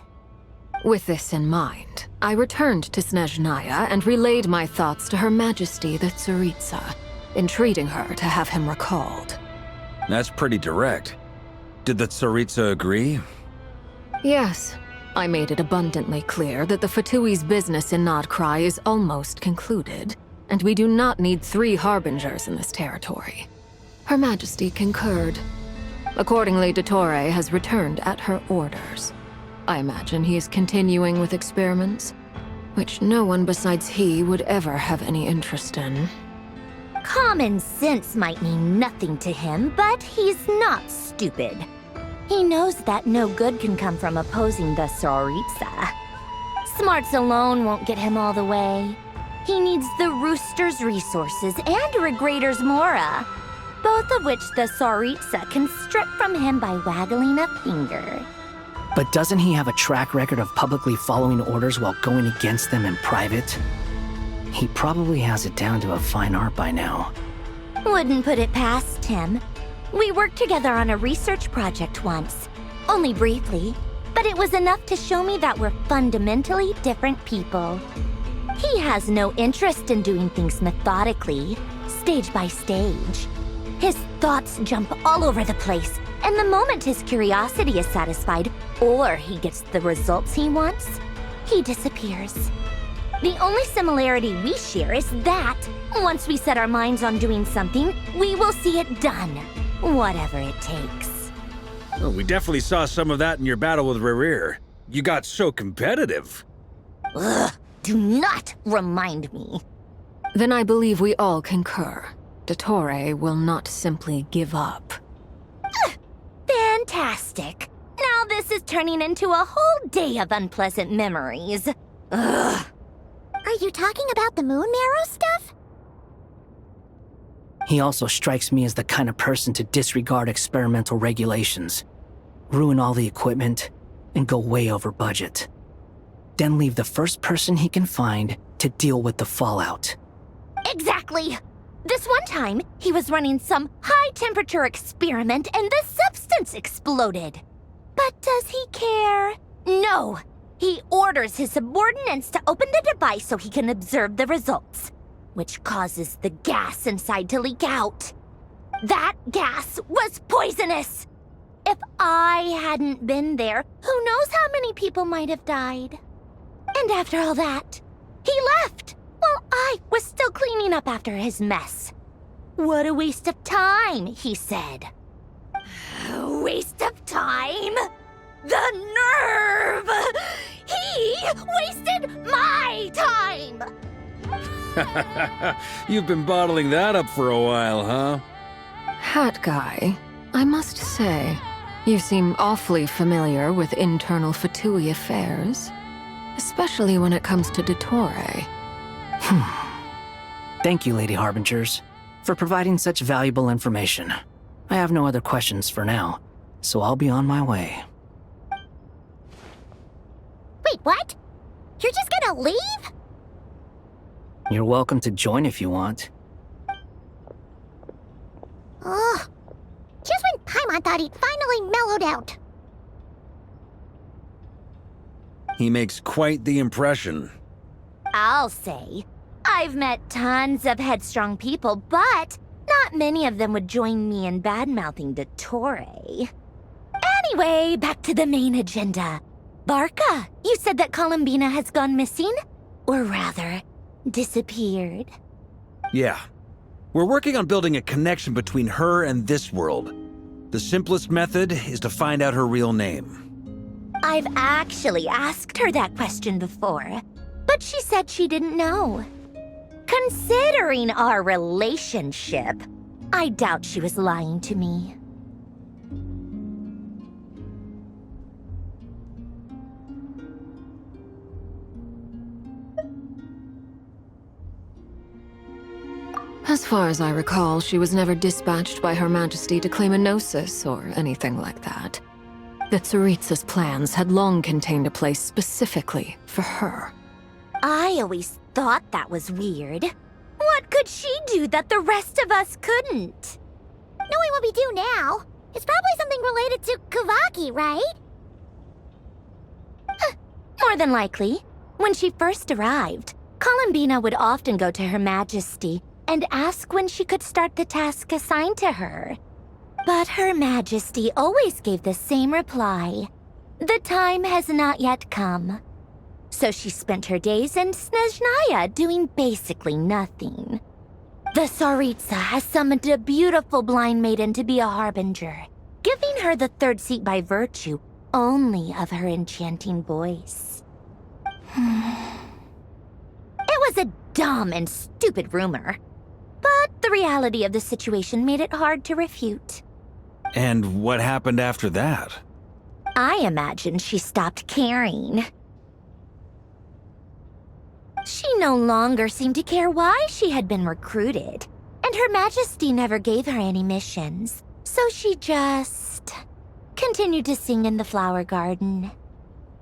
With this in mind, I returned to Snezhnaya and relayed my thoughts to Her Majesty the Tsaritsa, entreating her to have him recalled. That's pretty direct. Did the Tsaritsa agree? Yes. I made it abundantly clear that the Fatui's business in Notcry is almost concluded, and we do not need 3 harbingers in this territory. Her Majesty concurred. Accordingly, Dottore has returned at her orders. I imagine he is continuing with experiments, which no one besides he would ever have any interest in. Common sense might mean nothing to him, but he's not stupid. He knows that no good can come from opposing the Tsaritsa. Smarts alone won't get him all the way. He needs the Rooster's resources and Regrator's Mora, both of which the Tsaritsa can strip from him by waggling a finger. But doesn't he have a track record of publicly following orders while going against them in private? He probably has it down to a fine art by now. Wouldn't put it past him. We worked together on a research project once. Only briefly, but it was enough to show me that we're fundamentally different people. He has no interest in doing things methodically, stage by stage. His thoughts jump all over the place, and the moment his curiosity is satisfied, or he gets the results he wants, he disappears. The only similarity we share is that, once we set our minds on doing something, we will see it done, whatever it takes. Well, we definitely saw some of that in your battle with Rerir. You got so competitive. Ugh, do not remind me. Then I believe we all concur. Dottore will not simply give up. Fantastic. Now this is turning into a whole day of unpleasant memories. Ugh. Are you talking about the moon marrow stuff? He also strikes me as the kind of person to disregard experimental regulations, ruin all the equipment, and go way over budget. Then leave the first person he can find to deal with the fallout. Exactly! This one time, he was running some high-temperature experiment and the substance exploded. But does he care? No! He orders his subordinates to open the device so he can observe the results, which causes the gas inside to leak out. That gas was poisonous! If I hadn't been there, who knows how many people might have died? And after all that, he left! While I was still cleaning up after his mess. What a waste of time, he said. A waste of time? The nerve! He wasted my time! You've been bottling that up for a while, huh? Hat guy, I must say, you seem awfully familiar with internal Fatui affairs. Especially when it comes to Dottore. Thank you, Lady Harbingers, for providing such valuable information. I have no other questions for now, so I'll be on my way. Wait, what? You're just gonna leave? You're welcome to join if you want. Ugh. Just when Paimon thought he'd finally mellowed out. He makes quite the impression. I'll say. I've met tons of headstrong people, but not many of them would join me in bad-mouthing Dottore. Anyway, back to the main agenda. Barca, you said that Columbina has gone missing? Or rather, disappeared. Yeah. We're working on building a connection between her and this world. The simplest method is to find out her real name. I've actually asked her that question before, but she said she didn't know. Considering our relationship, I doubt she was lying to me. As far as I recall, she was never dispatched by Her Majesty to claim a gnosis or anything like that. The Tsaritsa's plans had long contained a place specifically for her. I always thought that was weird. What could she do that the rest of us couldn't? Knowing what we do now, it's probably something related to Kavaki, right? More than likely. When she first arrived, Columbina would often go to Her Majesty and ask when she could start the task assigned to her. But Her Majesty always gave the same reply. The time has not yet come. So she spent her days in Snezhnaya doing basically nothing. The Tsaritsa has summoned a beautiful blind maiden to be a harbinger, giving her the third seat by virtue only of her enchanting voice. It was a dumb and stupid rumor, but the reality of the situation made it hard to refute. And what happened after that? I imagine she stopped caring. She no longer seemed to care why she had been recruited, and Her Majesty never gave her any missions, so she just continued to sing in the flower garden.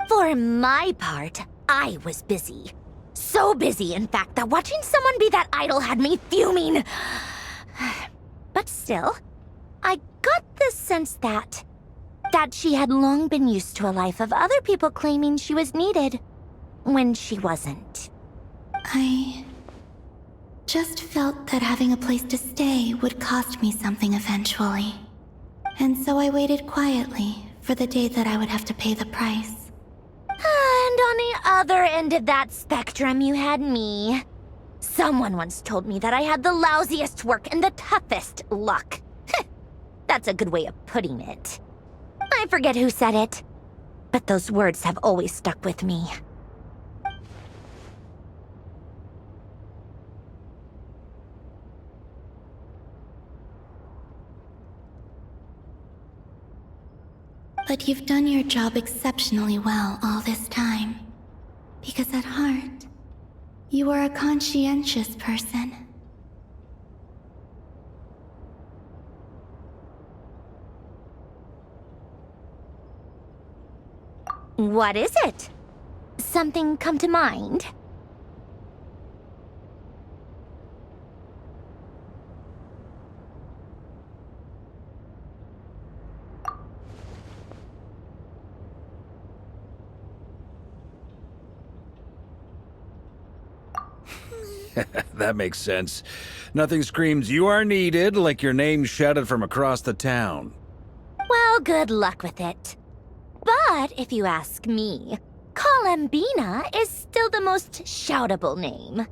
For my part, I was busy. So busy, in fact, that watching someone be that idol had me fuming. But still, I got the sense that she had long been used to a life of other people claiming she was needed when she wasn't. I just felt that having a place to stay would cost me something eventually. And so I waited quietly for the day that I would have to pay the price. And on the other end of that spectrum, you had me. Someone once told me that I had the lousiest work and the toughest luck. That's a good way of putting it. I forget who said it, but those words have always stuck with me. But you've done your job exceptionally well all this time. Because at heart, you are a conscientious person. What is it? Something come to mind? That makes sense. Nothing screams you are needed like your name shouted from across the town. Well, good luck with it. But if you ask me, Colambina is still the most shoutable name.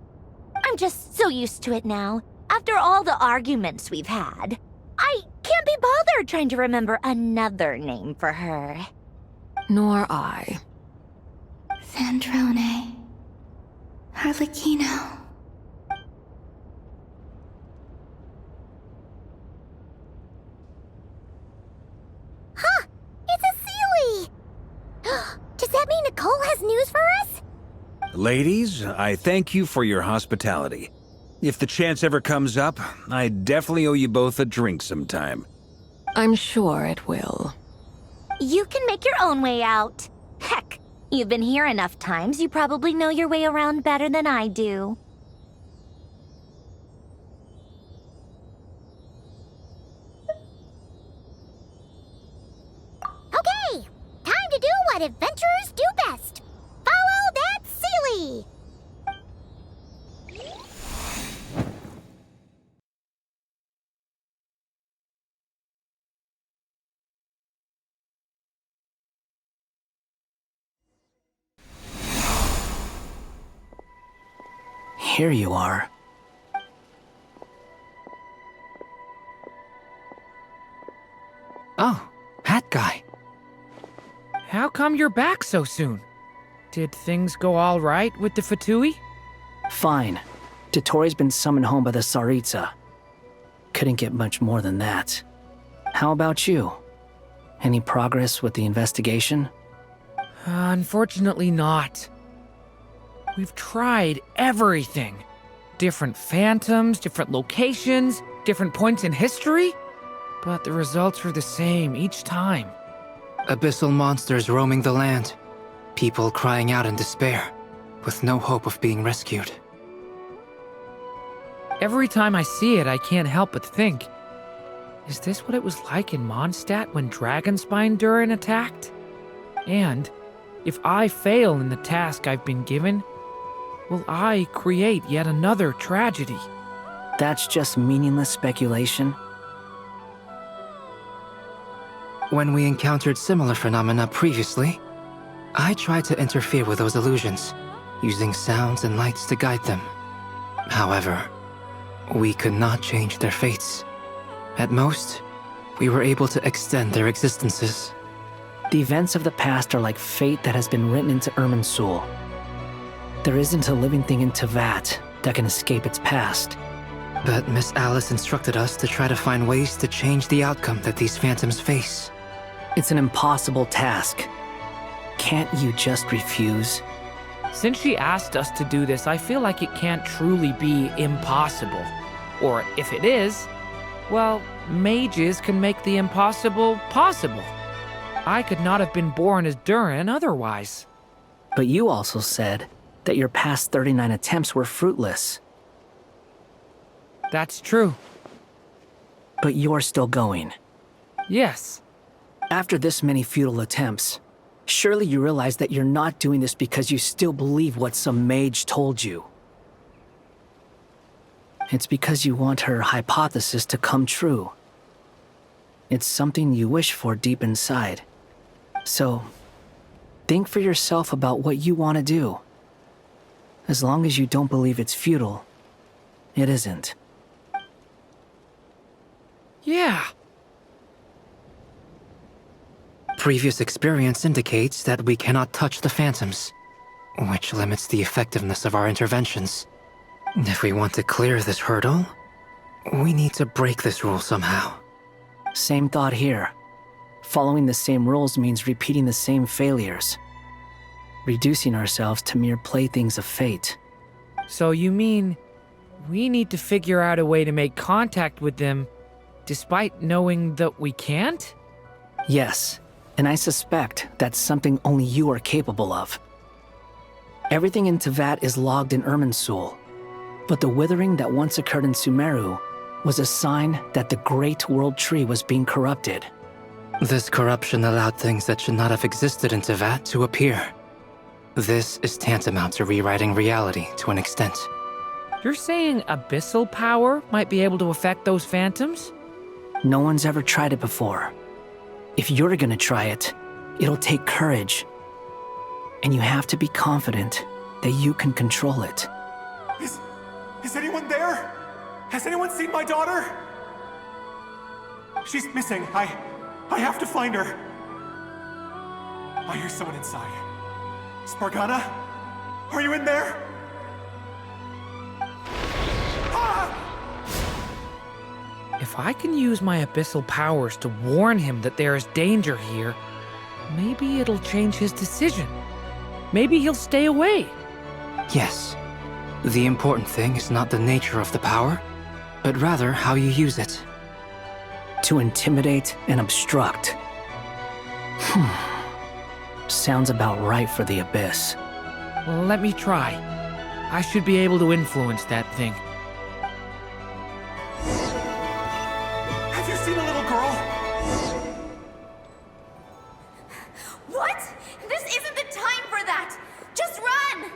I'm just so used to it now, after all the arguments we've had. I can't be bothered trying to remember another name for her. Nor I. Sandrone. Harlequino. Huh! It's a Sealy! Does that mean Nicole has news for us? Ladies, I thank you for your hospitality. If the chance ever comes up, I definitely owe you both a drink sometime. I'm sure it will. You can make your own way out. Heck, you've been here enough times, you probably know your way around better than I do. Okay! Time to do what adventurers do best! Follow that Sealy! Here you are. Oh, hat guy. How come you're back so soon? Did things go all right with the Fatui? Fine. Totori's been summoned home by the Tsaritsa. Couldn't get much more than that. How about you? Any progress with the investigation? Unfortunately not. We've tried everything. Different phantoms, different locations, different points in history. But the results were the same each time. Abyssal monsters roaming the land. People crying out in despair, with no hope of being rescued. Every time I see it, I can't help but think, is this what it was like in Mondstadt when Dragonspine Durin attacked? And if I fail in the task I've been given, will I create yet another tragedy? That's just meaningless speculation. When we encountered similar phenomena previously, I tried to interfere with those illusions, using sounds and lights to guide them. However, we could not change their fates. At most, we were able to extend their existences. The events of the past are like fate that has been written into Irminsul. There isn't a living thing in Teyvat that can escape its past. But Miss Alice instructed us to try to find ways to change the outcome that these phantoms face. It's an impossible task. Can't you just refuse? Since she asked us to do this, I feel like it can't truly be impossible. Or if it is, well, mages can make the impossible possible. I could not have been born as Durin otherwise. But you also said that your past 39 attempts were fruitless. That's true. But you're still going. Yes. After this many futile attempts, surely you realize that you're not doing this because you still believe what some mage told you. It's because you want her hypothesis to come true. It's something you wish for deep inside. So, think for yourself about what you want to do. As long as you don't believe it's futile, it isn't. Yeah. Previous experience indicates that we cannot touch the phantoms, which limits the effectiveness of our interventions. If we want to clear this hurdle, we need to break this rule somehow. Same thought here. Following the same rules means repeating the same failures. Reducing ourselves to mere playthings of fate. So you mean we need to figure out a way to make contact with them despite knowing that we can't? Yes. And I suspect that's something only you are capable of. Everything in Tevat is logged in Irminsul, but the withering that once occurred in Sumeru was a sign that the Great World Tree was being corrupted. This corruption allowed things that should not have existed in Tevat to appear. This is tantamount to rewriting reality to an extent. You're saying abyssal power might be able to affect those phantoms? No one's ever tried it before. If you're gonna try it, it'll take courage. And you have to be confident that you can control it. Is anyone there? Has anyone seen my daughter? She's missing. I have to find her. I hear someone inside. Spargana? Are you in there? If I can use my abyssal powers to warn him that there is danger here, maybe it'll change his decision. Maybe he'll stay away. Yes. The important thing is not the nature of the power, but rather how you use it. To intimidate and obstruct. Sounds about right for the Abyss. Let me try. I should be able to influence that thing. Have you seen a little girl? What? This isn't the time for that! Just run!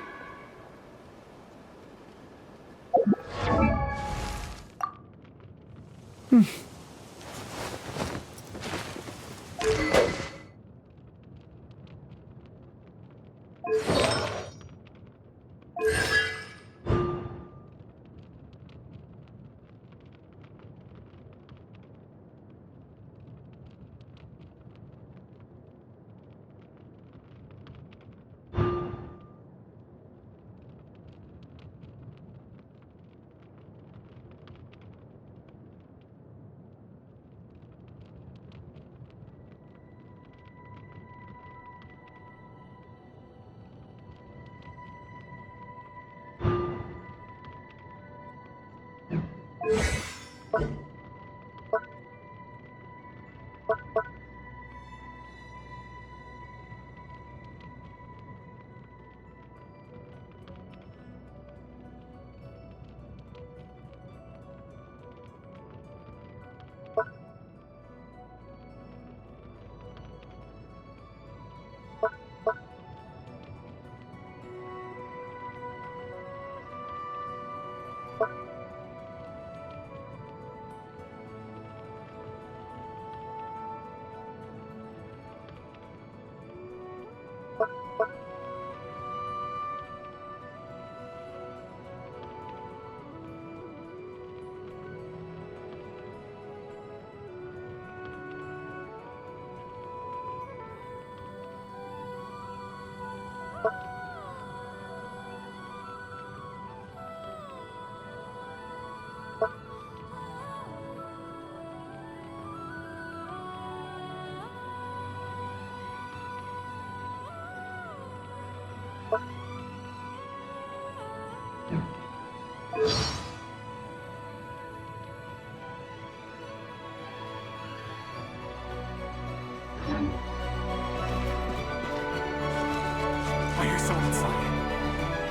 I hear someone inside.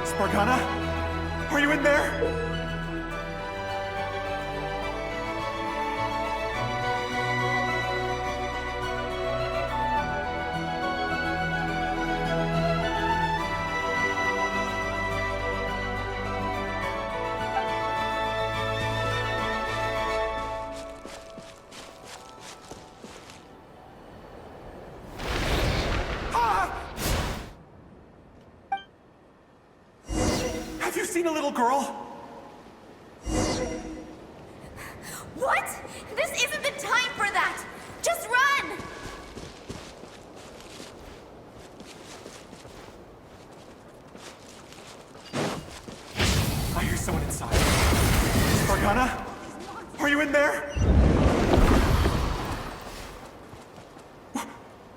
Spargana? Are you in there? Have you seen a little girl? What? This isn't the time for that! Just run! I hear someone inside. Spargana? Are you in there?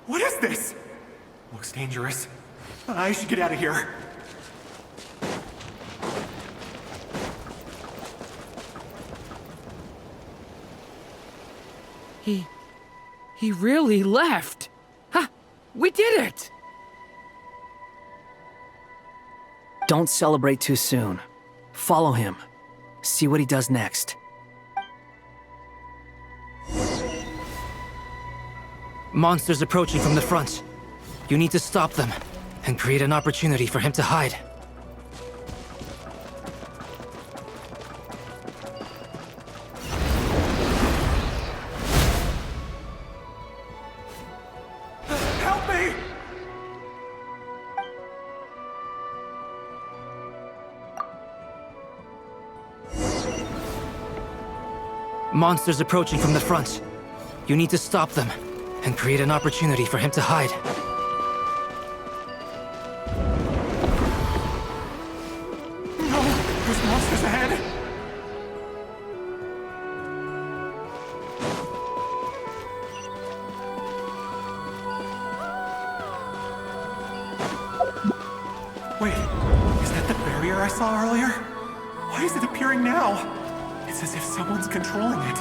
What is this? Looks dangerous. I should get out of here. He really left. Ha! We did it! Don't celebrate too soon. Follow him. See what he does next. Monsters approaching from the front. You need to stop them and create an opportunity for him to hide. Help me! Monsters approaching from the front. You need to stop them and create an opportunity for him to hide. No! There's monsters ahead! Wait, is that the barrier I saw earlier? Why is it appearing now? It's as if someone's controlling it.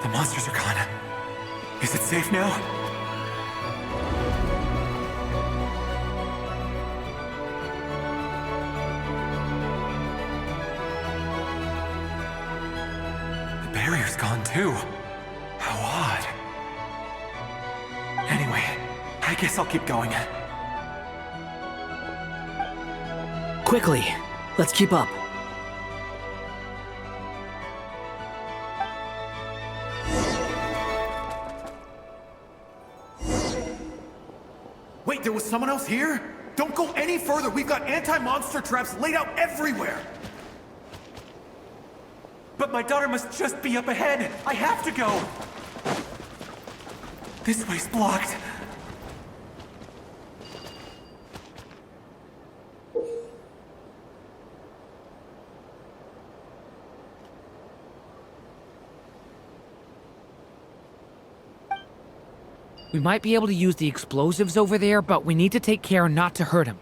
The monsters are gone. Is it safe now? The barrier's gone too. How odd. Anyway, I guess I'll keep going. Quickly, let's keep up. Wait, there was someone else here? Don't go any further. We've got anti-monster traps laid out everywhere. But my daughter must just be up ahead. I have to go. This way's blocked. We might be able to use the explosives over there, but we need to take care not to hurt him.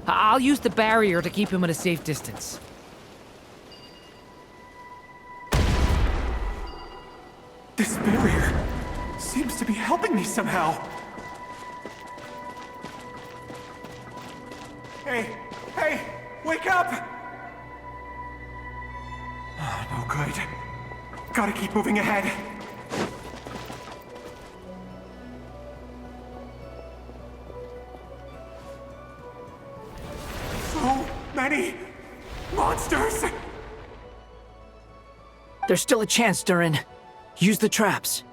I'll use the barrier to keep him at a safe distance. This barrier seems to be helping me somehow. Hey, hey, wake up! Oh, no good. Gotta keep moving ahead. So many monsters! There's still a chance, Durin. Use the traps.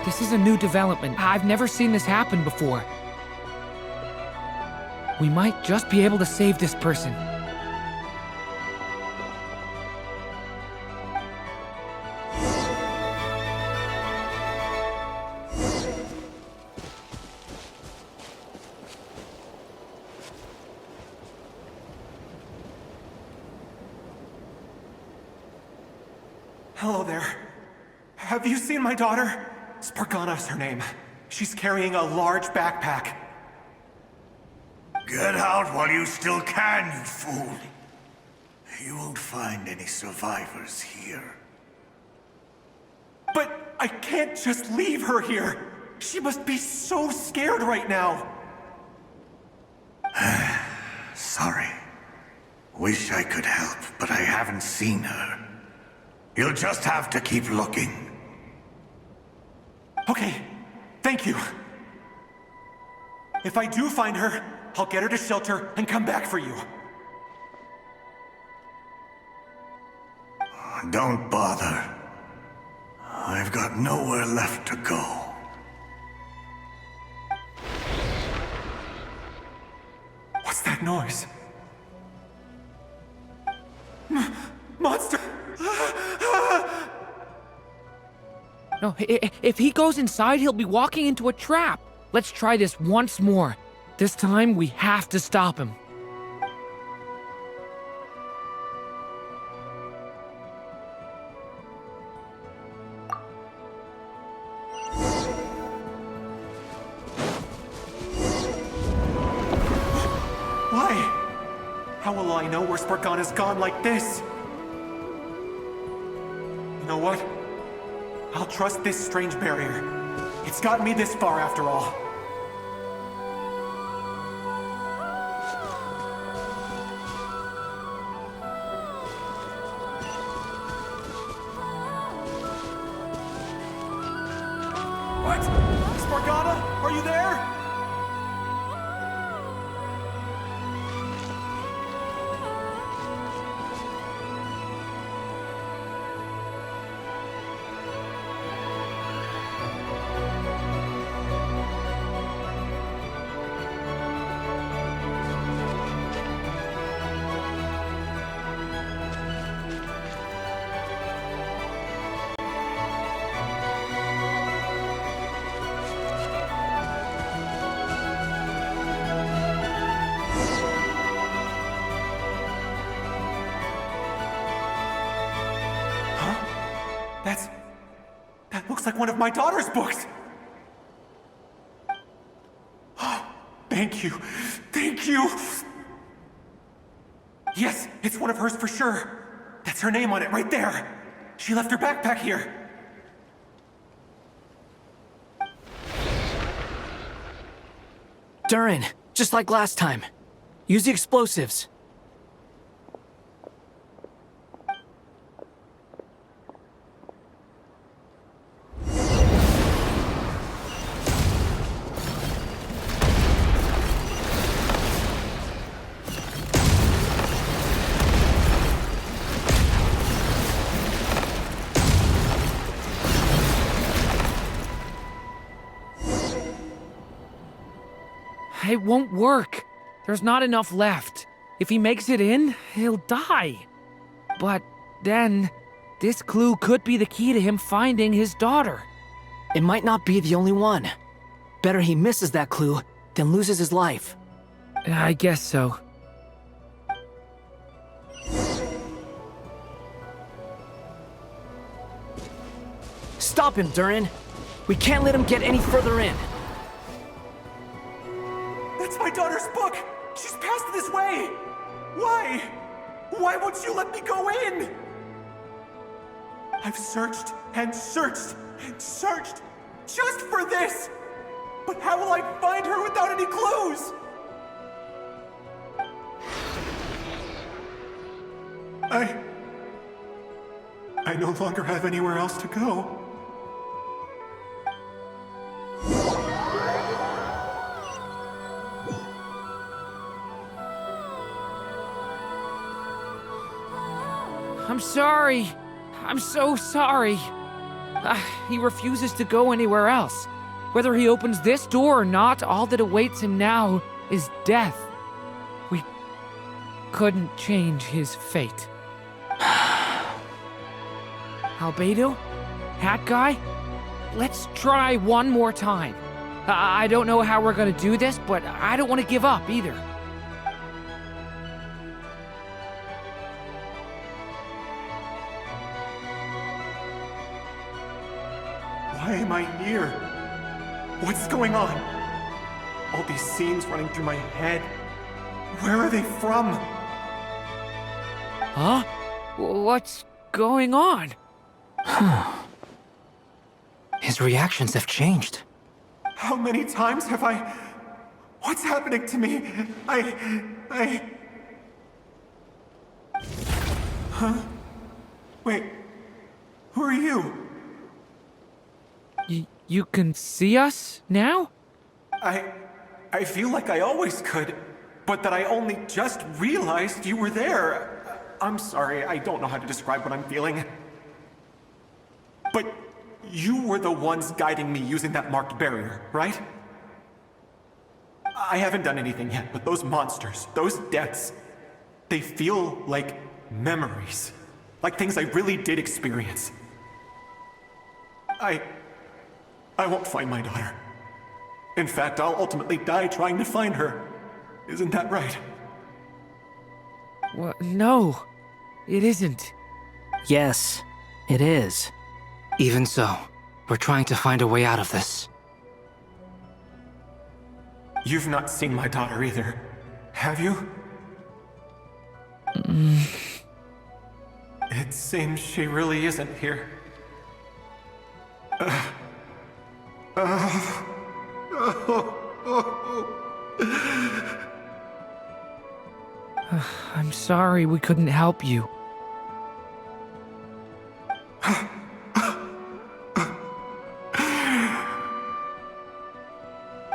This is a new development. I've never seen this happen before. We might just be able to save this person. Hello there. Have you seen my daughter? Spargana's her name. She's carrying a large backpack. Get out while you still can, you fool. You won't find any survivors here. But I can't just leave her here! She must be so scared right now! Sorry. Wish I could help, but I haven't seen her. You'll just have to keep looking. Okay, thank you. If I do find her, I'll get her to shelter and come back for you. Don't bother. I've got nowhere left to go. What's that noise? Monster! No, if he goes inside, he'll be walking into a trap. Let's try this once more. This time, we have to stop him. Why? How will I know where Spargana's gone like this? You know what? I'll trust this strange barrier. It's gotten me this far after all. What? Spargana? Are you there? That looks like one of my daughter's books! Thank you. Thank you! Yes, it's one of hers for sure. That's her name on it right there. She left her backpack here. Durin, just like last time. Use the explosives. It won't work. There's not enough left. If he makes it in, he'll die. But then, this clue could be the key to him finding his daughter. It might not be the only one. Better he misses that clue than loses his life. I guess so. Stop him, Durin. We can't let him get any further in. That's my daughter's book! She's passed this way! Why? Why won't you let me go in? I've searched and searched and searched just for this! But how will I find her without any clues? I no longer have anywhere else to go. I'm sorry. I'm so sorry. He refuses to go anywhere else. Whether he opens this door or not, all that awaits him now is death. We couldn't change his fate. Albedo? Hat guy? Let's try one more time. I don't know how we're gonna do this, but I don't want to give up either. Why am I here? What's going on? All these scenes running through my head. Where are they from? Huh? What's going on? His reactions have changed. How many times have I... What's happening to me? Huh? Wait, who are you? You can see us now? I feel like I always could, but that I only just realized you were there. I'm sorry, I don't know how to describe what I'm feeling. But you were the ones guiding me using that marked barrier, right? I haven't done anything yet, but those monsters, those deaths, they feel like memories. Like things I really did experience. I won't find my daughter. In fact, I'll ultimately die trying to find her. Isn't that right? What? No, it isn't. Yes, it is. Even so, we're trying to find a way out of this. You've not seen my daughter either, have you? It seems she really isn't here. I'm sorry we couldn't help you.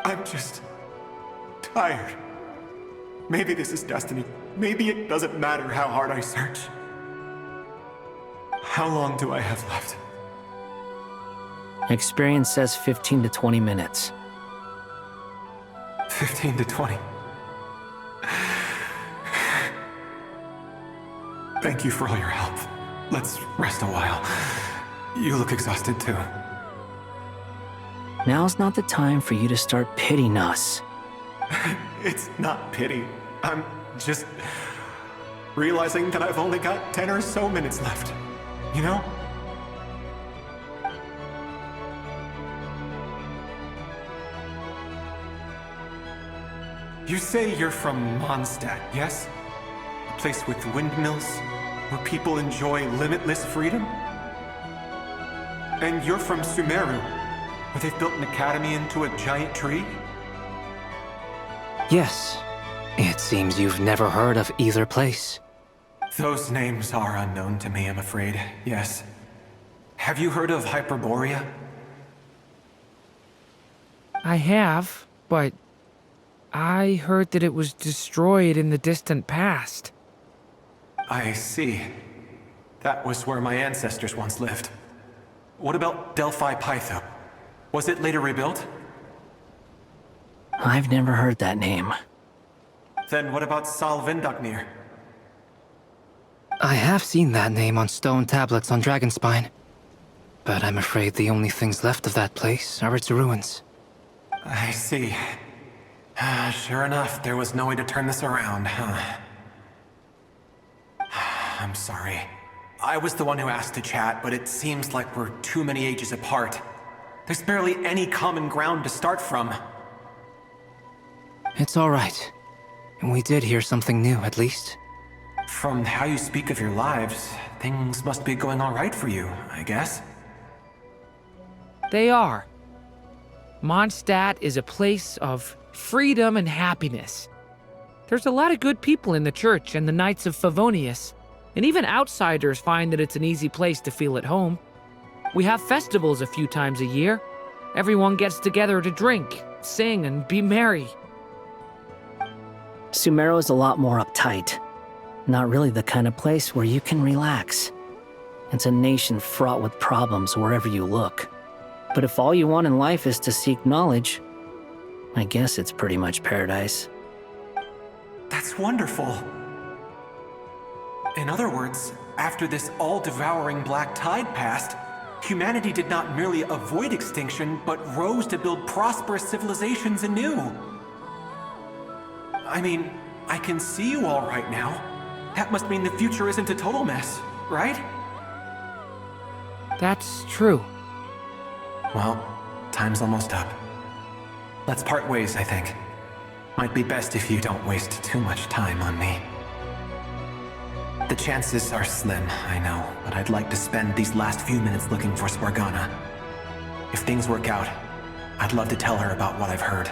I'm just tired. Maybe this is destiny. Maybe it doesn't matter how hard I search. How long do I have left? Experience says 15 to 20 minutes. 15 to 20. Thank you for all your help. Let's rest a while. You look exhausted too. Now's not the time for you to start pitying us. It's not pity. I'm just realizing that I've only got 10 or so minutes left. You know? You say you're from Mondstadt, yes? A place with windmills, where people enjoy limitless freedom? And you're from Sumeru, where they've built an academy into a giant tree? Yes. It seems you've never heard of either place. Those names are unknown to me, I'm afraid, yes. Have you heard of Hyperborea? I have, but I heard that it was destroyed in the distant past. I see. That was where my ancestors once lived. What about Delphi Pytho? Was it later rebuilt? I've never heard that name. Then what about Sal Vindaknir? I have seen that name on stone tablets on Dragonspine. But I'm afraid the only things left of that place are its ruins. I see. Sure enough, there was no way to turn this around, huh? I'm sorry. I was the one who asked to chat, but it seems like we're too many ages apart. There's barely any common ground to start from. It's all right. We did hear something new, at least. From how you speak of your lives, things must be going all right for you, I guess. They are. Mondstadt is a place of freedom and happiness. There's a lot of good people in the church and the Knights of Favonius, and even outsiders find that it's an easy place to feel at home. We have festivals a few times a year. Everyone gets together to drink, sing, and be merry. Sumeru is a lot more uptight. Not really the kind of place where you can relax. It's a nation fraught with problems wherever you look. But if all you want in life is to seek knowledge, I guess it's pretty much paradise. That's wonderful. In other words, after this all-devouring black tide passed, humanity did not merely avoid extinction, but rose to build prosperous civilizations anew. I mean, I can see you all right now. That must mean the future isn't a total mess, right? That's true. Well, time's almost up. Let's part ways, I think. Might be best if you don't waste too much time on me. The chances are slim, I know, but I'd like to spend these last few minutes looking for Spargana. If things work out, I'd love to tell her about what I've heard.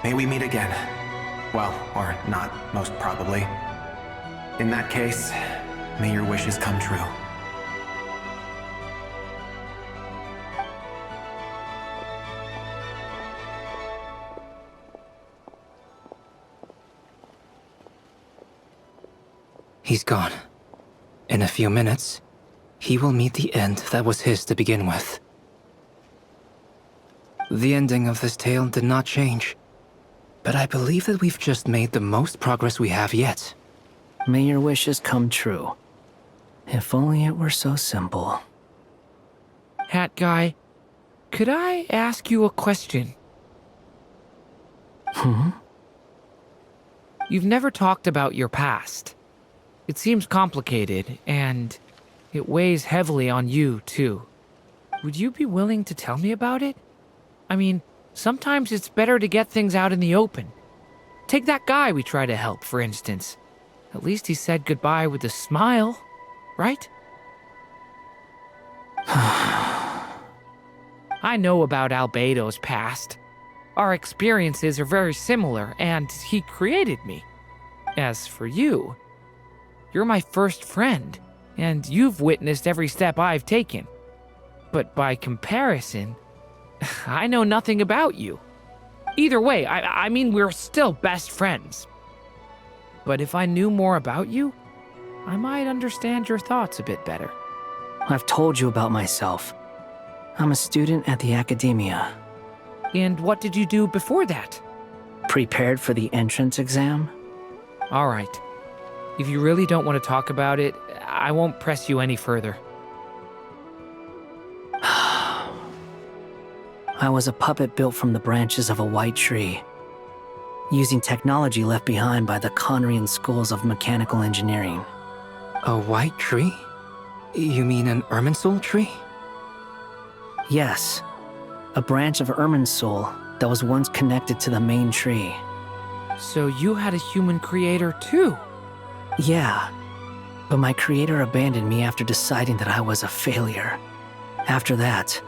May we meet again. Well, or not, most probably. In that case, may your wishes come true. He's gone. In a few minutes, he will meet the end that was his to begin with. The ending of this tale did not change, but I believe that we've just made the most progress we have yet. May your wishes come true. If only it were so simple. Hat guy, could I ask you a question? You've never talked about your past. It seems complicated, and it weighs heavily on you, too. Would you be willing to tell me about it? I mean, sometimes it's better to get things out in the open. Take that guy we try to help, for instance. At least he said goodbye with a smile, right? I know about Albedo's past. Our experiences are very similar, and he created me. As for you, you're my first friend, and you've witnessed every step I've taken. But by comparison, I know nothing about you. Either way, I mean, we're still best friends. But if I knew more about you, I might understand your thoughts a bit better. I've told you about myself. I'm a student at the academia. And what did you do before that? Prepared for the entrance exam? All right. If you really don't want to talk about it, I won't press you any further. I was a puppet built from the branches of a white tree, using technology left behind by the Conrian schools of mechanical engineering. A white tree? You mean an Irminsul tree? Yes, a branch of Irminsul that was once connected to the main tree. So you had a human creator too? Yeah, but my creator abandoned me after deciding that I was a failure. After that,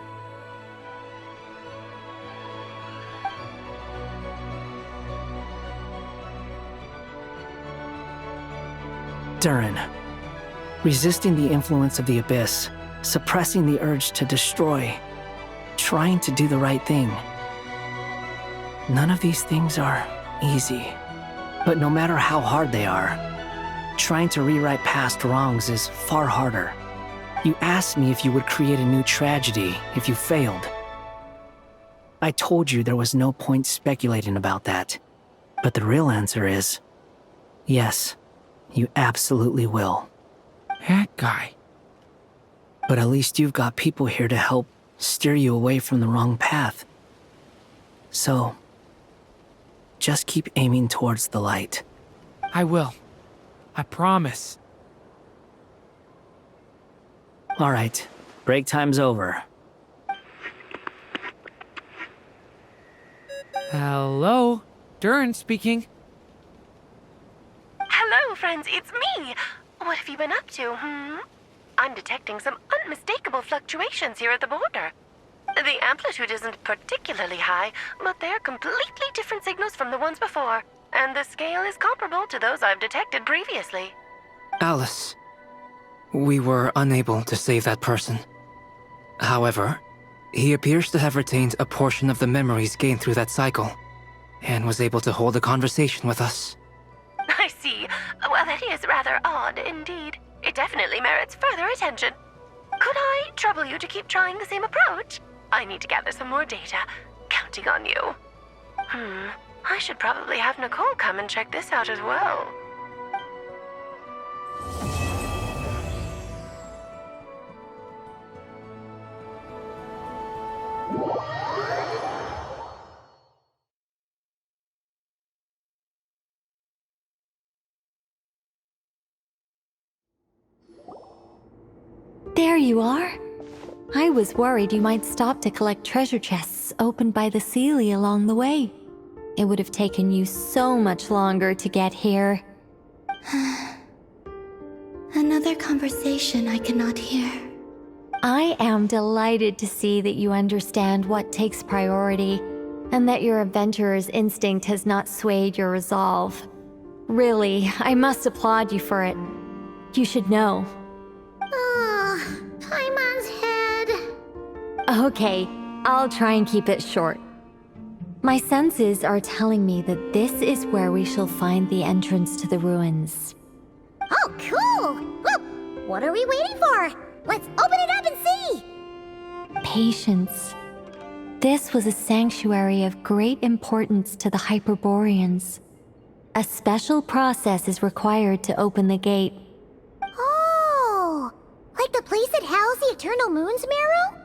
Durin, resisting the influence of the Abyss, suppressing the urge to destroy, trying to do the right thing. None of these things are easy, but no matter how hard they are, trying to rewrite past wrongs is far harder. You asked me if you would create a new tragedy if you failed. I told you there was no point speculating about that, but the real answer is, yes. You absolutely will. That guy. But at least you've got people here to help steer you away from the wrong path. So, just keep aiming towards the light. I will. I promise. All right, break time's over. Hello? Durin speaking. Hello, friends, it's me! What have you been up to, I'm detecting some unmistakable fluctuations here at the border. The amplitude isn't particularly high, but they're completely different signals from the ones before, and the scale is comparable to those I've detected previously. Alice, we were unable to save that person. However, he appears to have retained a portion of the memories gained through that cycle, and was able to hold a conversation with us. I see. Well, that is rather odd indeed. It definitely merits further attention. Could I trouble you to keep trying the same approach? I need to gather some more data. Counting on you. I should probably have Nicole come and check this out as well. There you are. I was worried you might stop to collect treasure chests opened by the Seelie along the way. It would have taken you so much longer to get here. Another conversation I cannot hear. I am delighted to see that you understand what takes priority, and that your adventurer's instinct has not swayed your resolve. Really, I must applaud you for it. You should know. Paimon's head. Okay, I'll try and keep it short. My senses are telling me that this is where we shall find the entrance to the ruins. Oh, cool! Well, what are we waiting for? Let's open it up and see! Patience. This was a sanctuary of great importance to the Hyperboreans. A special process is required to open the gate. Oh! Like the place that housed the Eternal Moon's Marrow?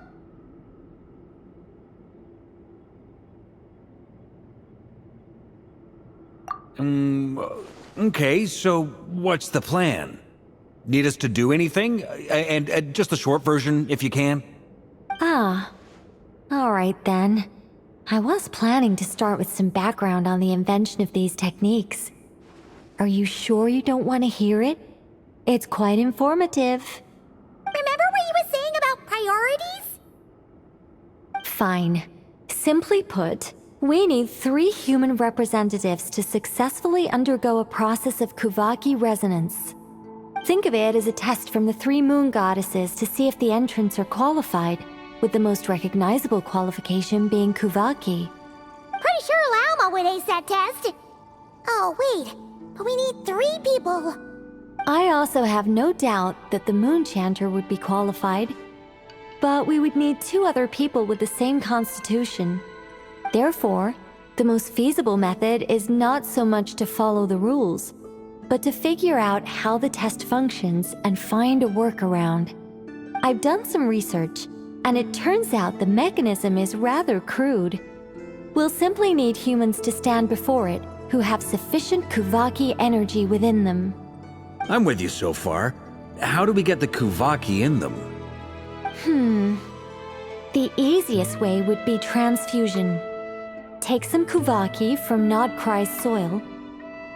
Okay, so what's the plan? Need us to do anything? And just the short version, if you can. Ah. Alright then. I was planning to start with some background on the invention of these techniques. Are you sure you don't want to hear it? It's quite informative. Remember what you were saying about priorities? Fine. Simply put, we need 3 human representatives to successfully undergo a process of Kuvaki resonance. Think of it as a test from the 3 moon goddesses to see if the entrants are qualified, with the most recognizable qualification being Kuvaki. Pretty sure Lauma would ace that test. Oh, wait. But we need 3 people. I also have no doubt that the Moon Chanter would be qualified. But we would need 2 other people with the same constitution. Therefore, the most feasible method is not so much to follow the rules, but to figure out how the test functions and find a workaround. I've done some research, and it turns out the mechanism is rather crude. We'll simply need humans to stand before it who have sufficient Kuvaki energy within them. I'm with you so far. How do we get the Kuvaki in them? The easiest way would be transfusion. Take some Kuvaki from Nodkrai's soil,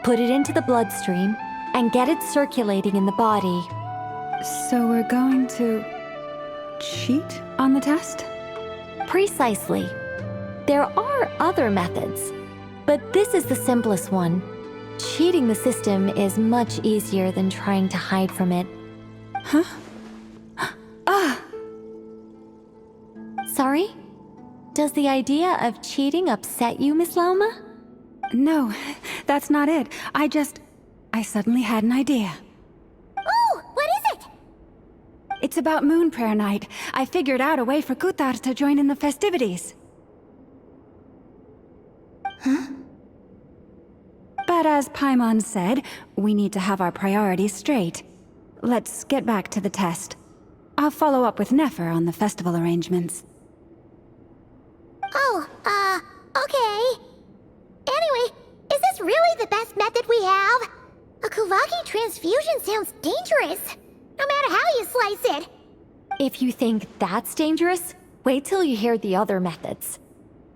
put it into the bloodstream, and get it circulating in the body. So we're going to cheat on the test? Precisely. There are other methods, but this is the simplest one. Cheating the system is much easier than trying to hide from it. Huh? Sorry? Does the idea of cheating upset you, Miss Lauma? No, that's not it. I suddenly had an idea. Oh, what is it? It's about Moon Prayer Night. I figured out a way for Kutar to join in the festivities. Huh? But as Paimon said, we need to have our priorities straight. Let's get back to the test. I'll follow up with Nefer on the festival arrangements. Oh, okay. Anyway, is this really the best method we have? A Kuvaki transfusion sounds dangerous, no matter how you slice it. If you think that's dangerous, wait till you hear the other methods.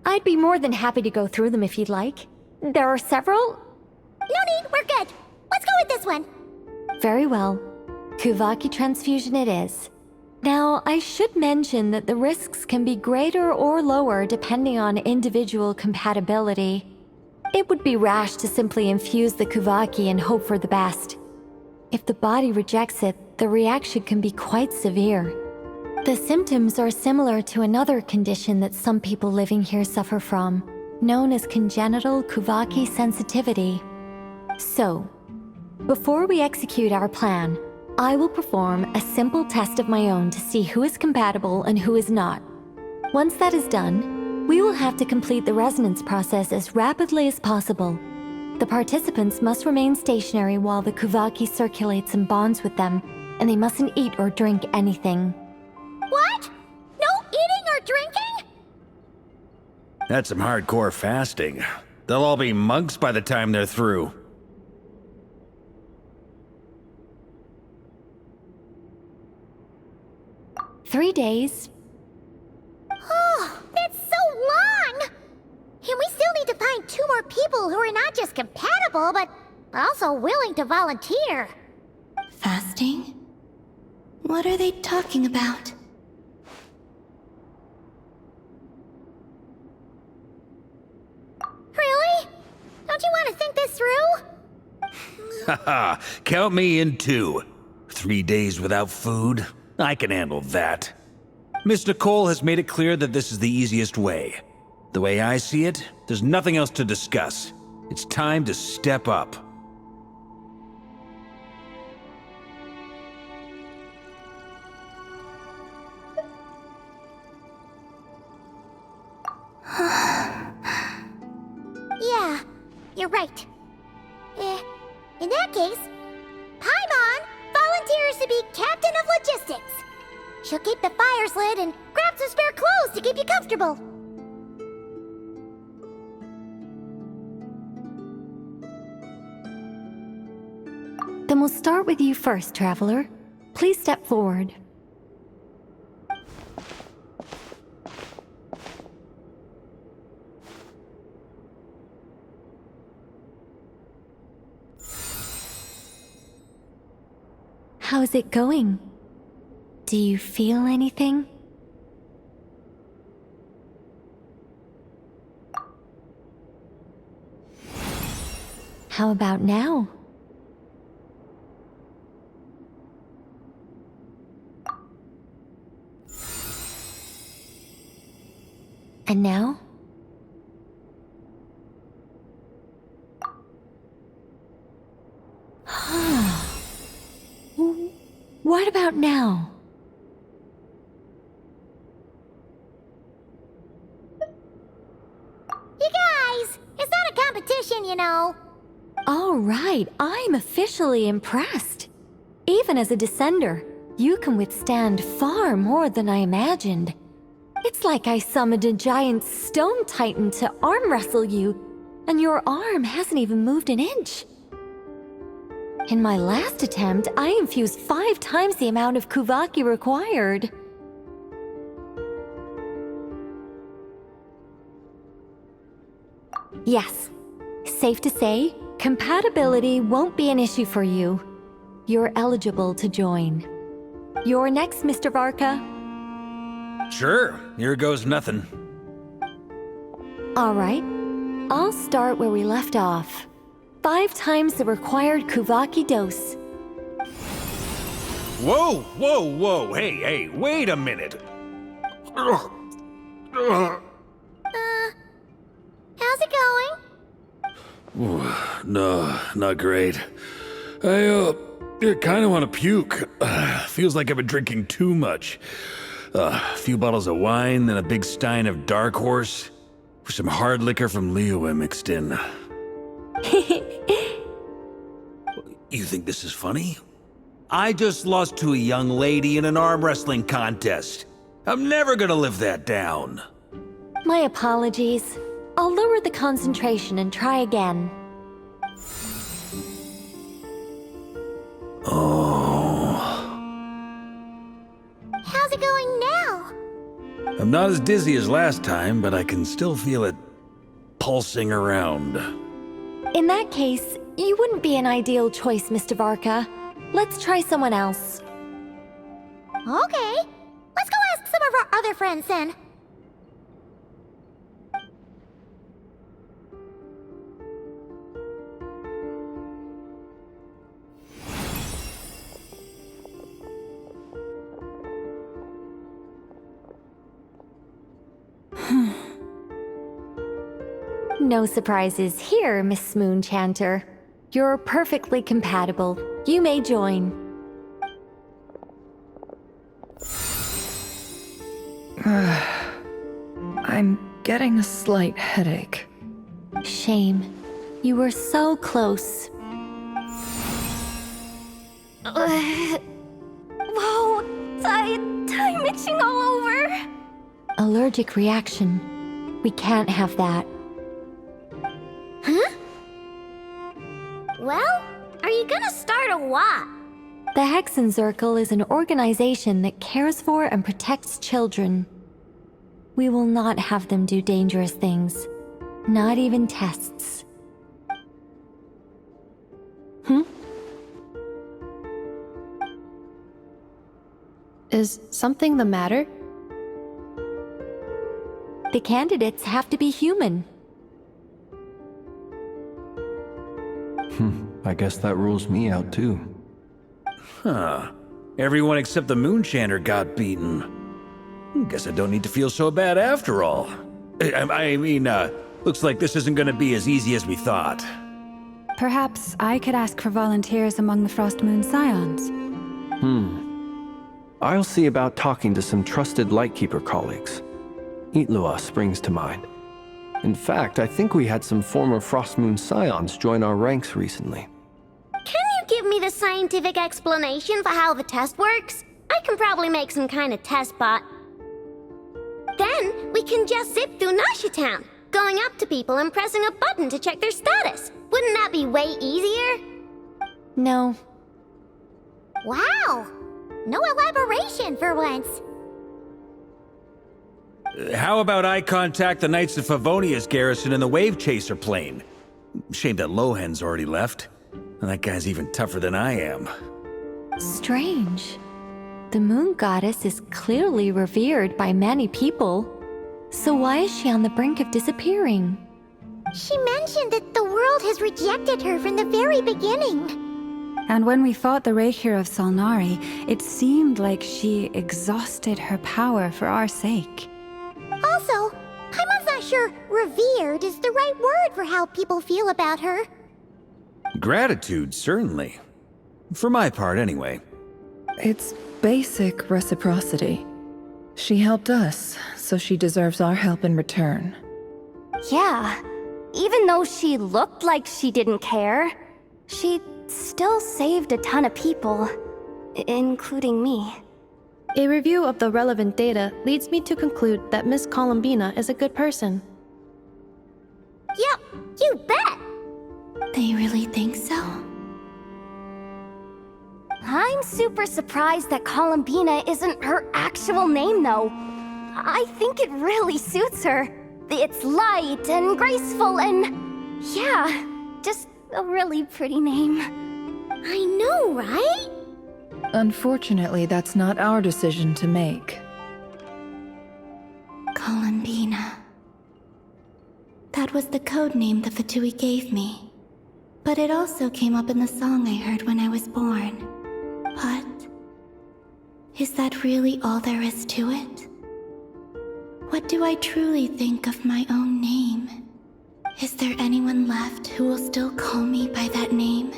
I'd be more than happy to go through them if you'd like. There are several. No need, we're good. Let's go with this one. Very well. Kuvaki transfusion it is. Now, I should mention that the risks can be greater or lower depending on individual compatibility. It would be rash to simply infuse the Kuvaki and hope for the best. If the body rejects it, the reaction can be quite severe. The symptoms are similar to another condition that some people living here suffer from, known as congenital Kuvaki sensitivity. So, before we execute our plan, I will perform a simple test of my own to see who is compatible and who is not. Once that is done, we will have to complete the resonance process as rapidly as possible. The participants must remain stationary while the Kuvaki circulates and bonds with them, and they mustn't eat or drink anything. What? No eating or drinking? That's some hardcore fasting. They'll all be monks by the time they're through. "3 days. Oh, that's so long! And we still need to find 2 more people who are not just compatible, but Also willing to volunteer. Fasting? What are they talking about? Really? Don't you want to think this through? Haha, count me in too. 3 days without food? I can handle that. Miss Nicole has made it clear that this is the easiest way. The way I see it, there's nothing else to discuss. It's time to step up. Yeah, you're right. In that case, Paimon volunteers to be Captain of Logistics. She'll keep the fires lit and grab some spare clothes to keep you comfortable. Then we'll start with you first, Traveler. Please step forward. How's it going? Do you feel anything? How about now? And now? What about now? You guys, it's not a competition, you know. All right, I'm officially impressed. Even as a descender, you can withstand far more than I imagined. It's like I summoned a giant stone titan to arm wrestle you, and your arm hasn't even moved an inch. In my last attempt, I infused 5 times the amount of Kuvaki required. Yes, safe to say, compatibility won't be an issue for you. You're eligible to join. You're next, Mr. Varka. Sure, here goes nothing. All right, I'll start where we left off. 5 times the required Kuvaki dose. Whoa, whoa, whoa, hey, wait a minute. How's it going? No, not great. I kind of want to puke. Feels like I've been drinking too much. A few bottles of wine, then a big stein of Dark Horse, with some hard liquor from Liyue mixed in. You think this is funny? I just lost to a young lady in an arm wrestling contest. I'm never gonna live that down. My apologies. I'll lower the concentration and try again. Oh. How's it going now? I'm not as dizzy as last time, but I can still feel it pulsing around. In that case, you wouldn't be an ideal choice, Mr. Varka. Let's try someone else. Okay, let's go ask some of our other friends then. No surprises here, Miss Moonchanter. You're perfectly compatible. You may join. I'm getting a slight headache. Shame. You were so close. Whoa! I'm itching all over! Allergic reaction. We can't have that. Huh? Well, are you gonna start a what? The Hexenzirkel is an organization that cares for and protects children. We will not have them do dangerous things. Not even tests. Is something the matter? The candidates have to be human. I guess that rules me out too. Huh. Everyone except the Moonchanter got beaten. Guess I don't need to feel so bad after all. I mean, looks like this isn't gonna be as easy as we thought. Perhaps I could ask for volunteers among the Frost Moon Scions. I'll see about talking to some trusted Lightkeeper colleagues. Itlua springs to mind. In fact, I think we had some former Frost Moon Scions join our ranks recently. Can you give me the scientific explanation for how the test works? I can probably make some kind of test bot. Then we can just zip through Nasha Town, going up to people and pressing a button to check their status. Wouldn't that be way easier? No. Wow! No elaboration for once. How about I contact the Knights of Favonia's garrison in the Wave Chaser plane? Shame that Lohan's already left. And that guy's even tougher than I am. Strange. The moon goddess is clearly revered by many people. So why is she on the brink of disappearing? She mentioned that the world has rejected her from the very beginning. And when we fought the Reikir of Salnari, it seemed like she exhausted her power for our sake. Also, I'm not sure revered is the right word for how people feel about her. Gratitude, certainly. For my part, anyway. It's basic reciprocity. She helped us, so she deserves our help in return. Yeah. Even though she looked like she didn't care, she still saved a ton of people, including me. A review of the relevant data leads me to conclude that Miss Columbina is a good person. Yep, you bet! They really think so? I'm super surprised that Columbina isn't her actual name, though. I think it really suits her. It's light and graceful and... yeah, just a really pretty name. I know, right? Unfortunately, that's not our decision to make. Columbina. That was the code name the Fatui gave me. But it also came up in the song I heard when I was born. But... is that really all there is to it? What do I truly think of my own name? Is there anyone left who will still call me by that name?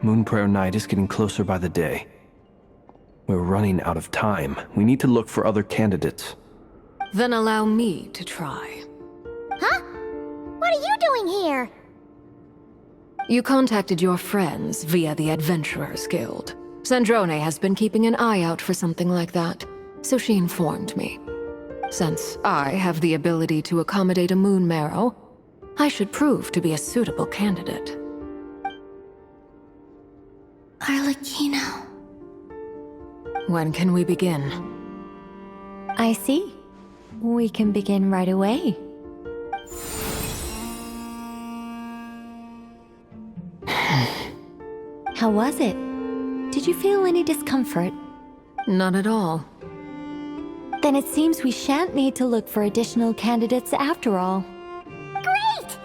Moon Prayer Night is getting closer by the day. We're running out of time. We need to look for other candidates. Then allow me to try. Huh? What are you doing here? You contacted your friends via the Adventurers Guild. Sandrone has been keeping an eye out for something like that, so she informed me. Since I have the ability to accommodate a moon marrow, I should prove to be a suitable candidate. Arlecchino. When can we begin? I see. We can begin right away. How was it? Did you feel any discomfort? Not at all. Then it seems we shan't need to look for additional candidates after all. Great!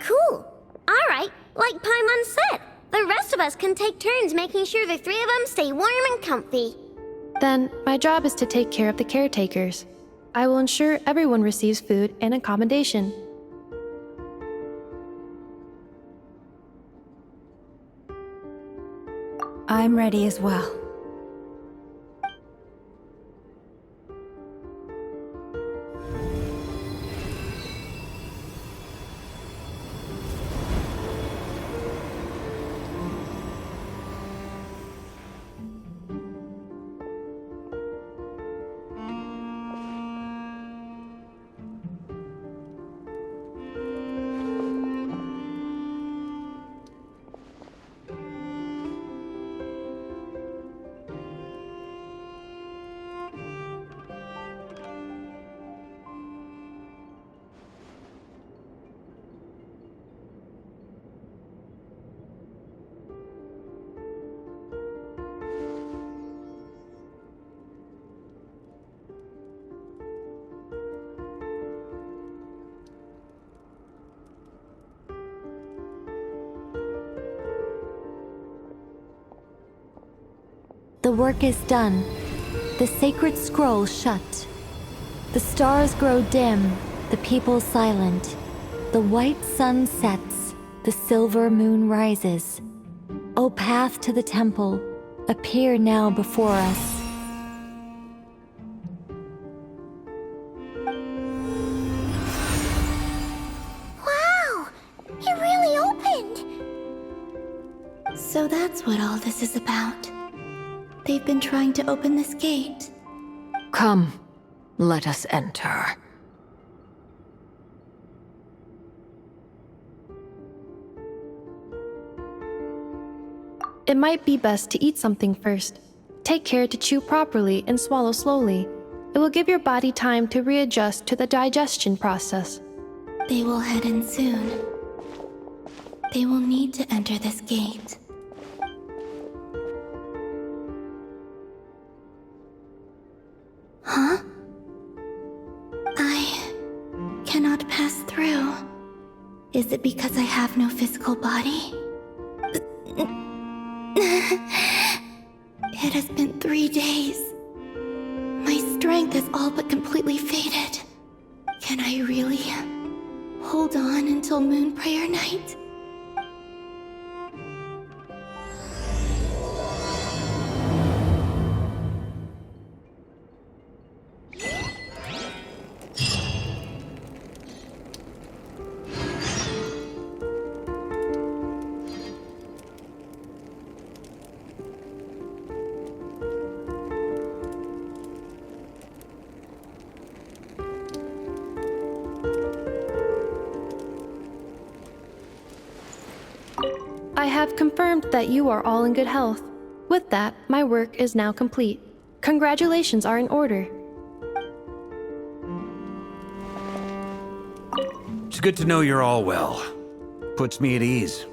Cool. All right, like Paimon said, the rest of us can take turns making sure the three of them stay warm and comfy. Then, my job is to take care of the caretakers. I will ensure everyone receives food and accommodation. I'm ready as well. work is done. The sacred scroll shut. The stars grow dim, the people silent. The white sun sets, the silver moon rises. O path to the temple, appear now before us. Wow! It really opened! So that's what all this is about. They've been trying to open this gate. Come, let us enter. It might be best to eat something first. Take care to chew properly and swallow slowly. It will give your body time to readjust to the digestion process. They will head in soon. They will need to enter this gate. Huh? I cannot pass through. Is it because I have no physical body? It has been 3 days. My strength has all but completely faded. Can I really hold on until Moon Prayer Night? I have confirmed that you are all in good health. With that, my work is now complete. Congratulations are in order. It's good to know you're all well. Puts me at ease.